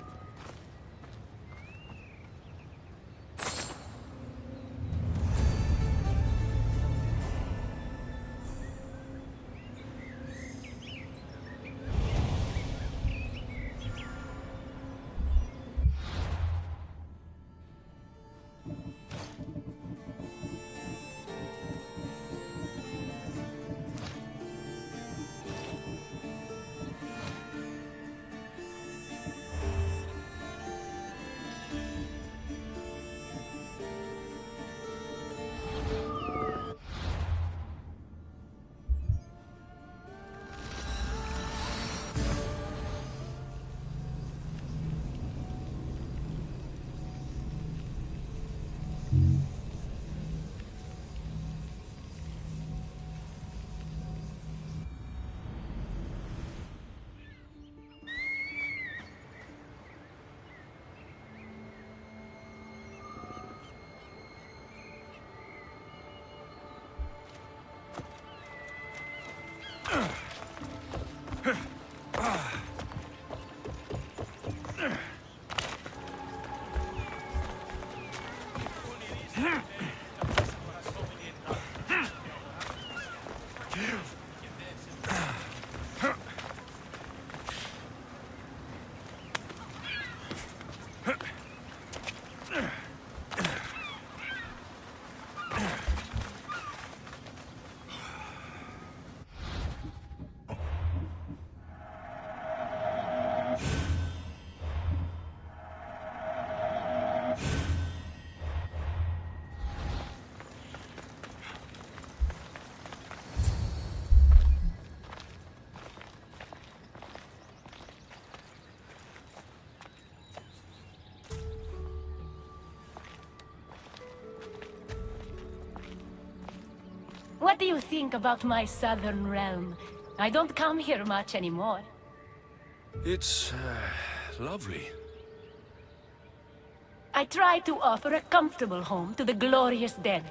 What do you think about my southern realm? I don't come here much anymore. It's lovely. I try to offer a comfortable home to the glorious dead.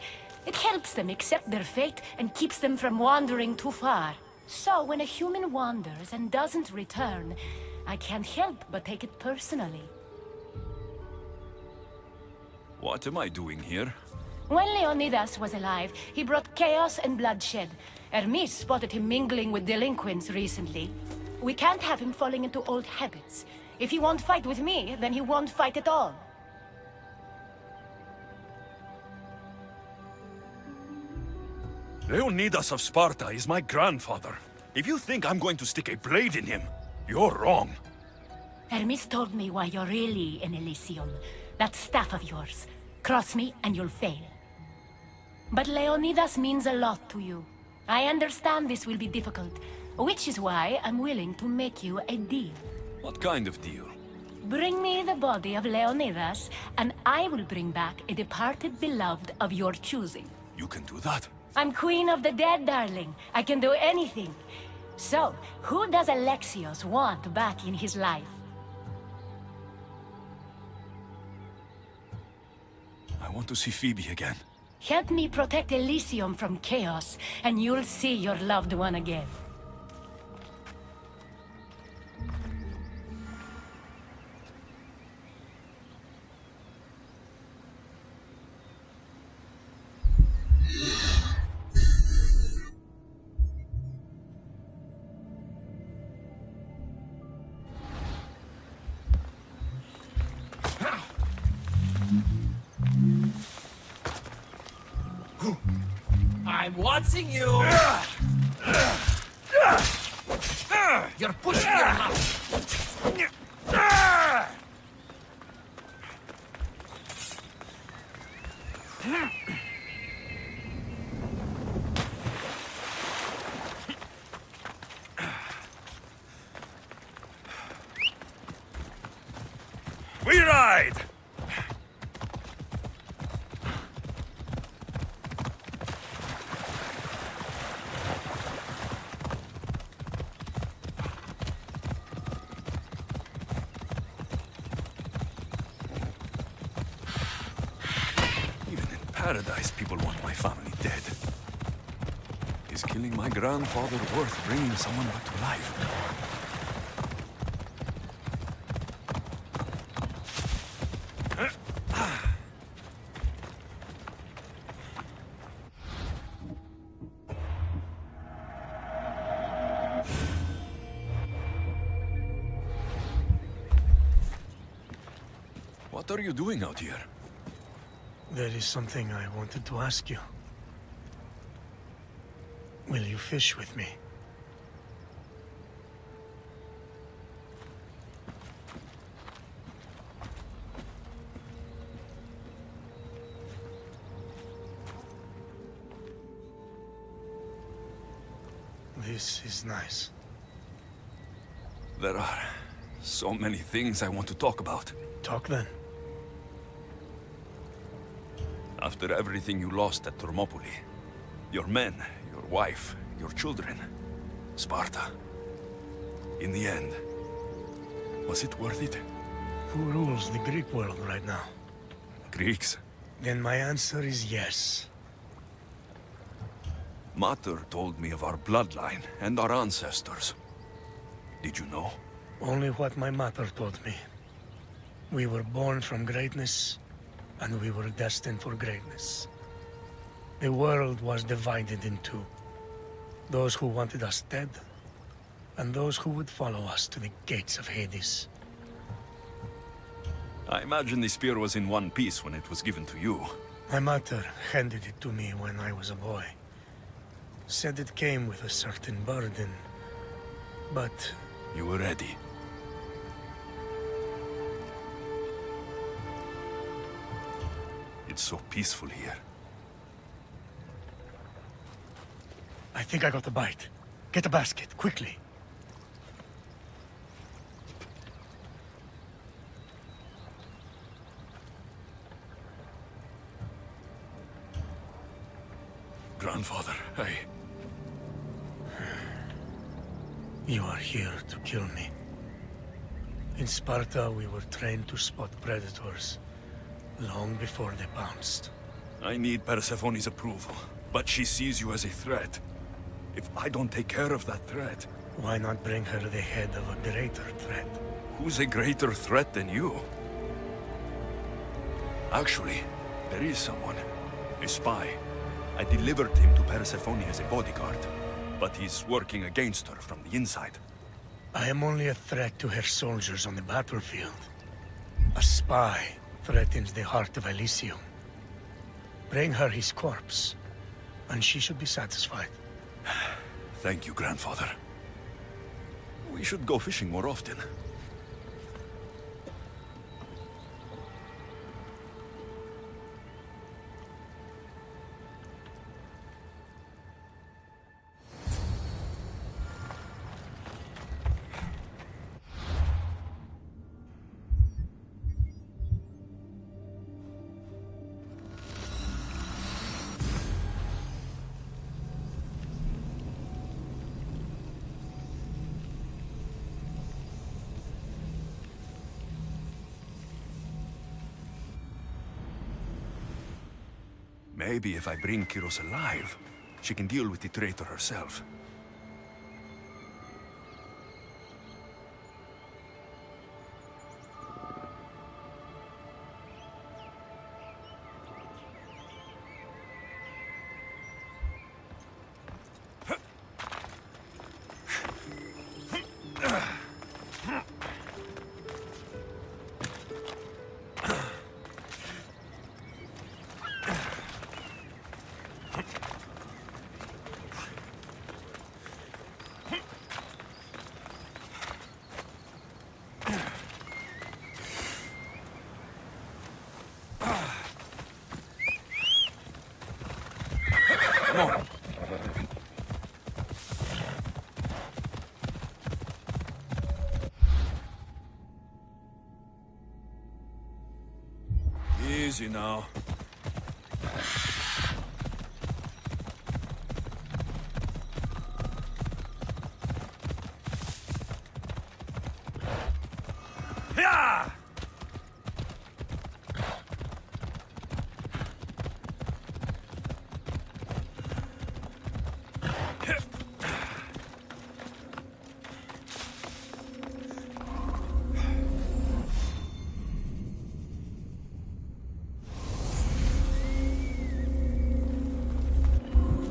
It helps them accept their fate and keeps them from wandering too far. So when a human wanders and doesn't return, I can't help but take it personally. What am I doing here? When Leonidas was alive, he brought chaos and bloodshed. Hermes spotted him mingling with delinquents recently. We can't have him falling into old habits. If he won't fight with me, then he won't fight at all. Leonidas of Sparta is my grandfather. If you think I'm going to stick a blade in him, you're wrong. Hermes told me why you're really in Elysium. That staff of yours. Cross me and you'll fail. But Leonidas means a lot to you. I understand this will be difficult, which is why I'm willing to make you a deal. What kind of deal? Bring me the body of Leonidas, and I will bring back a departed beloved of your choosing. You can do that? I'm queen of the dead, darling. I can do anything. So, who does Alexios want back in his life? I want to see Phoebe again. Help me protect Elysium from chaos, and you'll see your loved one again. I'm watching you! You're pushing your mouth! We ride! Paradise, people want my family dead. Is killing my grandfather worth bringing someone back to life? What are you doing out here? There is something I wanted to ask you. Will you fish with me? This is nice. There are so many things I want to talk about. Talk then. After everything you lost at Thermopylae, your men, your wife, your children, Sparta, in the end, was it worth it? Who rules the Greek world right now? Greeks? Then my answer is yes. Mater told me of our bloodline and our ancestors. Did you know? Only what my mother told me. We were born from greatness, and we were destined for greatness. The world was divided in two. Those who wanted us dead, and those who would follow us to the gates of Hades. I imagine the spear was in one piece when it was given to you. My mother handed it to me when I was a boy. Said it came with a certain burden, but... You were ready. It's so peaceful here. I think I got a bite. Get a basket, quickly. Grandfather, You are here to kill me. In Sparta, we were trained to spot predators long before they pounced. I need Persephone's approval, but she sees you as a threat. If I don't take care of that threat... Why not bring her the head of a greater threat? Who's a greater threat than you? Actually, there is someone. A spy. I delivered him to Persephone as a bodyguard, but he's working against her from the inside. I am only a threat to her soldiers on the battlefield. A spy threatens the heart of Elysium. Bring her his corpse, and she should be satisfied. Thank you, Grandfather. We should go fishing more often. Maybe if I bring Kyros alive, she can deal with the traitor herself. Easy now.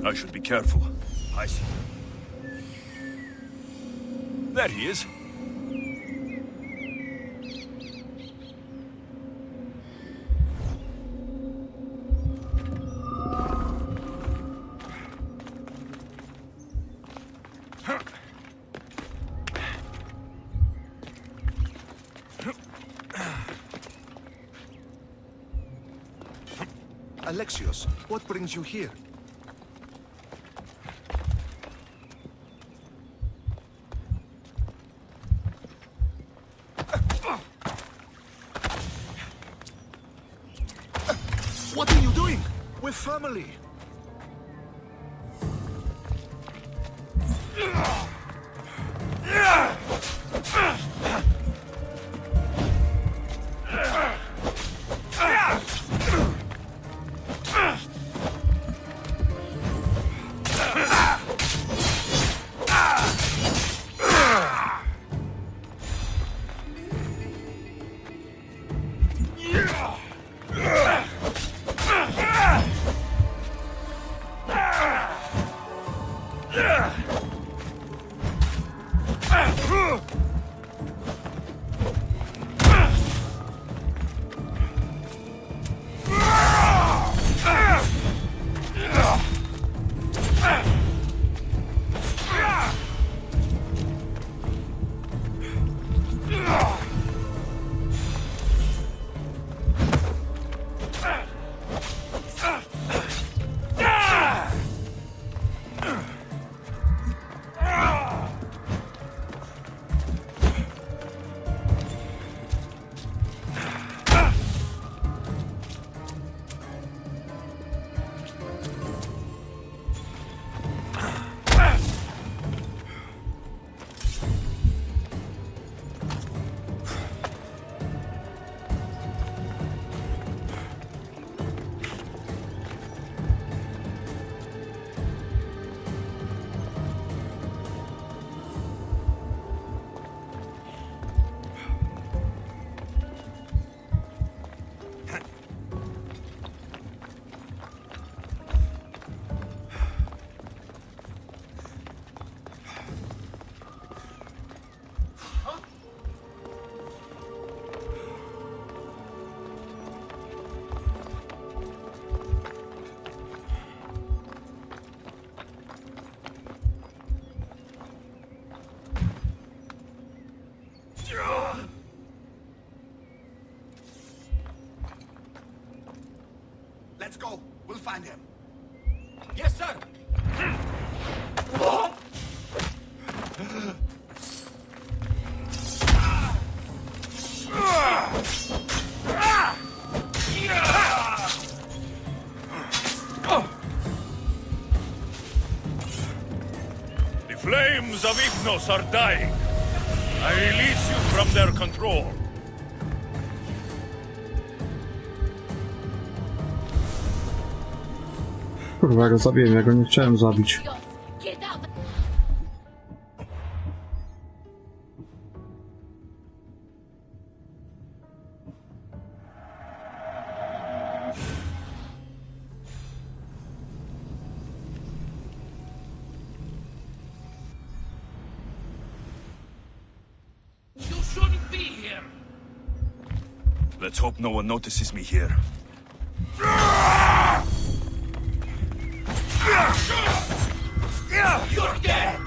I should be careful. I see. There he is. Alexios, what brings you here? What are you doing? We're family. find him. Yes, sir. The flames of Ignos are dying. I release you from their control. Kurwa, ja go zabiłem, ja go nie chciałem zabić. You shouldn't be here. Let's hope no one notices me here. You're dead.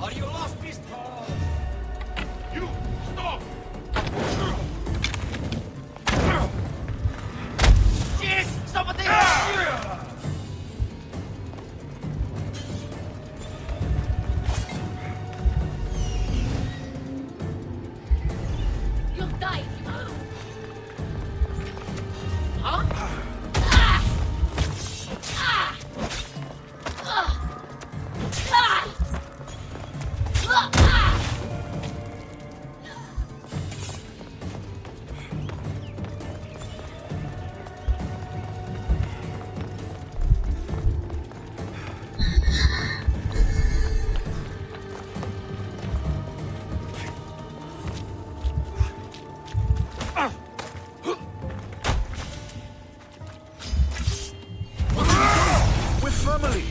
Are you lost, beast? You stop! Shit! Somebody! You'll die. Huh? We're family.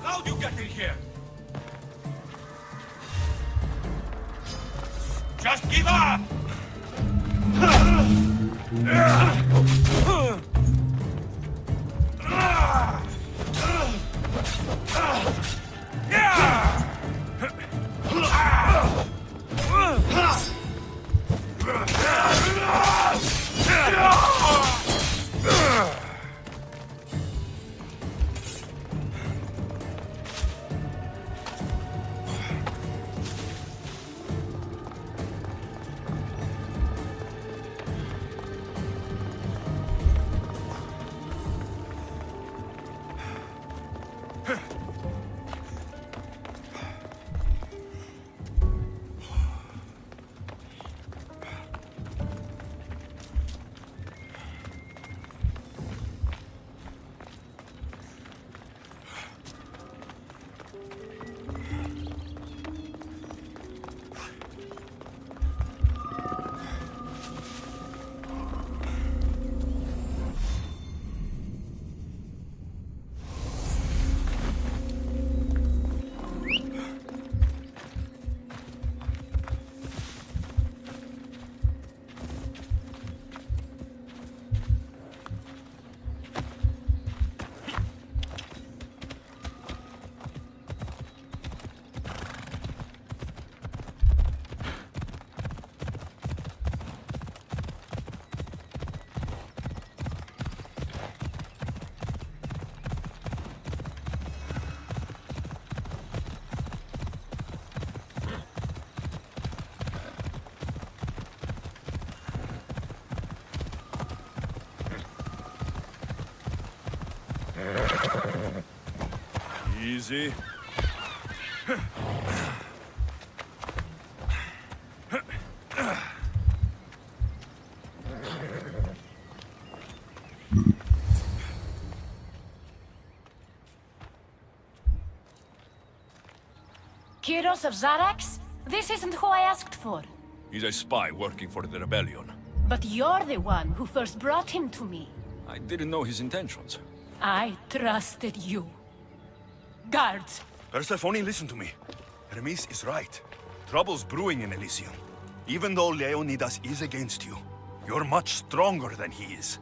How'd you get in here? Just give up! Easy. Kyros of Zarax? This isn't who I asked for. He's a spy working for the rebellion. But you're the one who first brought him to me. I didn't know his intentions. I trusted you. Guards! Persephone, listen to me. Hermes is right. Trouble's brewing in Elysium. Even though Leonidas is against you, you're much stronger than he is.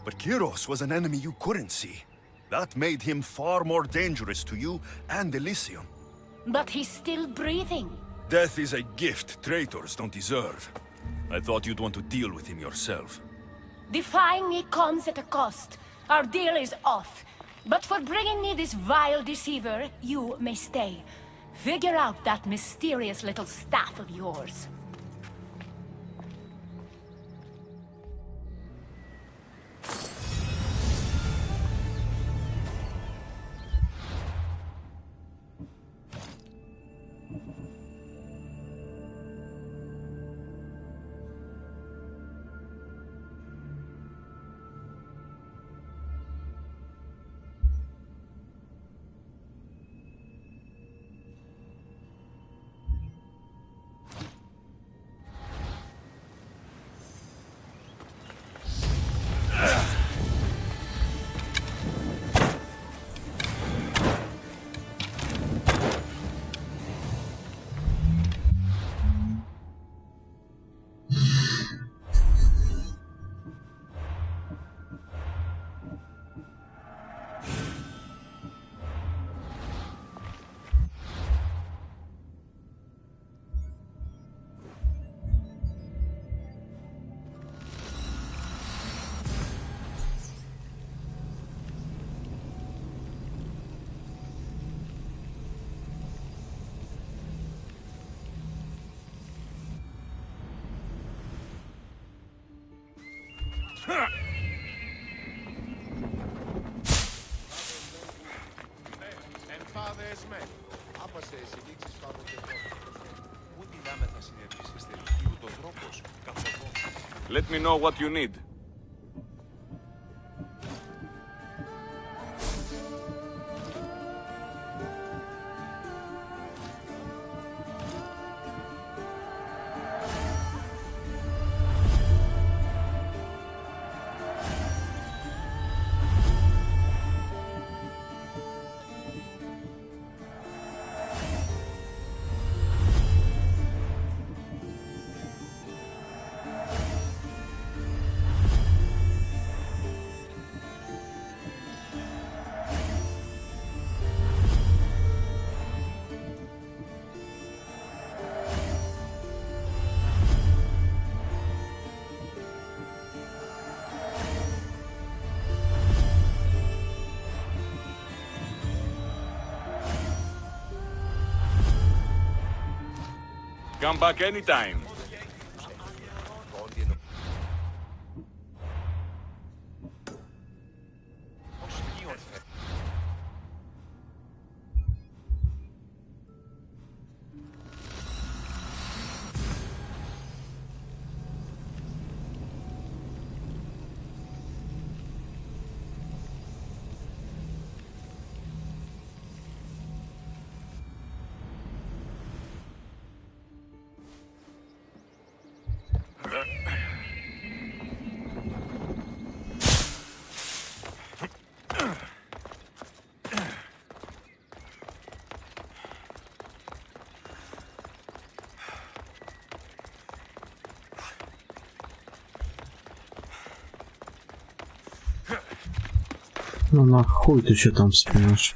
But Kyros was an enemy you couldn't see. That made him far more dangerous to you and Elysium. But he's still breathing. Death is a gift traitors don't deserve. I thought you'd want to deal with him yourself. Defying me comes at a cost. Our deal is off. But for bringing me this vile deceiver, you may stay. Figure out that mysterious little staff of yours. Let me know what you need. Come back anytime. No na chuj ty się tam wspinasz.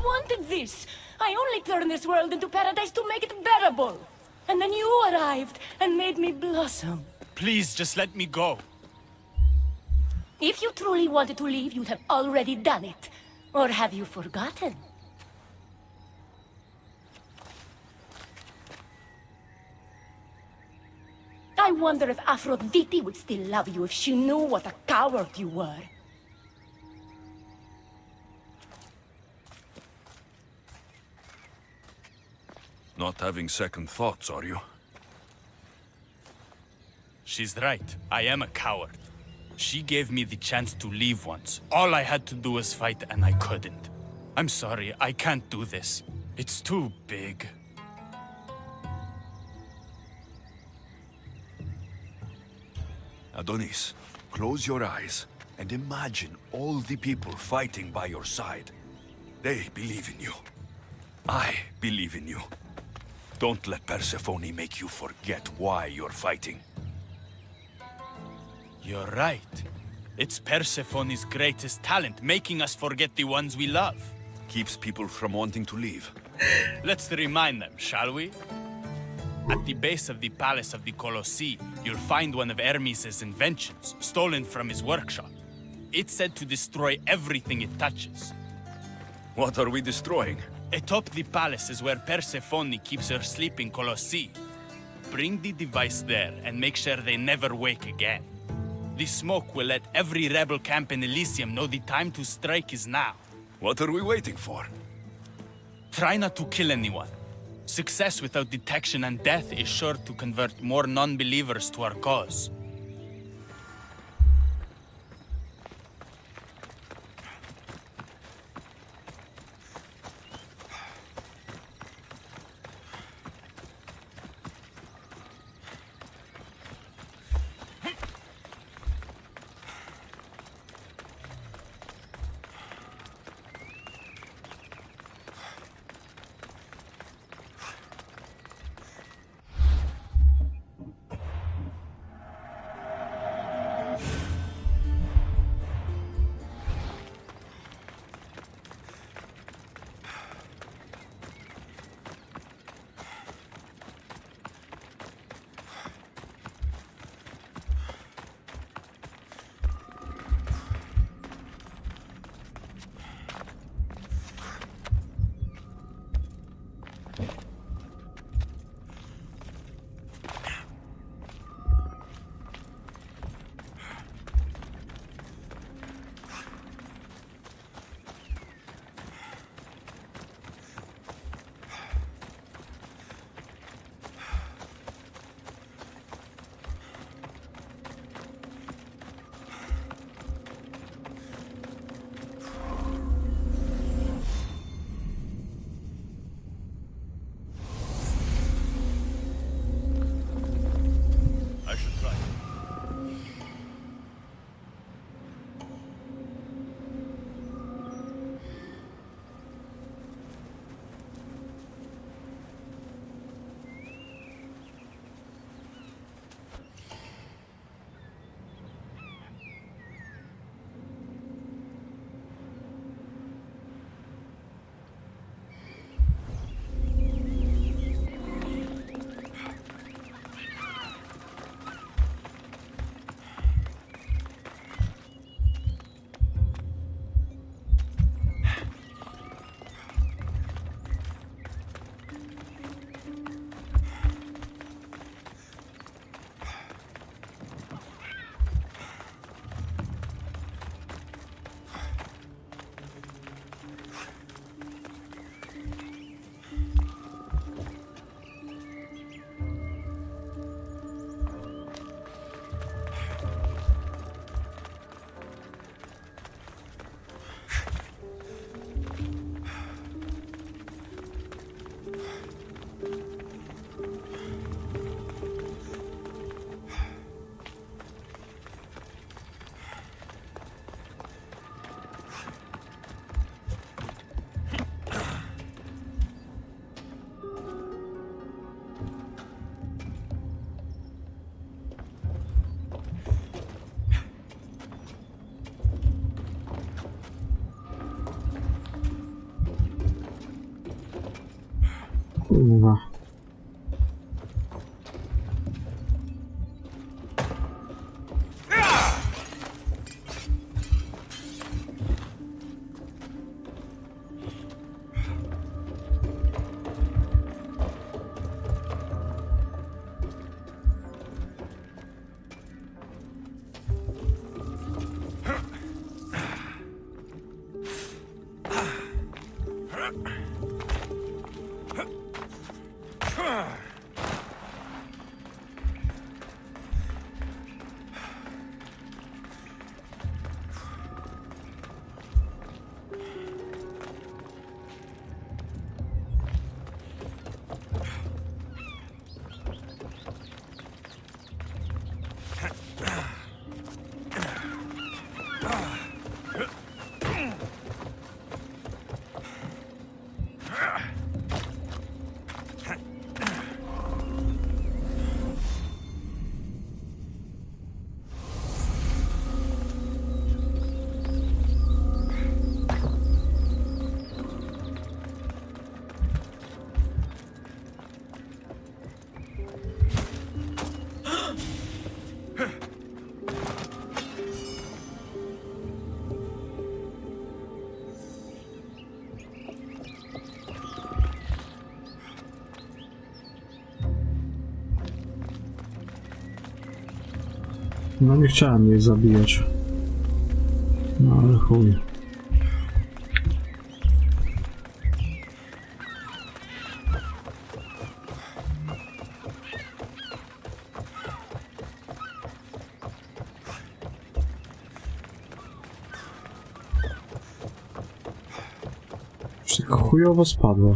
wanted this. I only turned this world into paradise to make it bearable. And then you arrived and made me blossom. Please, just let me go. If you truly wanted to leave, you'd have already done it. Or have you forgotten? I wonder if Aphrodite would still love you if she knew what a coward you were. Not having second thoughts, are you? She's right. I am a coward. She gave me the chance to leave once. All I had to do was fight, and I couldn't. I'm sorry, I can't do this. It's too big. Adonis, close your eyes and imagine all the people fighting by your side. They believe in you. I believe in you. Don't let Persephone make you forget why you're fighting. You're right. It's Persephone's greatest talent, making us forget the ones we love. Keeps people from wanting to leave. Let's remind them, shall we? At the base of the palace of the Colossi, you'll find one of Hermes' inventions, stolen from his workshop. It's said to destroy everything it touches. What are we destroying? Atop the palace is where Persephone keeps her sleeping Colossi. Bring the device there and make sure they never wake again. The smoke will let every rebel camp in Elysium know the time to strike is now. What are we waiting for? Try not to kill anyone. Success without detection and death is sure to convert more non-believers to our cause. Kurwa. No nie chciałem jej zabijać. No ale chuj. Już tak chujowo spadło.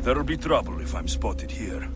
There'll be trouble if I'm spotted here.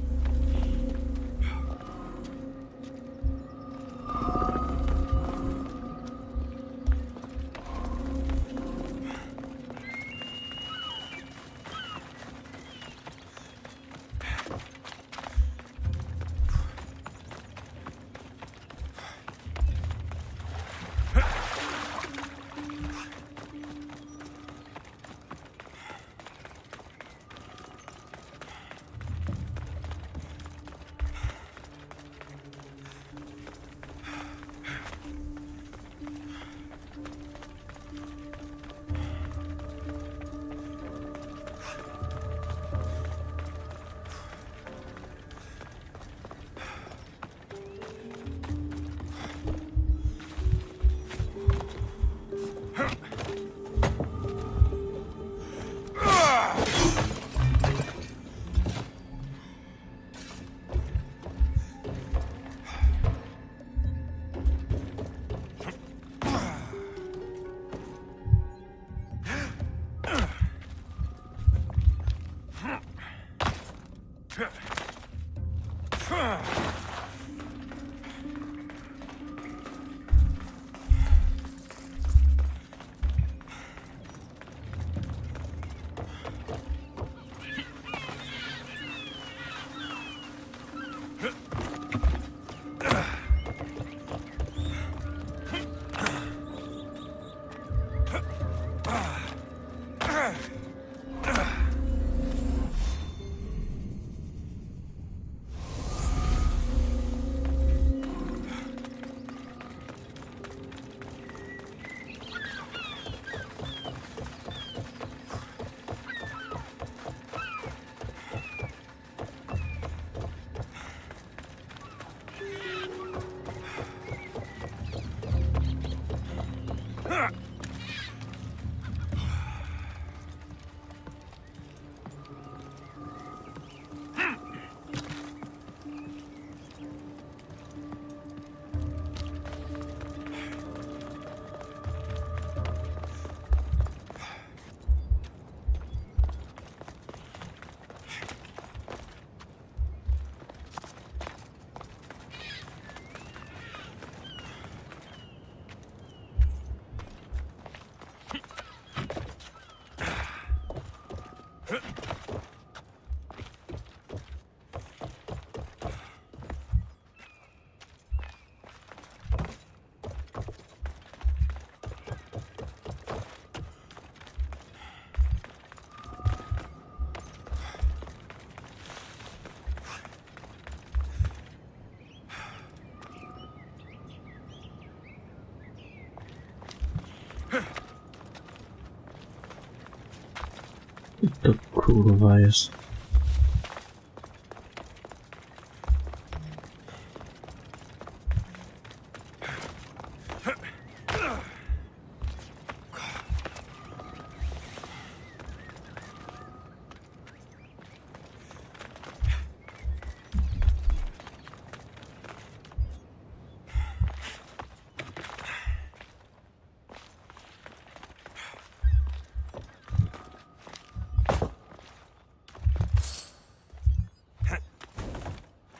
To kurwa jest.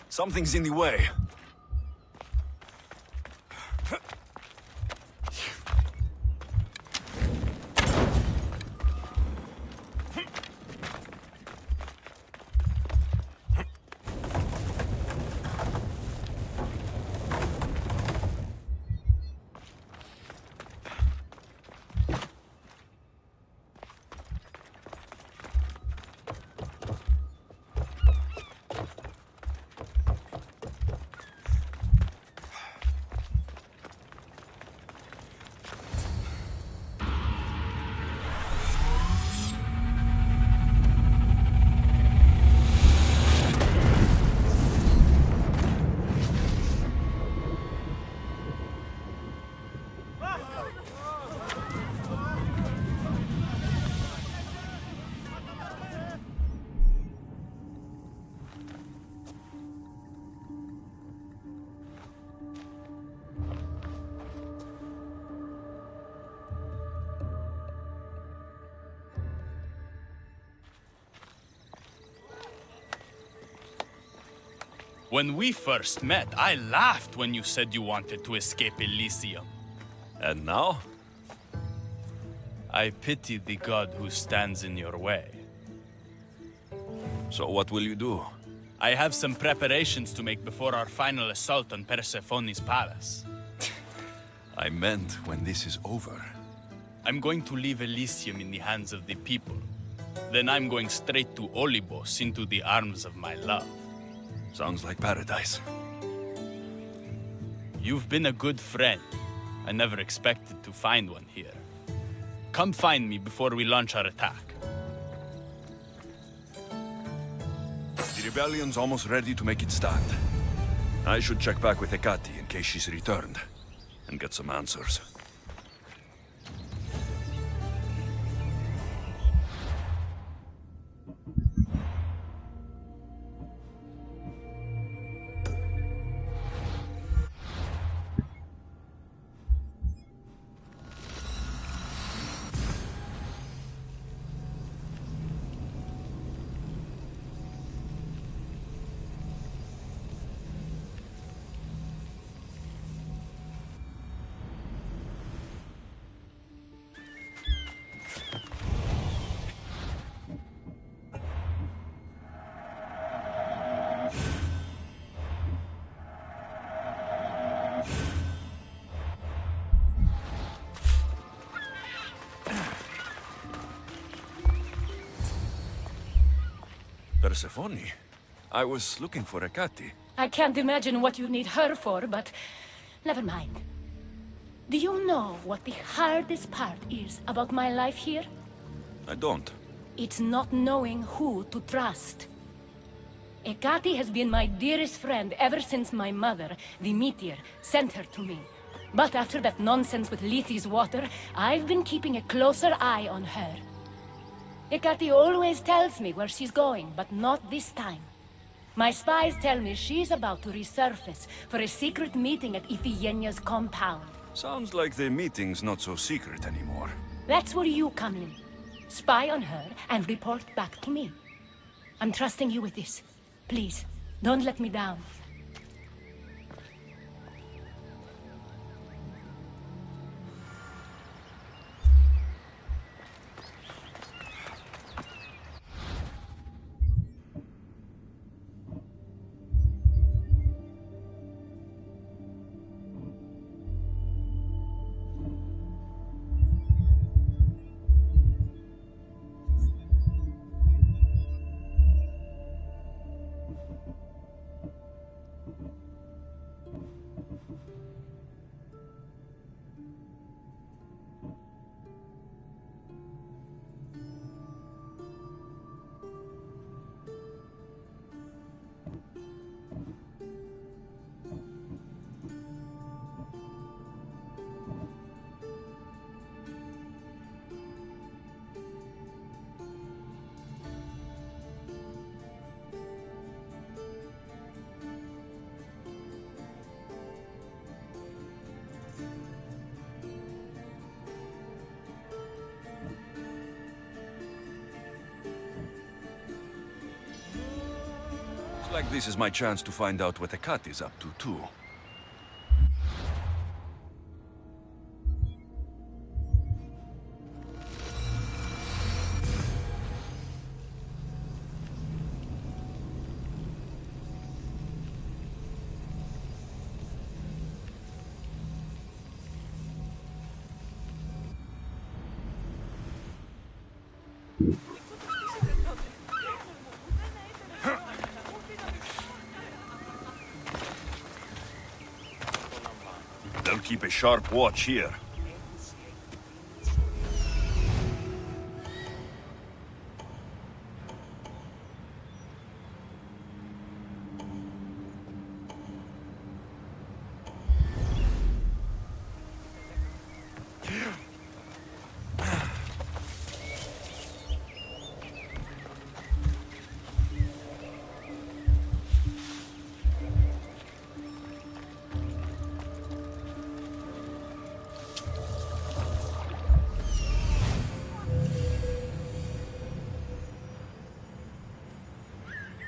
Something's in the way. When we first met, I laughed when you said you wanted to escape Elysium. And now? I pity the god who stands in your way. So what will you do? I have some preparations to make before our final assault on Persephone's palace. I meant when this is over. I'm going to leave Elysium in the hands of the people. Then I'm going straight to Olibos, into the arms of my love. Sounds like paradise. You've been a good friend. I never expected to find one here. Come find me before we launch our attack. The rebellion's almost ready to make its stand. I should check back with Hecate in case she's returned, and get some answers. Persephone? I was looking for Hecate. I can't imagine what you need her for, but never mind. Do you know what the hardest part is about my life here? I don't. It's not knowing who to trust. Hecate has been my dearest friend ever since my mother, the meteor, sent her to me. But after that nonsense with Lethe's water, I've been keeping a closer eye on her. Hecate always tells me where she's going, but not this time. My spies tell me she's about to resurface for a secret meeting at Iphigenia's compound. Sounds like the meeting's not so secret anymore. That's where you come in. Spy on her and report back to me. I'm trusting you with this. Please, don't let me down. like this is my chance to find out what the cat is up to, too. They'll keep a sharp watch here.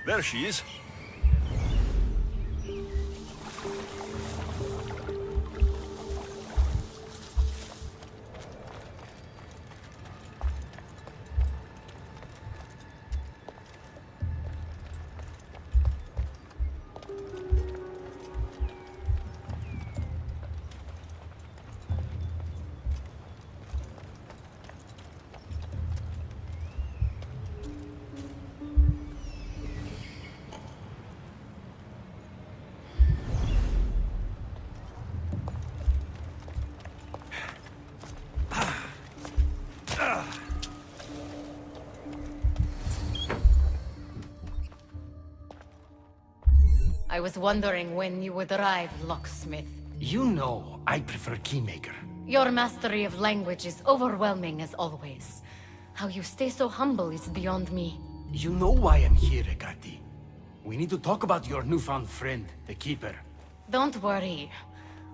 There she is. I was wondering when you would arrive, locksmith. You know, I prefer Keymaker. Your mastery of language is overwhelming as always. How you stay so humble is beyond me. You know why I'm here, Ekati. We need to talk about your newfound friend, the Keeper. Don't worry.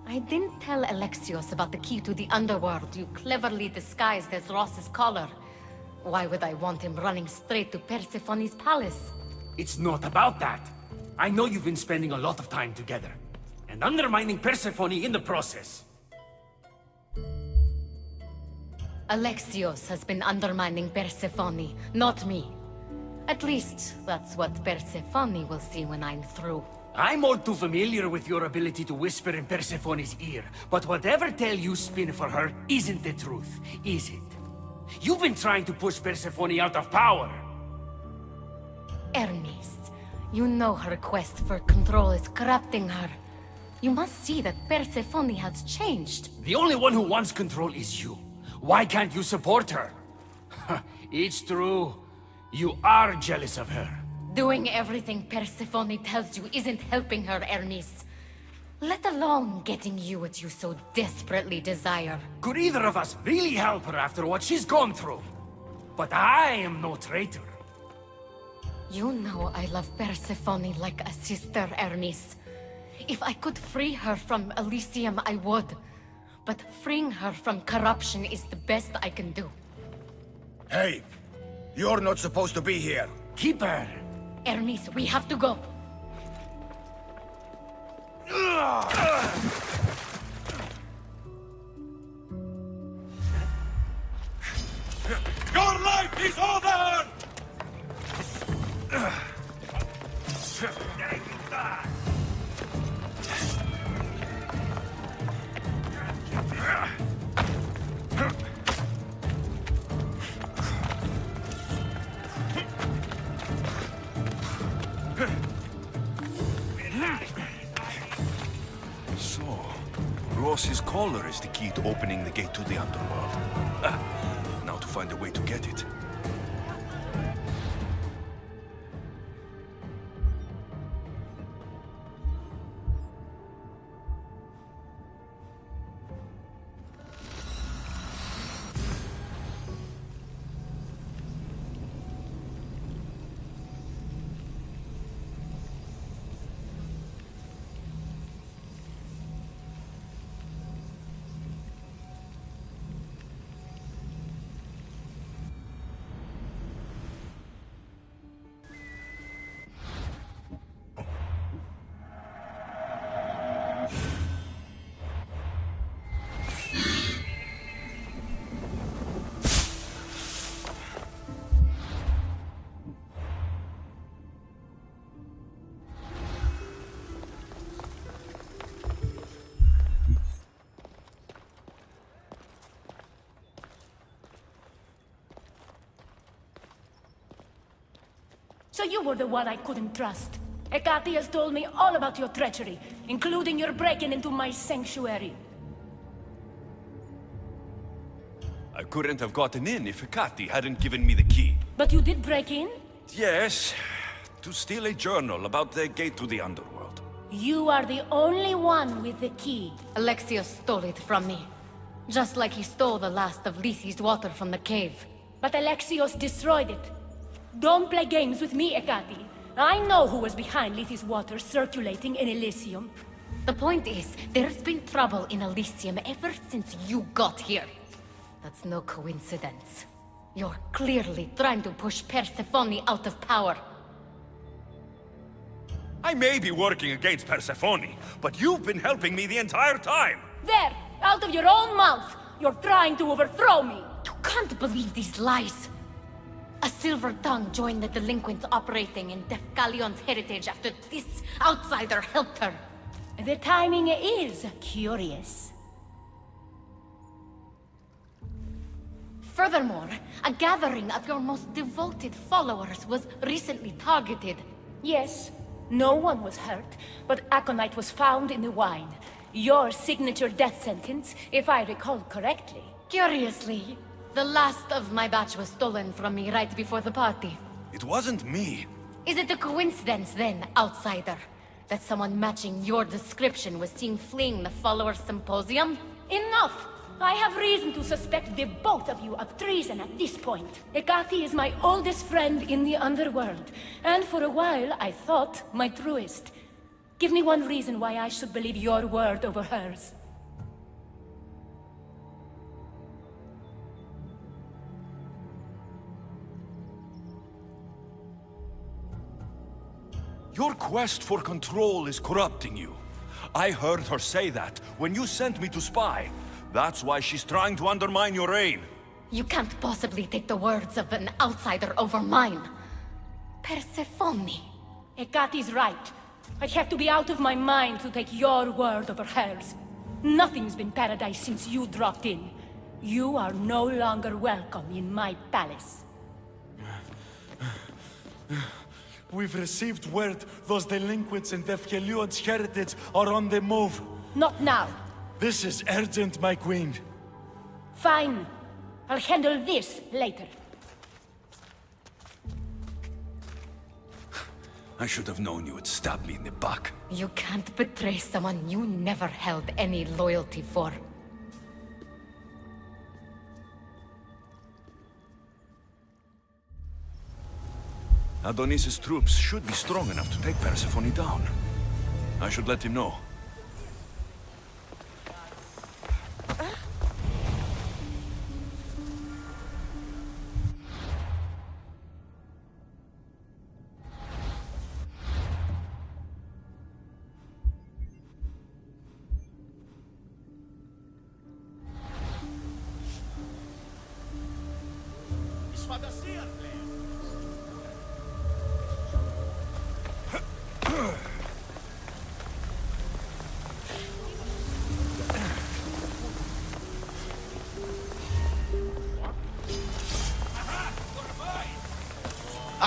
I didn't tell Alexios about the key to the underworld you cleverly disguised as Ross's collar. Why would I want him running straight to Persephone's palace? It's not about that. I know you've been spending a lot of time together, and undermining Persephone in the process. Alexios has been undermining Persephone, not me. At least, that's what Persephone will see when I'm through. I'm all too familiar with your ability to whisper in Persephone's ear, but whatever tale you spin for her isn't the truth, is it? You've been trying to push Persephone out of power. Hermes, you know her quest for control is corrupting her. You must see that Persephone has changed. The only one who wants control is you. Why can't you support her? It's true. You are jealous of her. Doing everything Persephone tells you isn't helping her, Hermes. Let alone getting you what you so desperately desire. Could either of us really help her after what she's gone through? But I am no traitor. You know I love Persephone like a sister, Hermes. If I could free her from Elysium, I would. But freeing her from corruption is the best I can do. Hey! You're not supposed to be here! Keep her! Hermes, we have to go. Your life is over! So, Ross's collar is the key to opening the gate to the underworld. Now to find a way to get it. you were the one I couldn't trust. Hecate has told me all about your treachery, including your breaking into my sanctuary. I couldn't have gotten in if Hecate hadn't given me the key. But you did break in? Yes, to steal a journal about the gate to the underworld. You are the only one with the key. Alexios stole it from me. Just like he stole the last of Lethi's water from the cave. But Alexios destroyed it. Don't play games with me, Hecate. I know who was behind Lethi's water circulating in Elysium. The point is, there's been trouble in Elysium ever since you got here. That's no coincidence. You're clearly trying to push Persephone out of power. I may be working against Persephone, but you've been helping me the entire time! There! Out of your own mouth! You're trying to overthrow me! You can't believe these lies! A silver tongue joined the delinquents operating in Defcalion's heritage after this outsider helped her. The timing is curious. Furthermore, a gathering of your most devoted followers was recently targeted. Yes, no one was hurt, but aconite was found in the wine. Your signature death sentence, if I recall correctly. Curiously, the last of my batch was stolen from me right before the party. It wasn't me. Is it a coincidence then, outsider, that someone matching your description was seen fleeing the followers' symposium? Enough! I have reason to suspect the both of you of treason at this point. Hecate is my oldest friend in the underworld, and for a while I thought my truest. Give me one reason why I should believe your word over hers. Your quest for control is corrupting you. I heard her say that when you sent me to spy. That's why she's trying to undermine your reign. You can't possibly take the words of an outsider over mine. Persephone. Hecate's right. I have to be out of my mind to take your word over hers. Nothing's been paradise since you dropped in. You are no longer welcome in my palace. We've received word those delinquents in Defkelion's heritage are on the move. Not now. This is urgent, my queen. Fine. I'll handle this later. I should have known you would stab me in the back. You can't betray someone you never held any loyalty for. Adonis's troops should be strong enough to take Persephone down. I should let him know.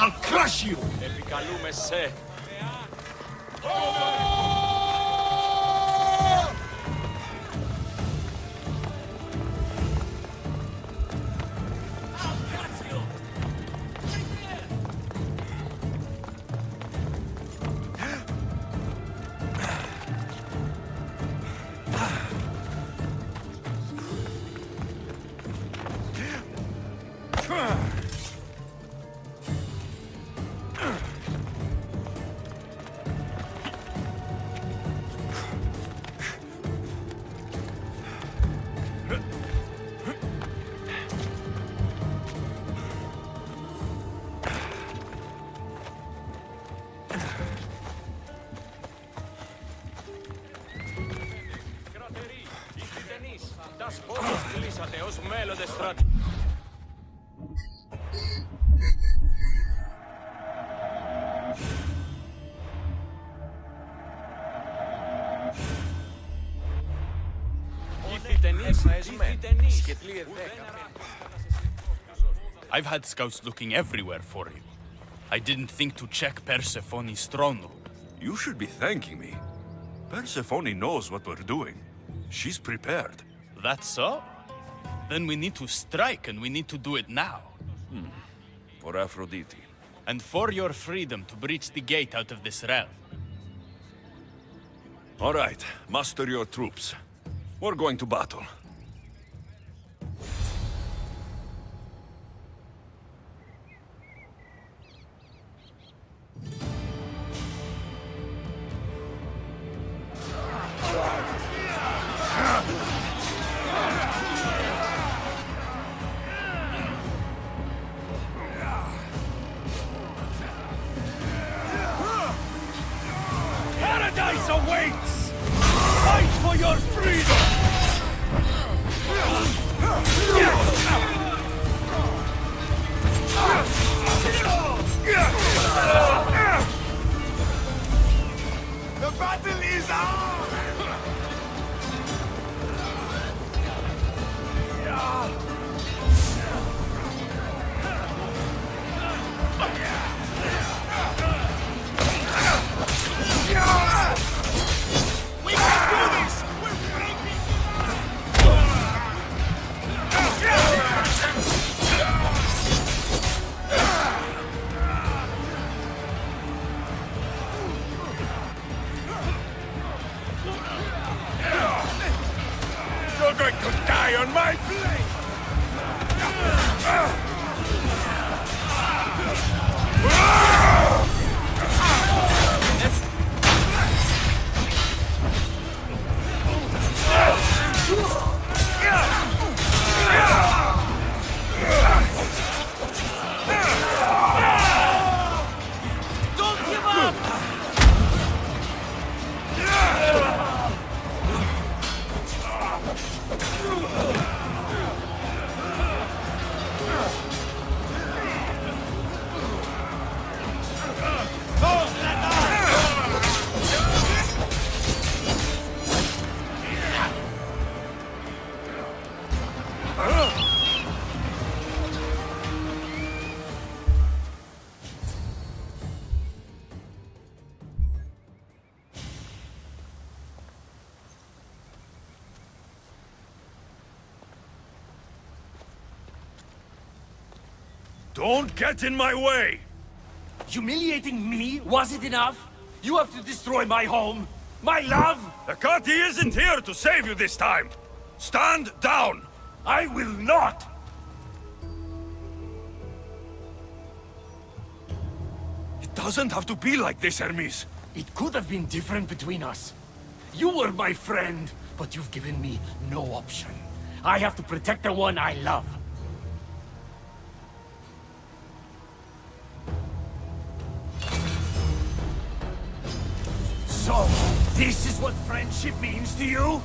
I'll crush you! Επικαλούμε σε. I've had scouts looking everywhere for you. I didn't think to check Persephone's throne room. You should be thanking me. Persephone knows what we're doing. She's prepared. That's so? Then we need to strike, and we need to do it now. For Aphrodite. And for your freedom to breach the gate out of this realm. All right, muster your troops. We're going to battle. Paradise awaits! Fight for your freedom! The battle is on! We can do this! We're You're going to die on my blade! Don't give up! Don't get in my way! Humiliating me wasn't enough? You have to destroy my home, my love! The Kati isn't here to save you this time! Stand down! I will not! It doesn't have to be like this, Hermes. It could have been different between us. You were my friend, but you've given me no option. I have to protect the one I love. So, this is what friendship means to you?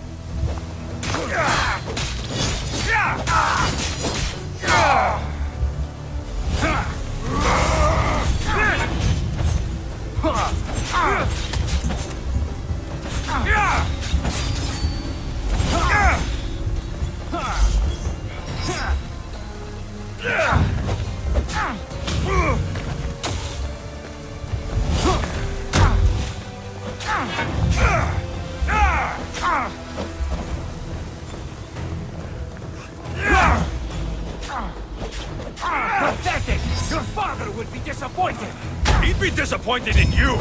Pathetic! Your father would be disappointed! He'd be disappointed in you!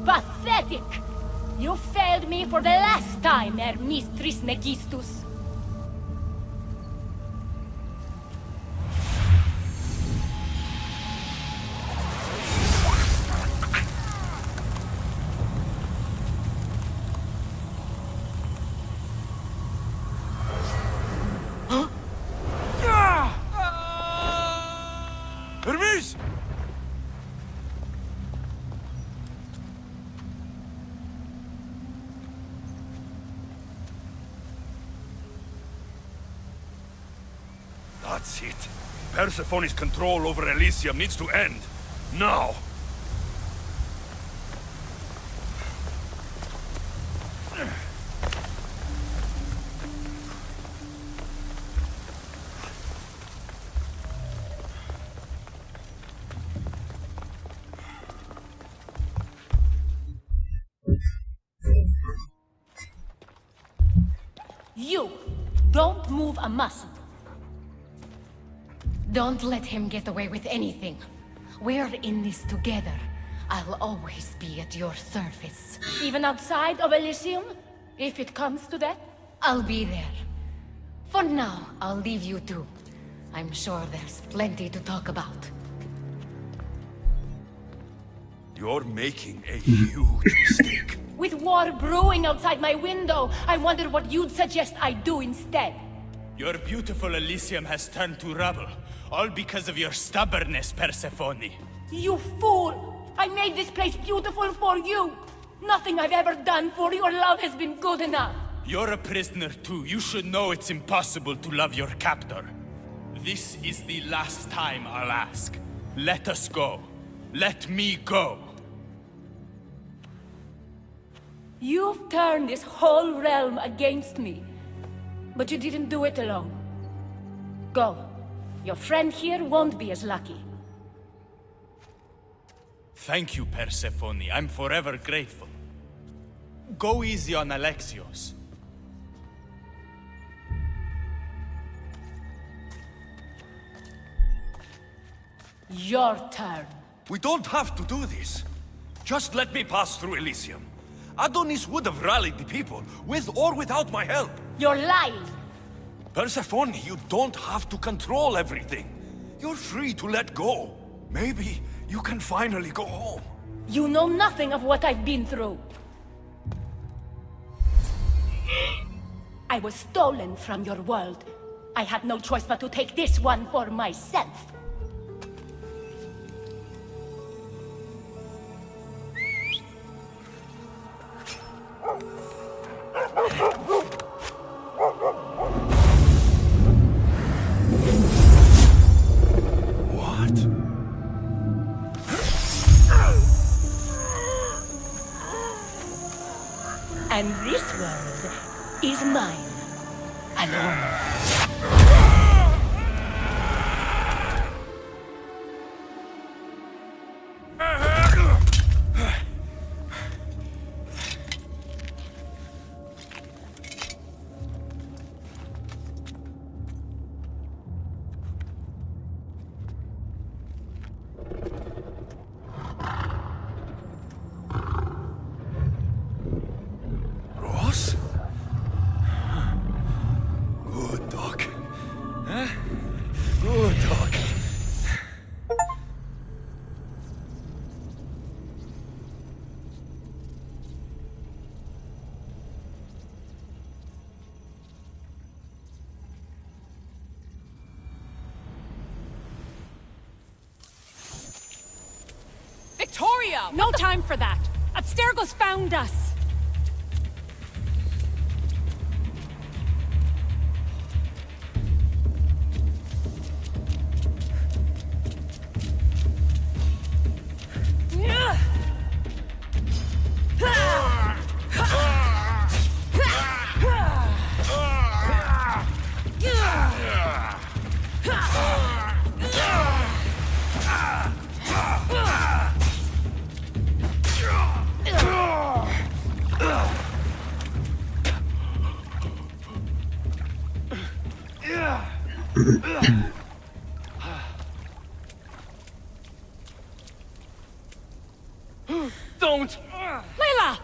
Pathetic! You failed me for the last time, Hermes Trismegistus. Hermes! That's it. Persephone's control over Elysium needs to end. Now! You don't move a muscle. Don't let him get away with anything. We're in this together. I'll always be at your service. Even outside of Elysium? If it comes to that? I'll be there. For now, I'll leave you two. I'm sure there's plenty to talk about. You're making a huge mistake. With war brewing outside my window, I wonder what you'd suggest I do instead. Your beautiful Elysium has turned to rubble, all because of your stubbornness, Persephone. You fool! I made this place beautiful for you! Nothing I've ever done for your love has been good enough! You're a prisoner too. You should know it's impossible to love your captor. This is the last time I'll ask. Let us go. Let me go. You've turned this whole realm against me. But you didn't do it alone. Go. Your friend here won't be as lucky. Thank you, Persephone. I'm forever grateful. Go easy on Alexios. Your turn. We don't have to do this. Just let me pass through Elysium. Adonis would have rallied the people, with or without my help. You're lying. Persephone, you don't have to control everything. You're free to let go. Maybe you can finally go home. You know nothing of what I've been through. I was stolen from your world. I had no choice but to take this one for myself. And this world is mine. Alone. Good dog. Huh? Good dog. Victoria! No time for that! Abstergo's found us! Don't! Layla!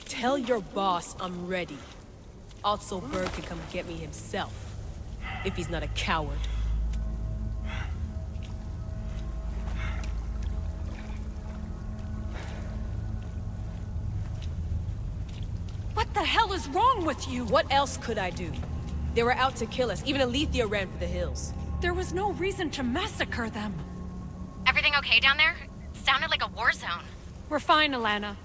Tell your boss I'm ready. Also, Bird can come get me himself. If he's not a coward. What the hell is wrong with you? What else could I do? They were out to kill us. Even Alethea ran for the hills. There was no reason to massacre them. Everything okay down there? Sounded like a war zone. We're fine, Alana.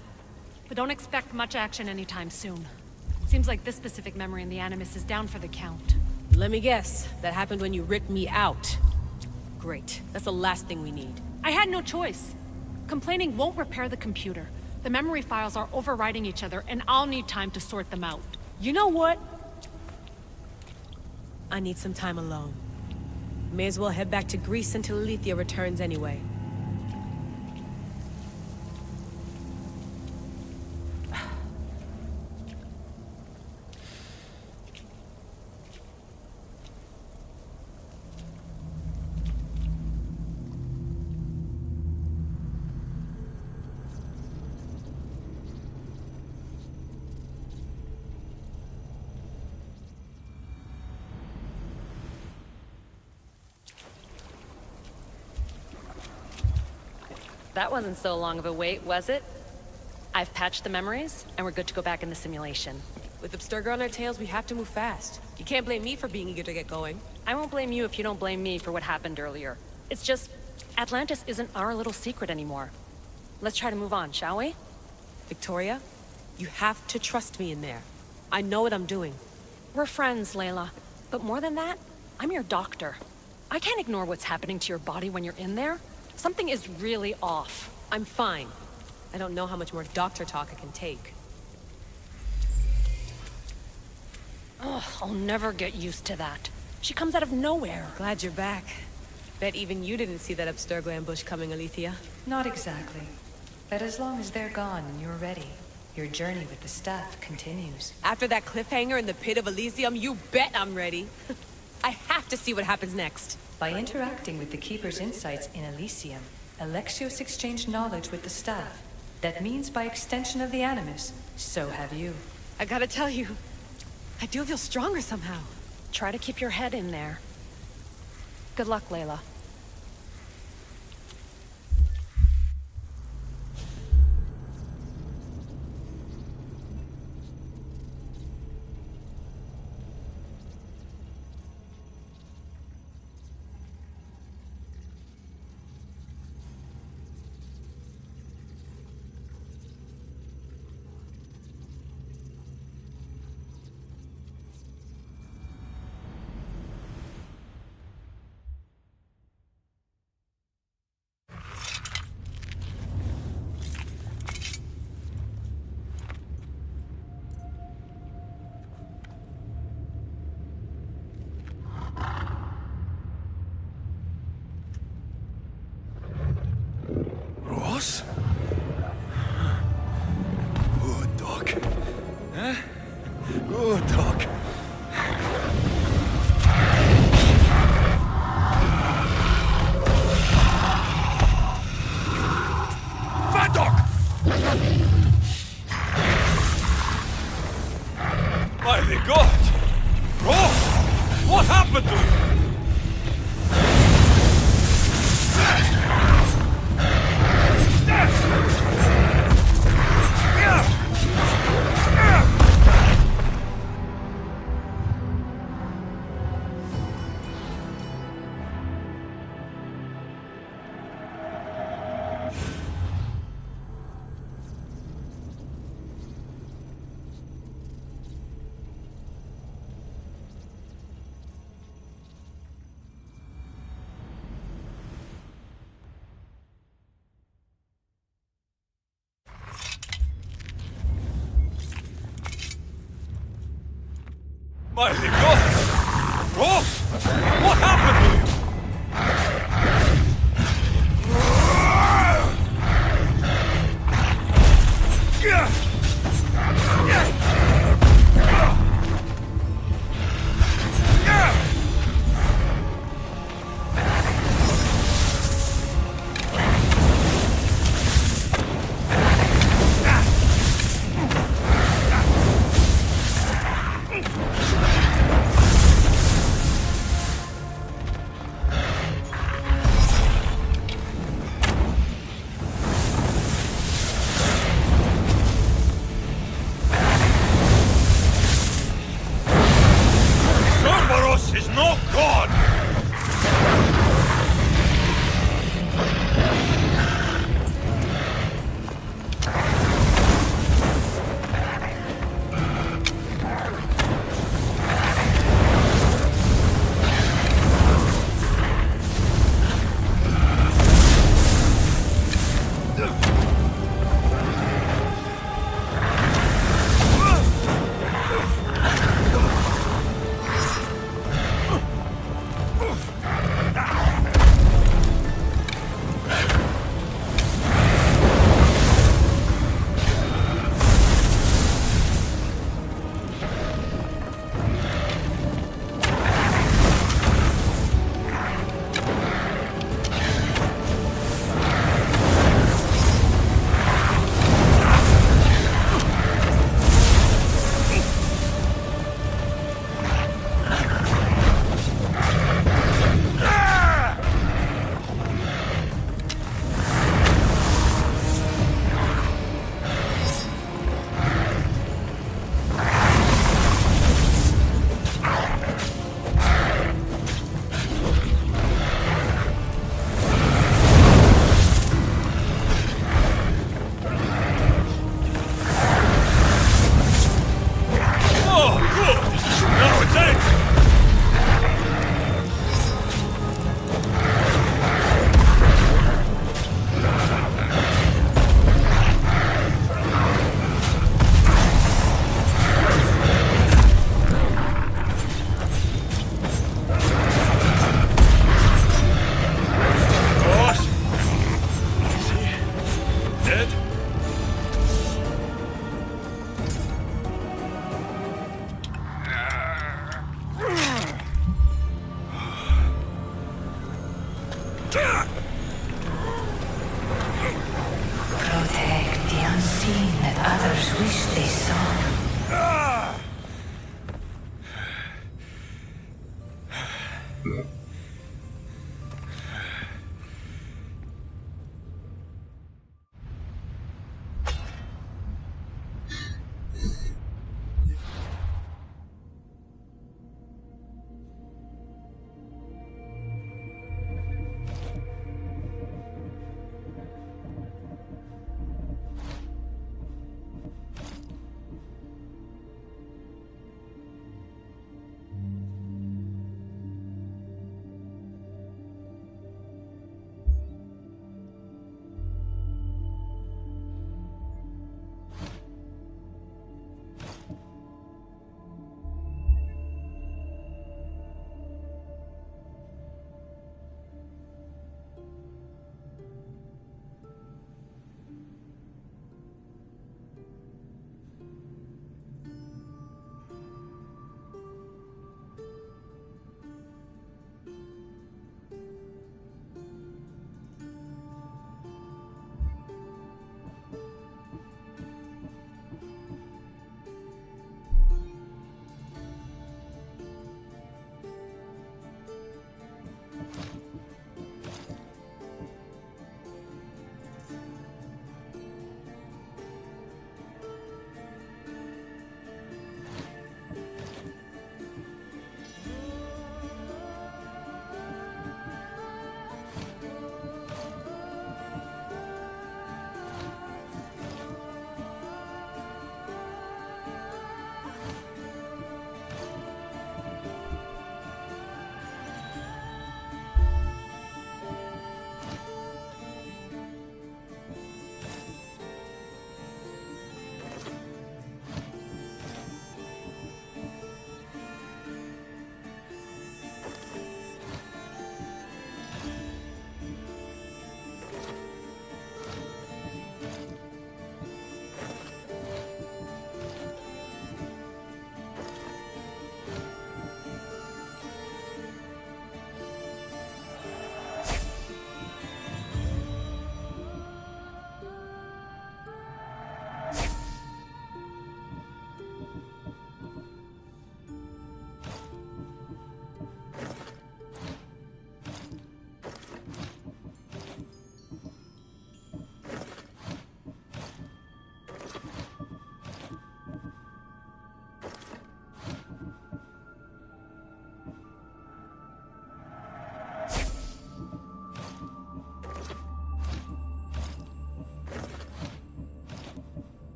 But don't expect much action anytime soon. Seems like this specific memory in the Animus is down for the count. Let me guess. That happened when you ripped me out. Great. That's the last thing we need. I had no choice. Complaining won't repair the computer. The memory files are overriding each other, and I'll need time to sort them out. You know what? I need some time alone. May as well head back to Greece until Alethea returns anyway. That wasn't so long of a wait, was it? I've patched the memories, and we're good to go back in the simulation. With Abstergo on our tails, we have to move fast. You can't blame me for being eager to get going. I won't blame you if you don't blame me for what happened earlier. It's just, Atlantis isn't our little secret anymore. Let's try to move on, shall we? Victoria, you have to trust me in there. I know what I'm doing. We're friends, Layla. But more than that, I'm your doctor. I can't ignore what's happening to your body when you're in there. Something is really off. I'm fine. I don't know how much more doctor talk I can take. Ugh, I'll never get used to that. She comes out of nowhere. Glad you're back. Bet even you didn't see that Abstergo ambush coming, Alethea. Not exactly. But as long as they're gone and you're ready, your journey with the staff continues. After that cliffhanger in the pit of Elysium, you bet I'm ready. I have to see what happens next. By interacting with the Keeper's insights in Elysium, Alexios exchanged knowledge with the staff. That means by extension of the Animus, so have you. I gotta tell you, I do feel stronger somehow. Try to keep your head in there. Good luck, Layla. Ross? Good dog. Huh? Good dog. Fat dog! My God! Ross! What happened to you? My God! Ross! What happened to you? no god! Protect the unseen that others wish they saw.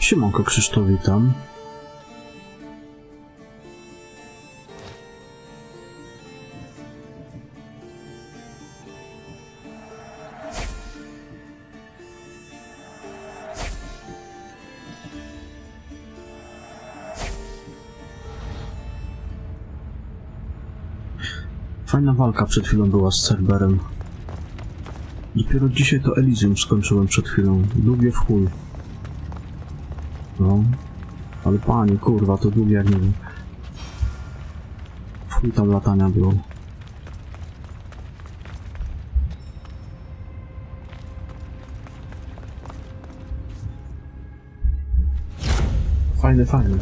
Siemanko, Krzysztof, witam. Fajna walka przed chwilą była z Cerberem. Dopiero dzisiaj to Elysium skończyłem przed chwilą. Długie w chuj. No. Ale panie, kurwa, to długie jak nie wiem. W chuj tam latania było. Fajne, fajne.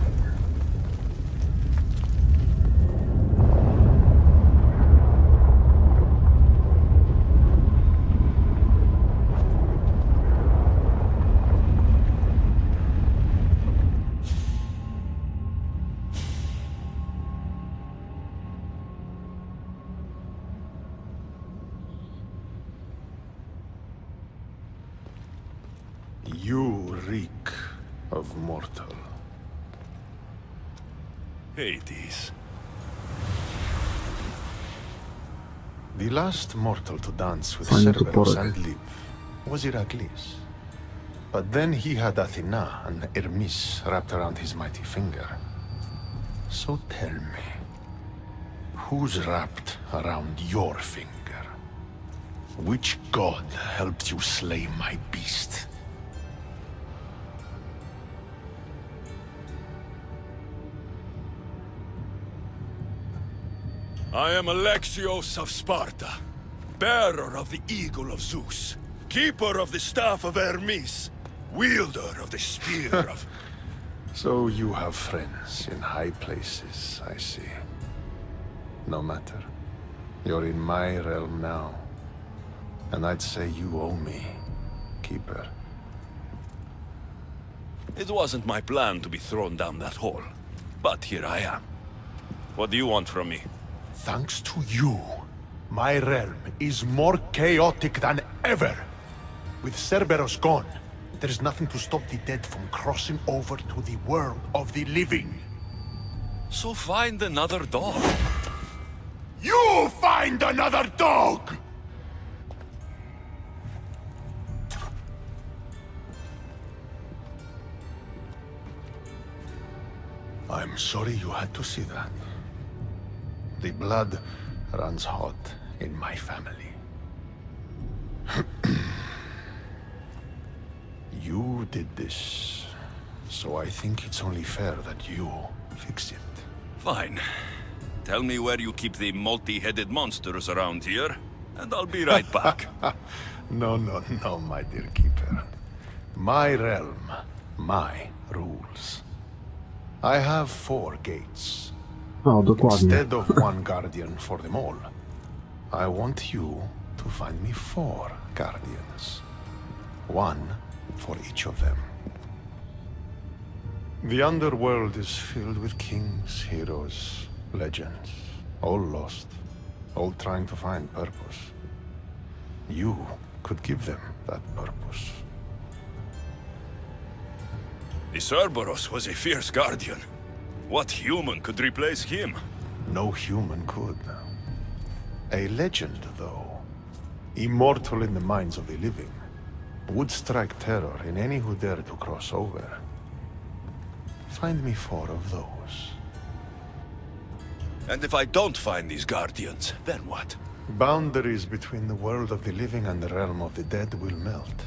You reek of mortal. Hades. The last mortal to dance with Fajny Cerberus toporek. and live was Heracles. But then he had Athena and Hermes wrapped around his mighty finger. So tell me, who's wrapped around your finger? Which god helped you slay my beast? I am Alexios of Sparta, bearer of the eagle of Zeus, keeper of the staff of Hermes, wielder of the spear of... So you have friends in high places, I see. No matter. You're in my realm now. And I'd say you owe me, Keeper. It wasn't my plan to be thrown down that hole, but here I am. What do you want from me? Thanks to you, my realm is more chaotic than ever. With Cerberus gone, there's nothing to stop the dead from crossing over to the world of the living. So find another dog. You find another dog! I'm sorry you had to see that. The blood runs hot in my family. You did this, so I think it's only fair that you fix it. Fine. Tell me where you keep the multi-headed monsters around here, and I'll be right back. No, my dear Keeper. My realm, my rules. I have 4 gates. O, dokładnie. Instead of one guardian for them all, I want you to find me 4 guardians. 1 for each of them. The underworld is filled with kings, heroes, legends, all lost, all trying to find purpose. You could give them that purpose. The Cerberus was a fierce guardian. What human could replace him? No human could. A legend, though, immortal in the minds of the living, would strike terror in any who dare to cross over. Find me 4 of those. And if I don't find these guardians, then what? Boundaries between the world of the living and the realm of the dead will melt.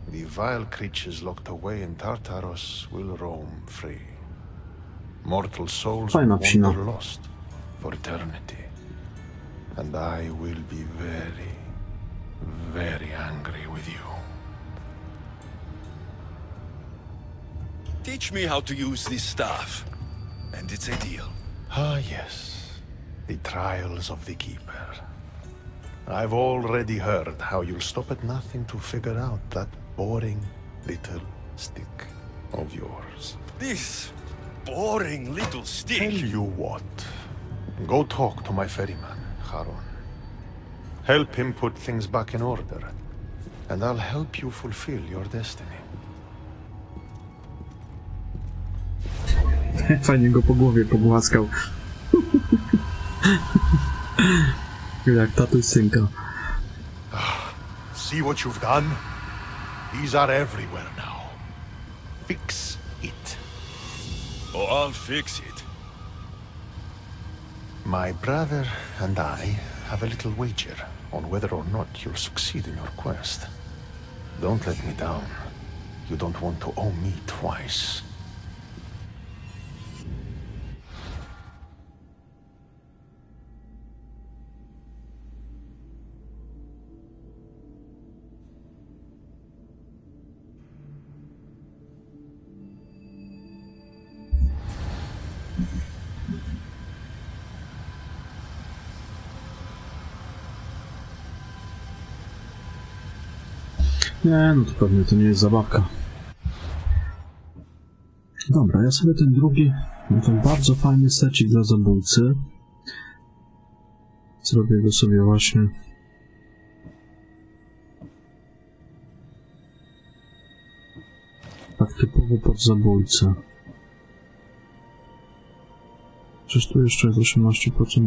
The vile creatures locked away in Tartaros will roam free. Mortal souls will wander lost for eternity. And I will be very, very angry with you. Teach me how to use this staff, and it's a deal. Ah, yes. The trials of the Keeper. I've already heard how you'll stop at nothing to figure out that boring little stick of yours. This boring little stick? Tell you what. Go talk to my ferryman, Charon. Help him put things back in order, and I'll help you fulfill your destiny. Fajnie go po głowie pogłaskał. Jak tatuś synka. See what you've done? These are everywhere now. Fix it. Oh, I'll fix it. My brother and I have a little wager on whether or not you'll succeed in your quest. Don't let me down. You don't want to owe me twice. Nie, no to pewnie to nie jest zabawka. Dobra, ja sobie ten drugi, ten bardzo fajny secik dla zabójcy. Zrobię go sobie właśnie tak typowo pod zabójcę. Przecież tu jeszcze jest 18%.